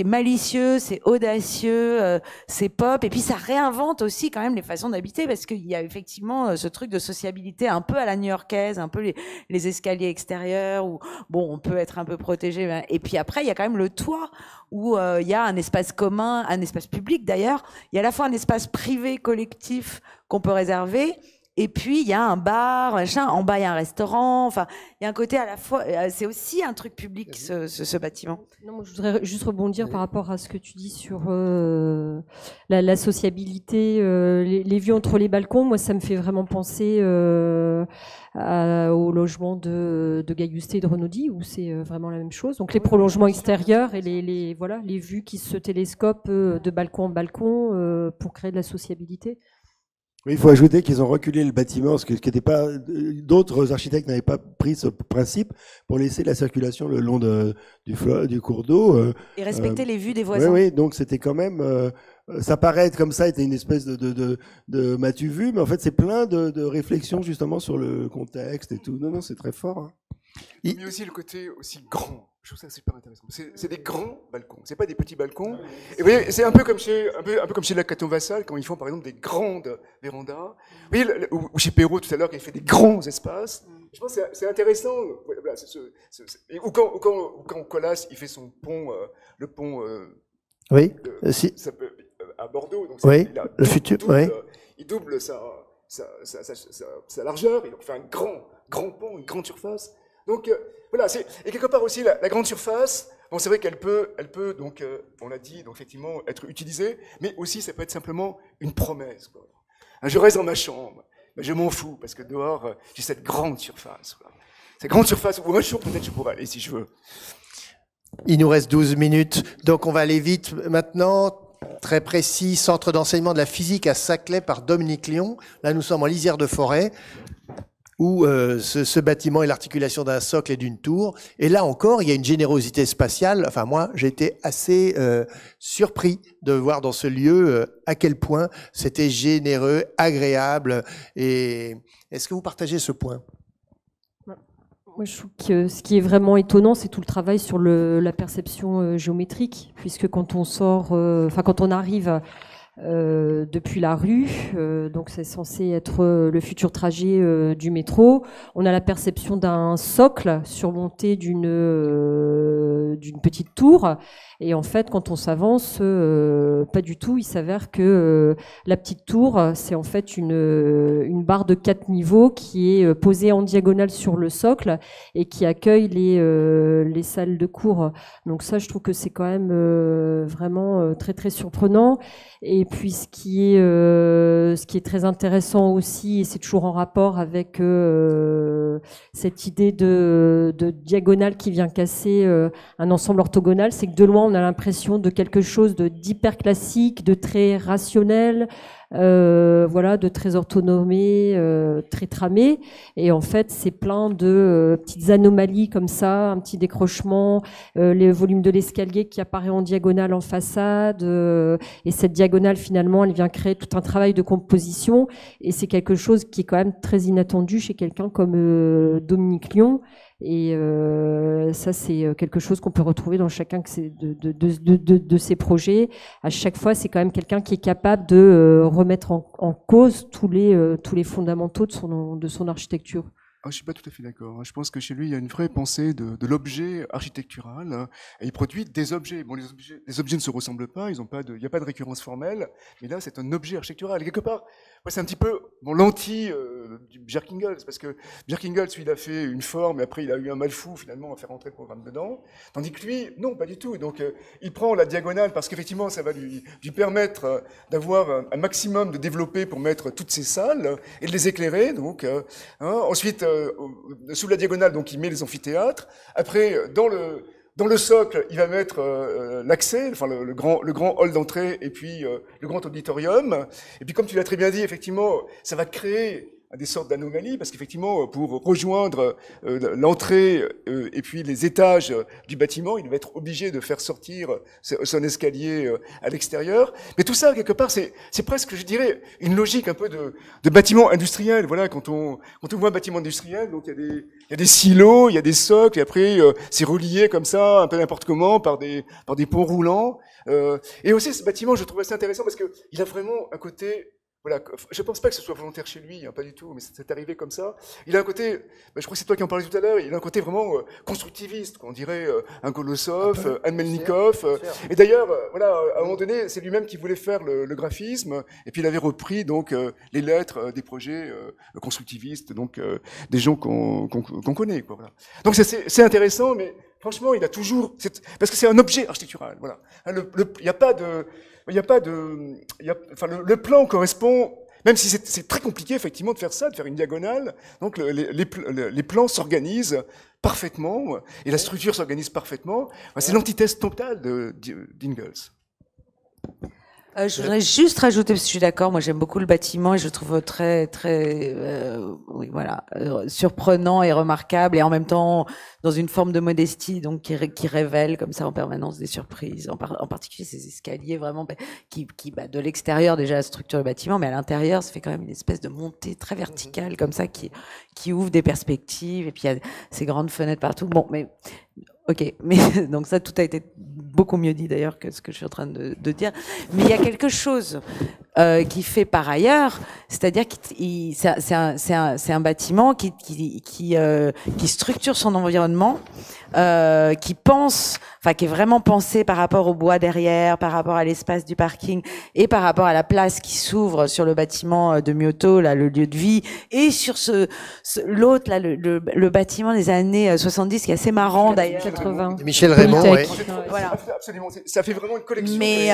malicieux, c'est audacieux, c'est pop. Et puis ça réinvente aussi quand même les façons d'habiter, parce qu'il y a effectivement ce truc de sociabilité un peu à la new-yorkaise, un peu les escaliers extérieurs où bon, on peut être un peu protégé. Et puis après, il y a quand même le toit, où il y a un espace commun, un espace public d'ailleurs. Il y a à la fois un espace privé, collectif qu'on peut réserver, et puis il y a un bar, machin. En bas il y a un restaurant. Enfin, il y a un côté à la fois. C'est aussi un truc public, ce bâtiment. Non, moi, je voudrais juste rebondir par rapport à ce que tu dis sur la sociabilité, les vues entre les balcons. Moi, ça me fait vraiment penser au logement de Gaillusté et de Renaudy, où c'est vraiment la même chose. Donc les prolongements extérieurs et les vues qui se télescopent de balcon en balcon pour créer de la sociabilité. Oui, il faut ajouter qu'ils ont reculé le bâtiment, parce que d'autres architectes n'avaient pas pris ce principe pour laisser la circulation le long du cours d'eau. Et respecter les vues des voisins. Oui, donc c'était quand même. Ça paraît être comme ça, était une espèce de m'as-tu vu, mais en fait c'est plein de réflexions justement sur le contexte et tout. Non, c'est très fort. Hein. Mais aussi le côté aussi grand. Je trouve ça super intéressant. C'est des grands balcons, c'est pas des petits balcons. Et vous voyez, c'est un peu comme chez la Caton-Vassal, quand ils font par exemple des grandes vérandas. Vous voyez, ou chez Perrault tout à l'heure, quand il fait des grands espaces. Je pense que c'est intéressant. Voilà, ou quand Colas il fait son pont, le pont. Oui. À Bordeaux. Donc oui. Le futur. Il double sa largeur. Il en fait un grand pont, une grande surface. Donc voilà, et quelque part aussi la grande surface. Bon, c'est vrai qu'elle peut donc, on l'a dit, donc effectivement être utilisée, mais aussi ça peut être simplement une promesse. Quoi. Je reste dans ma chambre, mais je m'en fous parce que dehors j'ai cette grande surface. Quoi. Cette grande surface où un jour peut-être je pourrais aller si je veux. Il nous reste 12 minutes, donc on va aller vite maintenant. Très précis, centre d'enseignement de la physique à Saclay par Dominique Lyon. Là, nous sommes en lisière de forêt, où ce bâtiment est l'articulation d'un socle et d'une tour. Et là encore, il y a une générosité spatiale. Enfin, moi, j'ai été assez surpris de voir dans ce lieu à quel point c'était généreux, agréable. Et est-ce que vous partagez ce point ? Moi, je trouve que ce qui est vraiment étonnant, c'est tout le travail sur la perception géométrique, puisque quand on sort, quand on arrive depuis la rue, donc c'est censé être le futur trajet du métro, on a la perception d'un socle surmonté d'une petite tour, et en fait, quand on s'avance, pas du tout. Il s'avère que la petite tour, c'est en fait une barre de 4 niveaux qui est posée en diagonale sur le socle et qui accueille les salles de cours. Donc ça, je trouve que c'est quand même vraiment très très surprenant. Et puis ce qui est très intéressant aussi, et c'est toujours en rapport avec cette idée de diagonale qui vient casser un ensemble orthogonal, c'est que de loin on a l'impression de quelque chose d'hyper classique, de très rationnel, de très orthonomé, très tramé, et en fait c'est plein de petites anomalies comme ça, un petit décrochement, les volumes de l'escalier qui apparaît en diagonale en façade, et cette diagonale finalement elle vient créer tout un travail de composition, et c'est quelque chose qui est quand même très inattendu chez quelqu'un comme Dominique Lyon. Et ça, c'est quelque chose qu'on peut retrouver dans chacun de ces projets. À chaque fois, c'est quand même quelqu'un qui est capable de remettre en cause tous les fondamentaux de son architecture. Je ne suis pas tout à fait d'accord. Je pense que chez lui, il y a une vraie pensée de l'objet architectural. Et il produit des objets. Bon, les objets ne se ressemblent pas, il n'y a pas de récurrence formelle, mais là, c'est un objet architectural. Et quelque part, c'est un petit peu l'anti du Bjerkingels, parce que Bjerkingels, lui, il a fait une forme, et après, il a eu un mal fou, finalement, à faire rentrer le programme dedans. Tandis que lui, non, pas du tout. Donc, il prend la diagonale, parce qu'effectivement, ça va lui permettre d'avoir un maximum de développer pour mettre toutes ces salles, et de les éclairer. Donc, ensuite, sous la diagonale, donc il met les amphithéâtres. Après, dans Dans le socle, il va mettre l'accès, enfin le grand hall d'entrée et puis le grand auditorium. Et puis comme tu l'as très bien dit, effectivement, ça va créer des sortes d'anomalies parce qu'effectivement, pour rejoindre l'entrée et puis les étages du bâtiment, il va être obligé de faire sortir son escalier à l'extérieur. Mais tout ça, quelque part, c'est presque, je dirais, une logique un peu de bâtiment industriel. Voilà, quand on voit un bâtiment industriel, donc il y a des silos, il y a des socles, et après c'est relié comme ça, un peu n'importe comment, par des ponts roulants. Et aussi, ce bâtiment, je trouve assez intéressant parce que il a vraiment un côté. Voilà, je ne pense pas que ce soit volontaire chez lui, hein, pas du tout, mais c'est arrivé comme ça. Il a un côté, je crois que c'est toi qui en parlais tout à l'heure, il a un côté vraiment constructiviste, on dirait un Kolosov, un Melnikov. Et d'ailleurs, voilà, à un moment donné, c'est lui-même qui voulait faire le graphisme, et puis il avait repris donc les lettres des projets constructivistes, donc des gens qu'on connaît, quoi. Voilà. Donc c'est intéressant, mais franchement, il a toujours, parce que c'est un objet architectural. Voilà, il n'y a pas de le plan correspond, même si c'est très compliqué effectivement de faire une diagonale, donc les plans s'organisent parfaitement et la structure s'organise parfaitement. C'est l'antithèse totale d'Ingalls. Je voudrais juste rajouter, parce que je suis d'accord, moi j'aime beaucoup le bâtiment et je le trouve très, très, oui, voilà, surprenant et remarquable, et en même temps dans une forme de modestie, donc qui révèle comme ça en permanence des surprises, en particulier ces escaliers vraiment qui de l'extérieur déjà la structure du bâtiment, mais à l'intérieur ça fait quand même une espèce de montée très verticale comme ça qui ouvre des perspectives, et puis il y a ces grandes fenêtres partout. Bon, mais ok, mais donc ça, tout a été beaucoup mieux dit d'ailleurs que ce que je suis en train de dire. Mais il y a quelque chose qui fait par ailleurs, c'est-à-dire que c'est un bâtiment qui structure son environnement, qui pense, enfin qui est vraiment pensé par rapport au bois derrière, par rapport à l'espace du parking et par rapport à la place qui s'ouvre sur le bâtiment de Myoto, là, le lieu de vie, et sur l'autre, là, le bâtiment des années 70 qui est assez marrant d'ailleurs. 80. Michel Raymond, ouais. Voilà. Absolument, ça fait vraiment une collection. Mais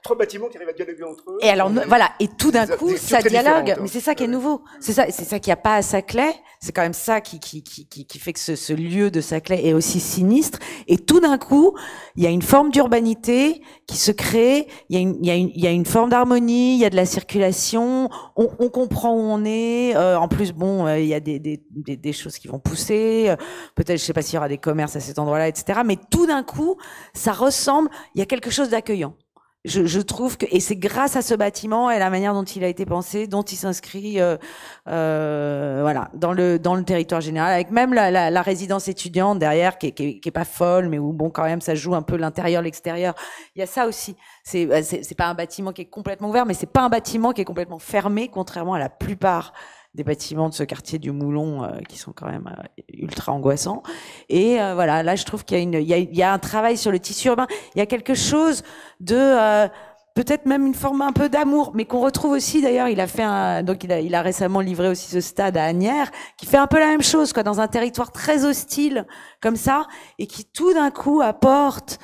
trois bâtiments qui arrivent à dialoguer entre eux. et alors voilà, et tout d'un coup ça dialogue, hein. mais c'est ça qui est nouveau. C'est ça qu'il n'y a pas à Saclay. C'est quand même ça qui fait que ce lieu de Saclay est aussi sinistre. Et tout d'un coup, il y a une forme d'urbanité qui se crée. Il y a une forme d'harmonie. Il y a de la circulation. On comprend où on est. En plus, bon, il y a des choses qui vont pousser. Peut-être, je sais pas s'il y aura des commerces à cet endroit-là, etc. Mais tout d'un coup, ça ressemble. Il y a quelque chose d'accueillant. Je trouve que, et c'est grâce à ce bâtiment et la manière dont il a été pensé, dont il s'inscrit, voilà, dans le territoire général, avec même la résidence étudiante derrière, qui est pas folle, mais où bon, quand même, ça joue un peu l'intérieur, l'extérieur. Il y a ça aussi. C'est pas un bâtiment qui est complètement ouvert, mais c'est pas un bâtiment qui est complètement fermé, contrairement à la plupart des bâtiments de ce quartier du Moulon qui sont quand même ultra angoissants. Et voilà, là je trouve qu'il y a un travail sur le tissu urbain. Il y a quelque chose de peut-être même une forme un peu d'amour, mais qu'on retrouve aussi d'ailleurs. Il a récemment livré aussi ce stade à Asnières, qui fait un peu la même chose, quoi, dans un territoire très hostile comme ça, et qui tout d'un coup apporte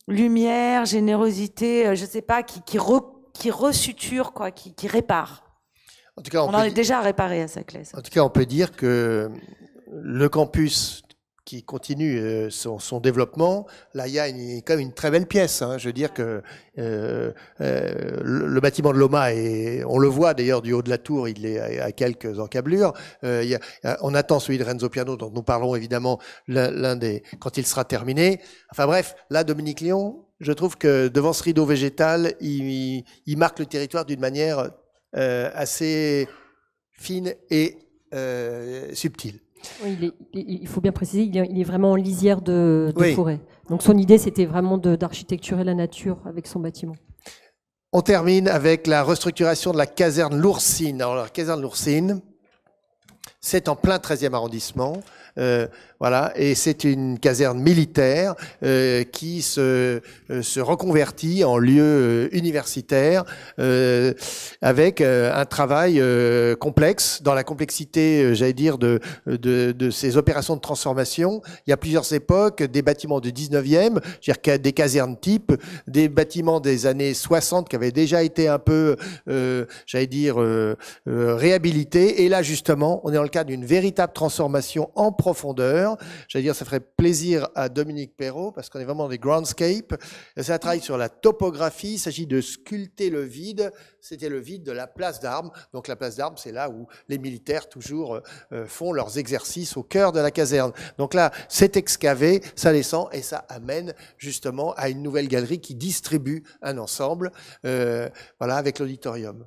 lumière, générosité, je sais pas, qui resuture, quoi, qui répare. En tout cas, on en est déjà réparé à Saclay. En tout cas, on peut dire que le campus qui continue son développement, là, il y a quand même une très belle pièce. Hein. Je veux dire que le bâtiment de l'OMA, on le voit d'ailleurs du haut de la tour, il est à quelques encablures. On attend celui de Renzo Piano, dont nous parlerons évidemment quand il sera terminé. Enfin bref, là, Dominique Léon, je trouve que devant ce rideau végétal, il marque le territoire d'une manière assez fine et subtile. Oui, il faut bien préciser, il est vraiment en lisière de forêt. Donc son idée, c'était vraiment d'architecturer la nature avec son bâtiment. On termine avec la restructuration de la caserne Lourcine. Alors la caserne Lourcine, c'est en plein 13e arrondissement. Voilà, et c'est une caserne militaire qui se reconvertit en lieu universitaire avec un travail complexe, dans la complexité, j'allais dire, de ces opérations de transformation. Il y a plusieurs époques, des bâtiments du 19e, c'est-à-dire des casernes type, des bâtiments des années 60 qui avaient déjà été un peu, réhabilités. Et là, justement, on est dans le cadre d'une véritable transformation en profondeur. J'allais dire, ça ferait plaisir à Dominique Perrault, parce qu'on est vraiment dans des groundscapes. C'est un travail sur la topographie. Il s'agit de sculpter le vide. C'était le vide de la place d'Armes. Donc la place d'Armes, c'est là où les militaires toujours font leurs exercices au cœur de la caserne. Donc là, c'est excavé, ça descend et ça amène justement à une nouvelle galerie qui distribue un ensemble, voilà, avec l'auditorium.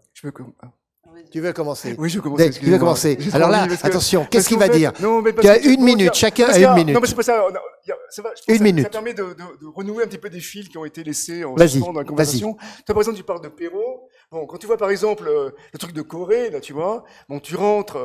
Tu veux commencer? Oui, je commence. Tu veux commencer. Alors là, attention, qu'est-ce qu'il va dire? Tu as une minute, chacun a une minute. Non, mais c'est pas ça. Une minute. Ça permet de renouer un petit peu des fils qui ont été laissés en suspens dans la conversation. Toi, par exemple, tu parles de Perrault. Bon, quand tu vois, par exemple, le truc de Corée, là, tu vois, bon, tu rentres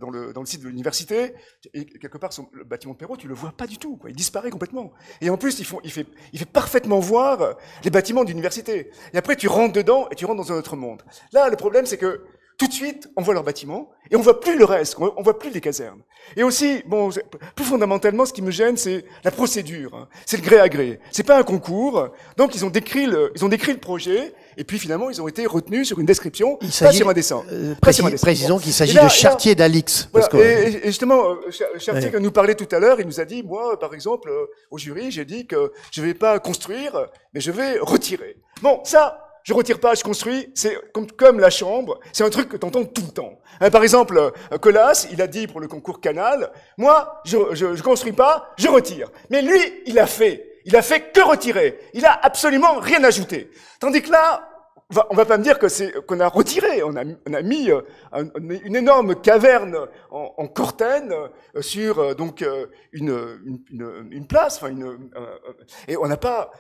dans le site de l'université, et quelque part, le bâtiment de Perrault, tu le vois pas du tout, quoi. Il disparaît complètement. Et en plus, il fait parfaitement voir les bâtiments d'université. Et après, tu rentres dedans et tu rentres dans un autre monde. Là, le problème, c'est que tout de suite, on voit leurs bâtiments et on voit plus le reste, on voit plus les casernes. Et aussi, bon, plus fondamentalement, ce qui me gêne, c'est la procédure. Hein. C'est le gré à gré. C'est pas un concours. Donc, ils ont décrit le projet et puis finalement, ils ont été retenus sur une description, pas sur un dessin. Précisons qu'il s'agit de Chartier d'Alix. Voilà, et justement, Chartier, que nous parlait tout à l'heure, il nous a dit, moi, par exemple, au jury, j'ai dit que je vais pas construire, mais je vais retirer. Bon, ça. Je retire pas, je construis, c'est comme la chambre, c'est un truc que t'entends tout le temps. Par exemple, Colas, il a dit pour le concours Canal, moi, je construis pas, je retire. Mais lui, il a fait que retirer. Il a absolument rien ajouté. Tandis que là, on va pas me dire qu'on a retiré, on a mis une énorme caverne en cortène sur donc une place, enfin et on n'a pas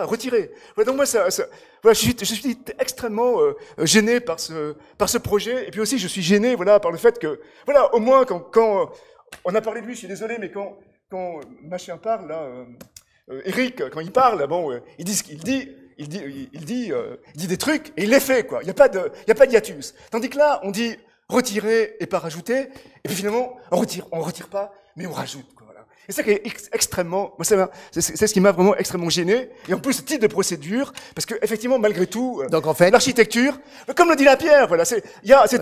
retiré. Voilà, donc moi voilà, je suis extrêmement gêné par ce projet, et puis aussi je suis gêné voilà par le fait que voilà, au moins quand on a parlé de lui, je suis désolé, mais quand machin parle là, Eric, quand il parle, bon, il dit ce qu'il dit. Il dit des trucs et il les fait, quoi. Il n'y a pas de hiatus. Tandis que là, on dit retirer et pas rajouter, et puis finalement, on retire pas, mais on rajoute, quoi. Voilà. Et ça qui est extrêmement, moi, c'est ce qui m'a vraiment extrêmement gêné. Et en plus, ce type de procédure, parce que effectivement, malgré tout, donc en fait, l'architecture, comme le dit Lapierre, voilà, c'est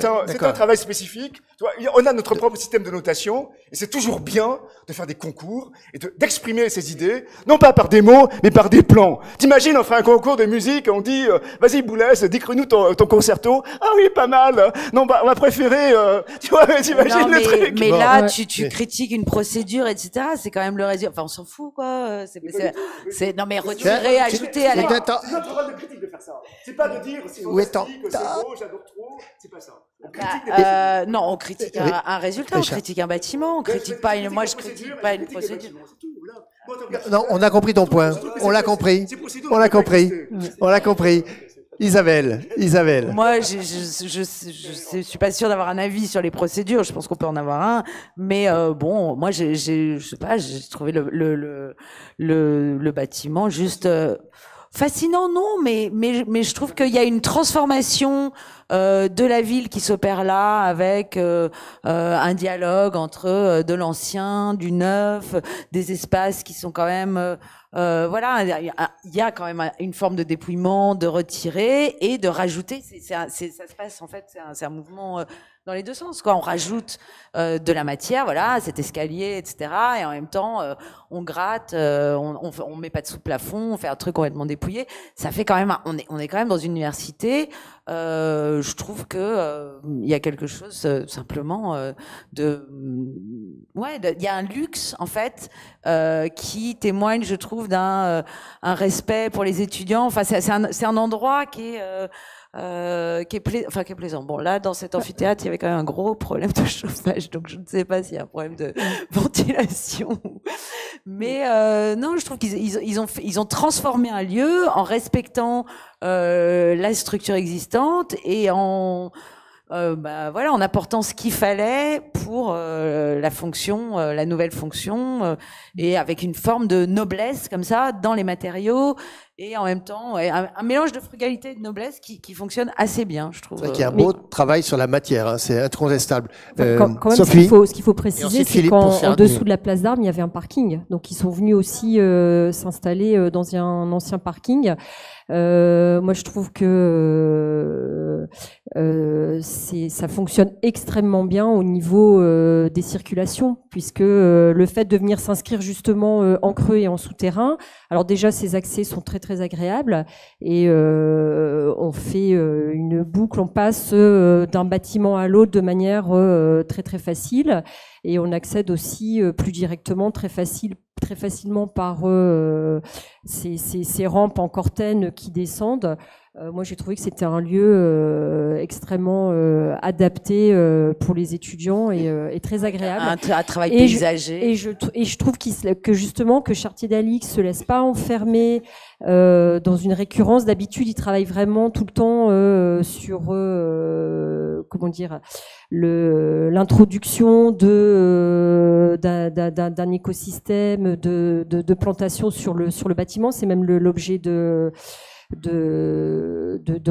un travail spécifique. Tu vois, on a notre propre système de notation, et c'est toujours bien de faire des concours et d'exprimer ses idées, non pas par des mots, mais par des plans. T'imagines, on fait un concours de musique, on dit, vas-y Boulez, décris-nous ton concerto. Ah oui, pas mal. Non, bah, on va préférer, tu vois, t'imagines le truc. Mais là, tu critiques une procédure, etc. C'est quand même le résultat. Enfin, on s'en fout, quoi. Non, mais retirer, ajouter, aller. C'est pas un travail de critique de faire ça. C'est pas de dire, c'est fantastique, c'est beau, j'adore trop. C'est pas ça. Non, on critique un résultat, on critique un bâtiment, on critique pas une. Moi, je critique pas une procédure. Non, on a compris ton point. On l'a compris. Isabelle. Moi, je suis pas sûre d'avoir un avis sur les procédures. Je pense qu'on peut en avoir un, mais bon, moi, je sais pas, j'ai trouvé le bâtiment juste fascinant, non, mais je trouve qu'il y a une transformation de la ville qui s'opère là, avec un dialogue entre de l'ancien, du neuf, des espaces qui sont quand même voilà, il y a quand même une forme de dépouillement, de retirer et de rajouter. Ça se passe en fait, c'est un mouvement dans les deux sens, quoi. On rajoute de la matière, voilà, cet escalier, etc. Et en même temps, on gratte, on met pas de sous-plafond, on fait un truc complètement dépouillé. Ça fait quand même, on est quand même dans une université. Je trouve que il y a quelque chose simplement il y a un luxe en fait qui témoigne, je trouve, d'un un respect pour les étudiants. Enfin, c'est un endroit qui est plaisant. Bon, là, dans cet amphithéâtre, il y avait quand même un gros problème de chauffage, donc je ne sais pas s'il y a un problème de ventilation. Mais non, je trouve qu'ils ont transformé un lieu en respectant la structure existante et en en apportant ce qu'il fallait pour la fonction, la nouvelle fonction, et avec une forme de noblesse comme ça dans les matériaux. et en même temps un mélange de frugalité et de noblesse qui fonctionne assez bien, je trouve. C'est vrai qu'il y a un beau travail sur la matière, hein, c'est incontestable. Quand même, Sophie. ce qu'il faut préciser, c'est qu'en dessous de la place d'Armes, il y avait un parking. Donc ils sont venus aussi s'installer dans un ancien parking. Moi, je trouve que ça fonctionne extrêmement bien au niveau des circulations, puisque le fait de venir s'inscrire justement en creux et en souterrain, alors déjà ces accès sont très très agréables et on fait une boucle, on passe d'un bâtiment à l'autre de manière très très facile et on accède aussi plus directement très facilement par ces rampes en cortène qui descendent. Moi, j'ai trouvé que c'était un lieu extrêmement adapté pour les étudiants et très agréable. Un travail paysager. Et je trouve que justement que Chartier d'Alix se laisse pas enfermer dans une récurrence. D'habitude, il travaille vraiment tout le temps sur comment dire l'introduction d'un écosystème de plantation sur le bâtiment. C'est même l'objet de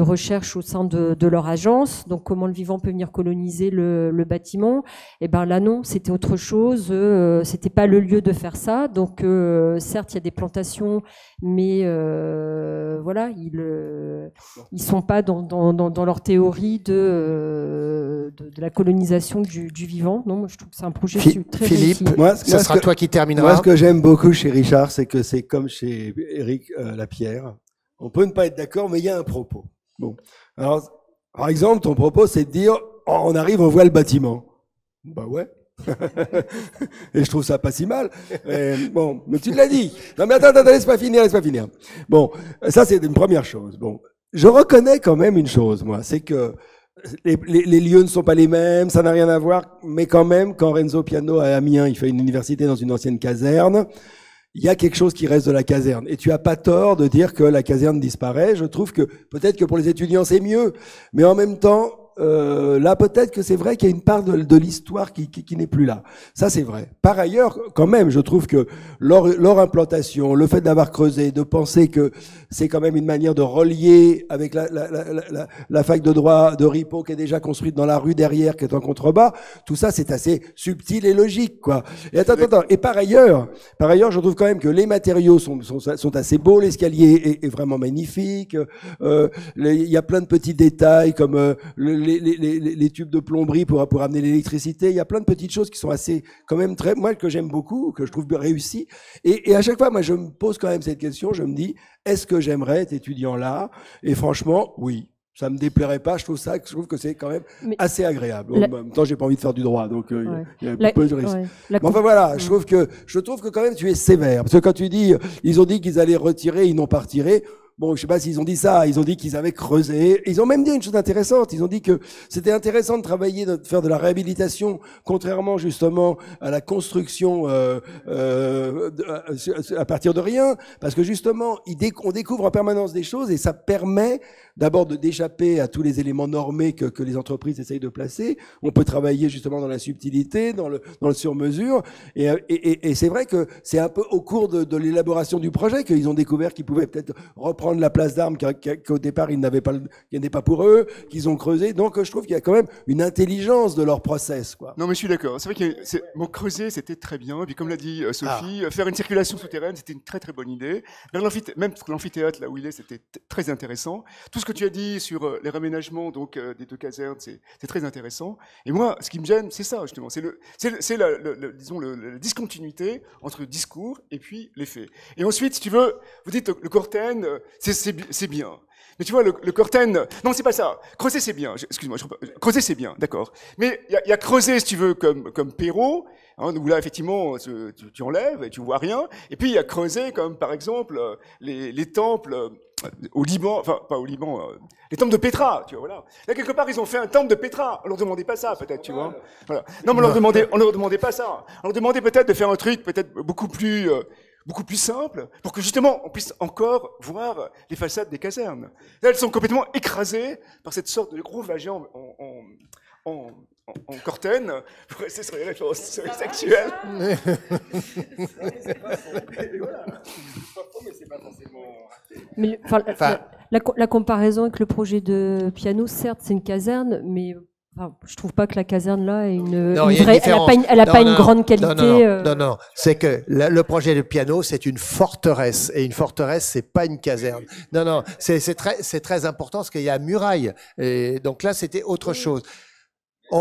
recherche au sein de leur agence. Donc comment le vivant peut venir coloniser le bâtiment. Et ben là non, c'était autre chose. C'était pas le lieu de faire ça. Donc certes il y a des plantations, mais voilà, ils sont pas dans leur théorie de la colonisation du vivant. Non, moi, je trouve que c'est un projet très réussi. Ça sera toi qui termineras. Moi, ce que j'aime beaucoup chez Richard, c'est que c'est comme chez Éric Lapierre. On peut ne pas être d'accord, mais il y a un propos. Bon. Alors, par exemple, ton propos, c'est de dire, oh, on arrive, on voit le bâtiment. Bah ouais. Et je trouve ça pas si mal. Bon, mais tu l'as dit. Non, mais attends, laisse pas finir. Bon, ça, c'est une première chose. Bon. Je reconnais quand même une chose, moi. C'est que les lieux ne sont pas les mêmes, ça n'a rien à voir, mais quand même, quand Renzo Piano à Amiens, il fait une université dans une ancienne caserne, il y a quelque chose qui reste de la caserne. Et tu as pas tort de dire que la caserne disparaît. Je trouve que peut-être que pour les étudiants, c'est mieux. Mais en même temps, là, peut-être que c'est vrai qu'il y a une part de l'histoire qui n'est plus là. Ça, c'est vrai. Par ailleurs, quand même, je trouve que leur implantation, le fait d'avoir creusé, de penser que c'est quand même une manière de relier avec la fac de droit de Ripaud qui est déjà construite dans la rue derrière, qui est en contrebas, tout ça, c'est assez subtil et logique, quoi. Et attends. Et par ailleurs, je trouve quand même que les matériaux sont assez beaux. L'escalier est vraiment magnifique. Il y a plein de petits détails comme les tubes de plomberie pour amener l'électricité. Il y a plein de petites choses qui sont assez, quand même moi, que j'aime beaucoup, que je trouve réussi. Et à chaque fois, moi, je me pose quand même cette question. Je me dis, est-ce que j'aimerais être étudiant là? Et franchement, oui. Ça me déplairait pas. Je trouve que c'est quand même assez agréable. En même temps, j'ai pas envie de faire du droit, donc il y a un peu de risque. Mais enfin voilà, je trouve que quand même tu es sévère, parce que quand tu dis, ils ont dit qu'ils allaient retirer, ils n'ont pas retiré. Bon, je sais pas s'ils ont dit ça. Ils ont dit qu'ils avaient creusé. Ils ont même dit une chose intéressante. Ils ont dit que c'était intéressant de travailler, de faire de la réhabilitation, contrairement justement à la construction à partir de rien, parce que justement, on découvre en permanence des choses et ça permet d'abord d'échapper à tous les éléments normés que les entreprises essayent de placer. On peut travailler justement dans la subtilité, dans le sur-mesure. Et c'est vrai que c'est un peu au cours de l'élaboration du projet qu'ils ont découvert qu'ils pouvaient peut-être reprendre la place d'Armes qu'au départ il n'était pas pour eux, qu'ils ont creusé. Donc je trouve qu'il y a quand même une intelligence de leur process, quoi. Non mais je suis d'accord. C'est vrai que creuser c'était très bien. Et puis comme l'a dit Sophie, faire une circulation souterraine c'était une très très bonne idée. Même l'amphithéâtre là où il est c'était très intéressant. Tout ce que tu as dit sur les réaménagements donc des deux casernes c'est très intéressant. Et moi ce qui me gêne c'est ça justement, c'est la discontinuité entre le discours et puis les faits. Et ensuite si tu veux, vous dites le Corten c'est bien. Mais tu vois, le Corten, non, c'est pas ça. Creuser, c'est bien. Excuse-moi, creuser, c'est bien, d'accord. Mais il y a creuser, si tu veux, comme Perrault, hein, où là, effectivement, tu enlèves et tu vois rien. Et puis, il y a creuser, comme par exemple, les temples au Liban, enfin, pas au Liban, les temples de Pétra, tu vois, voilà. Là, quelque part, ils ont fait un temple de Pétra. On leur demandait pas ça, peut-être, tu vois. Voilà. Non, mais on leur demandait pas ça. On leur demandait peut-être de faire un truc, peut-être beaucoup plus simple, pour que justement on puisse encore voir les façades des casernes. Là, elles sont complètement écrasées par cette sorte de gros vagin en corten pour rester sur les références sexuelles. Mais, la comparaison avec le projet de piano, certes, c'est une caserne, mais je trouve pas que la caserne là ait une vraie. Elle n'a pas une grande qualité. Non. C'est que le projet de piano, c'est une forteresse, et une forteresse, c'est pas une caserne. Non, c'est très important parce qu'il y a muraille. Et donc là, c'était autre chose.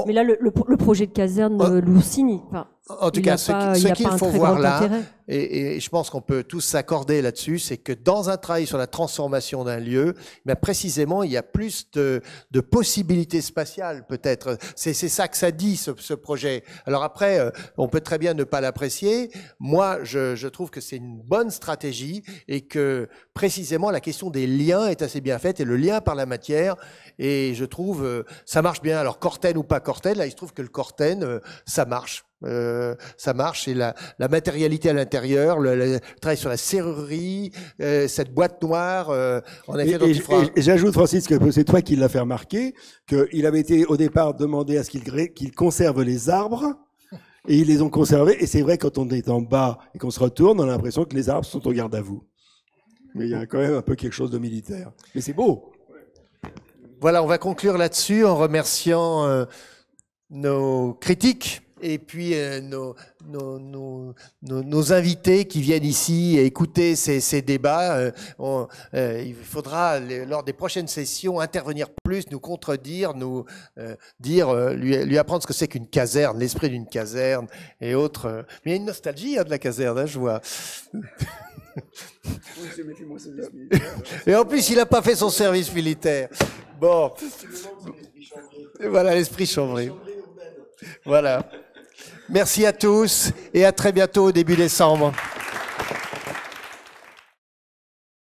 Mais là, le projet de caserne Loursini. En tout cas, ce qu'il faut voir là, et je pense qu'on peut tous s'accorder là-dessus, c'est que dans un travail sur la transformation d'un lieu, précisément, il y a plus de possibilités spatiales, peut-être. C'est ça que ça dit, ce projet. Alors après, on peut très bien ne pas l'apprécier. Moi, je trouve que c'est une bonne stratégie et que, précisément, la question des liens est assez bien faite, et le lien par la matière, et je trouve, ça marche bien. Alors, Corten ou pas Corten, là, il se trouve que le Corten, ça marche. Ça marche, et la matérialité à l'intérieur, le travail sur la serrurerie, cette boîte noire, en effet. Et j'ajoute, Francis, que c'est toi qui l'as fait remarquer, qu'il avait été au départ demandé à ce qu'il conserve les arbres, et ils les ont conservés, et c'est vrai, quand on est en bas et qu'on se retourne, on a l'impression que les arbres sont au garde à vous. Mais il y a quand même un peu quelque chose de militaire. Mais c'est beau. Voilà, on va conclure là-dessus en remerciant nos critiques. Et puis nos invités qui viennent ici écouter ces débats, il faudra lors des prochaines sessions intervenir plus, nous contredire, lui apprendre ce que c'est qu'une caserne, l'esprit d'une caserne et autres. Mais il y a une nostalgie de la caserne, je vois. Et en plus, il n'a pas fait son service militaire. Bon, voilà l'esprit chambré. Voilà. Merci à tous et à très bientôt au début décembre.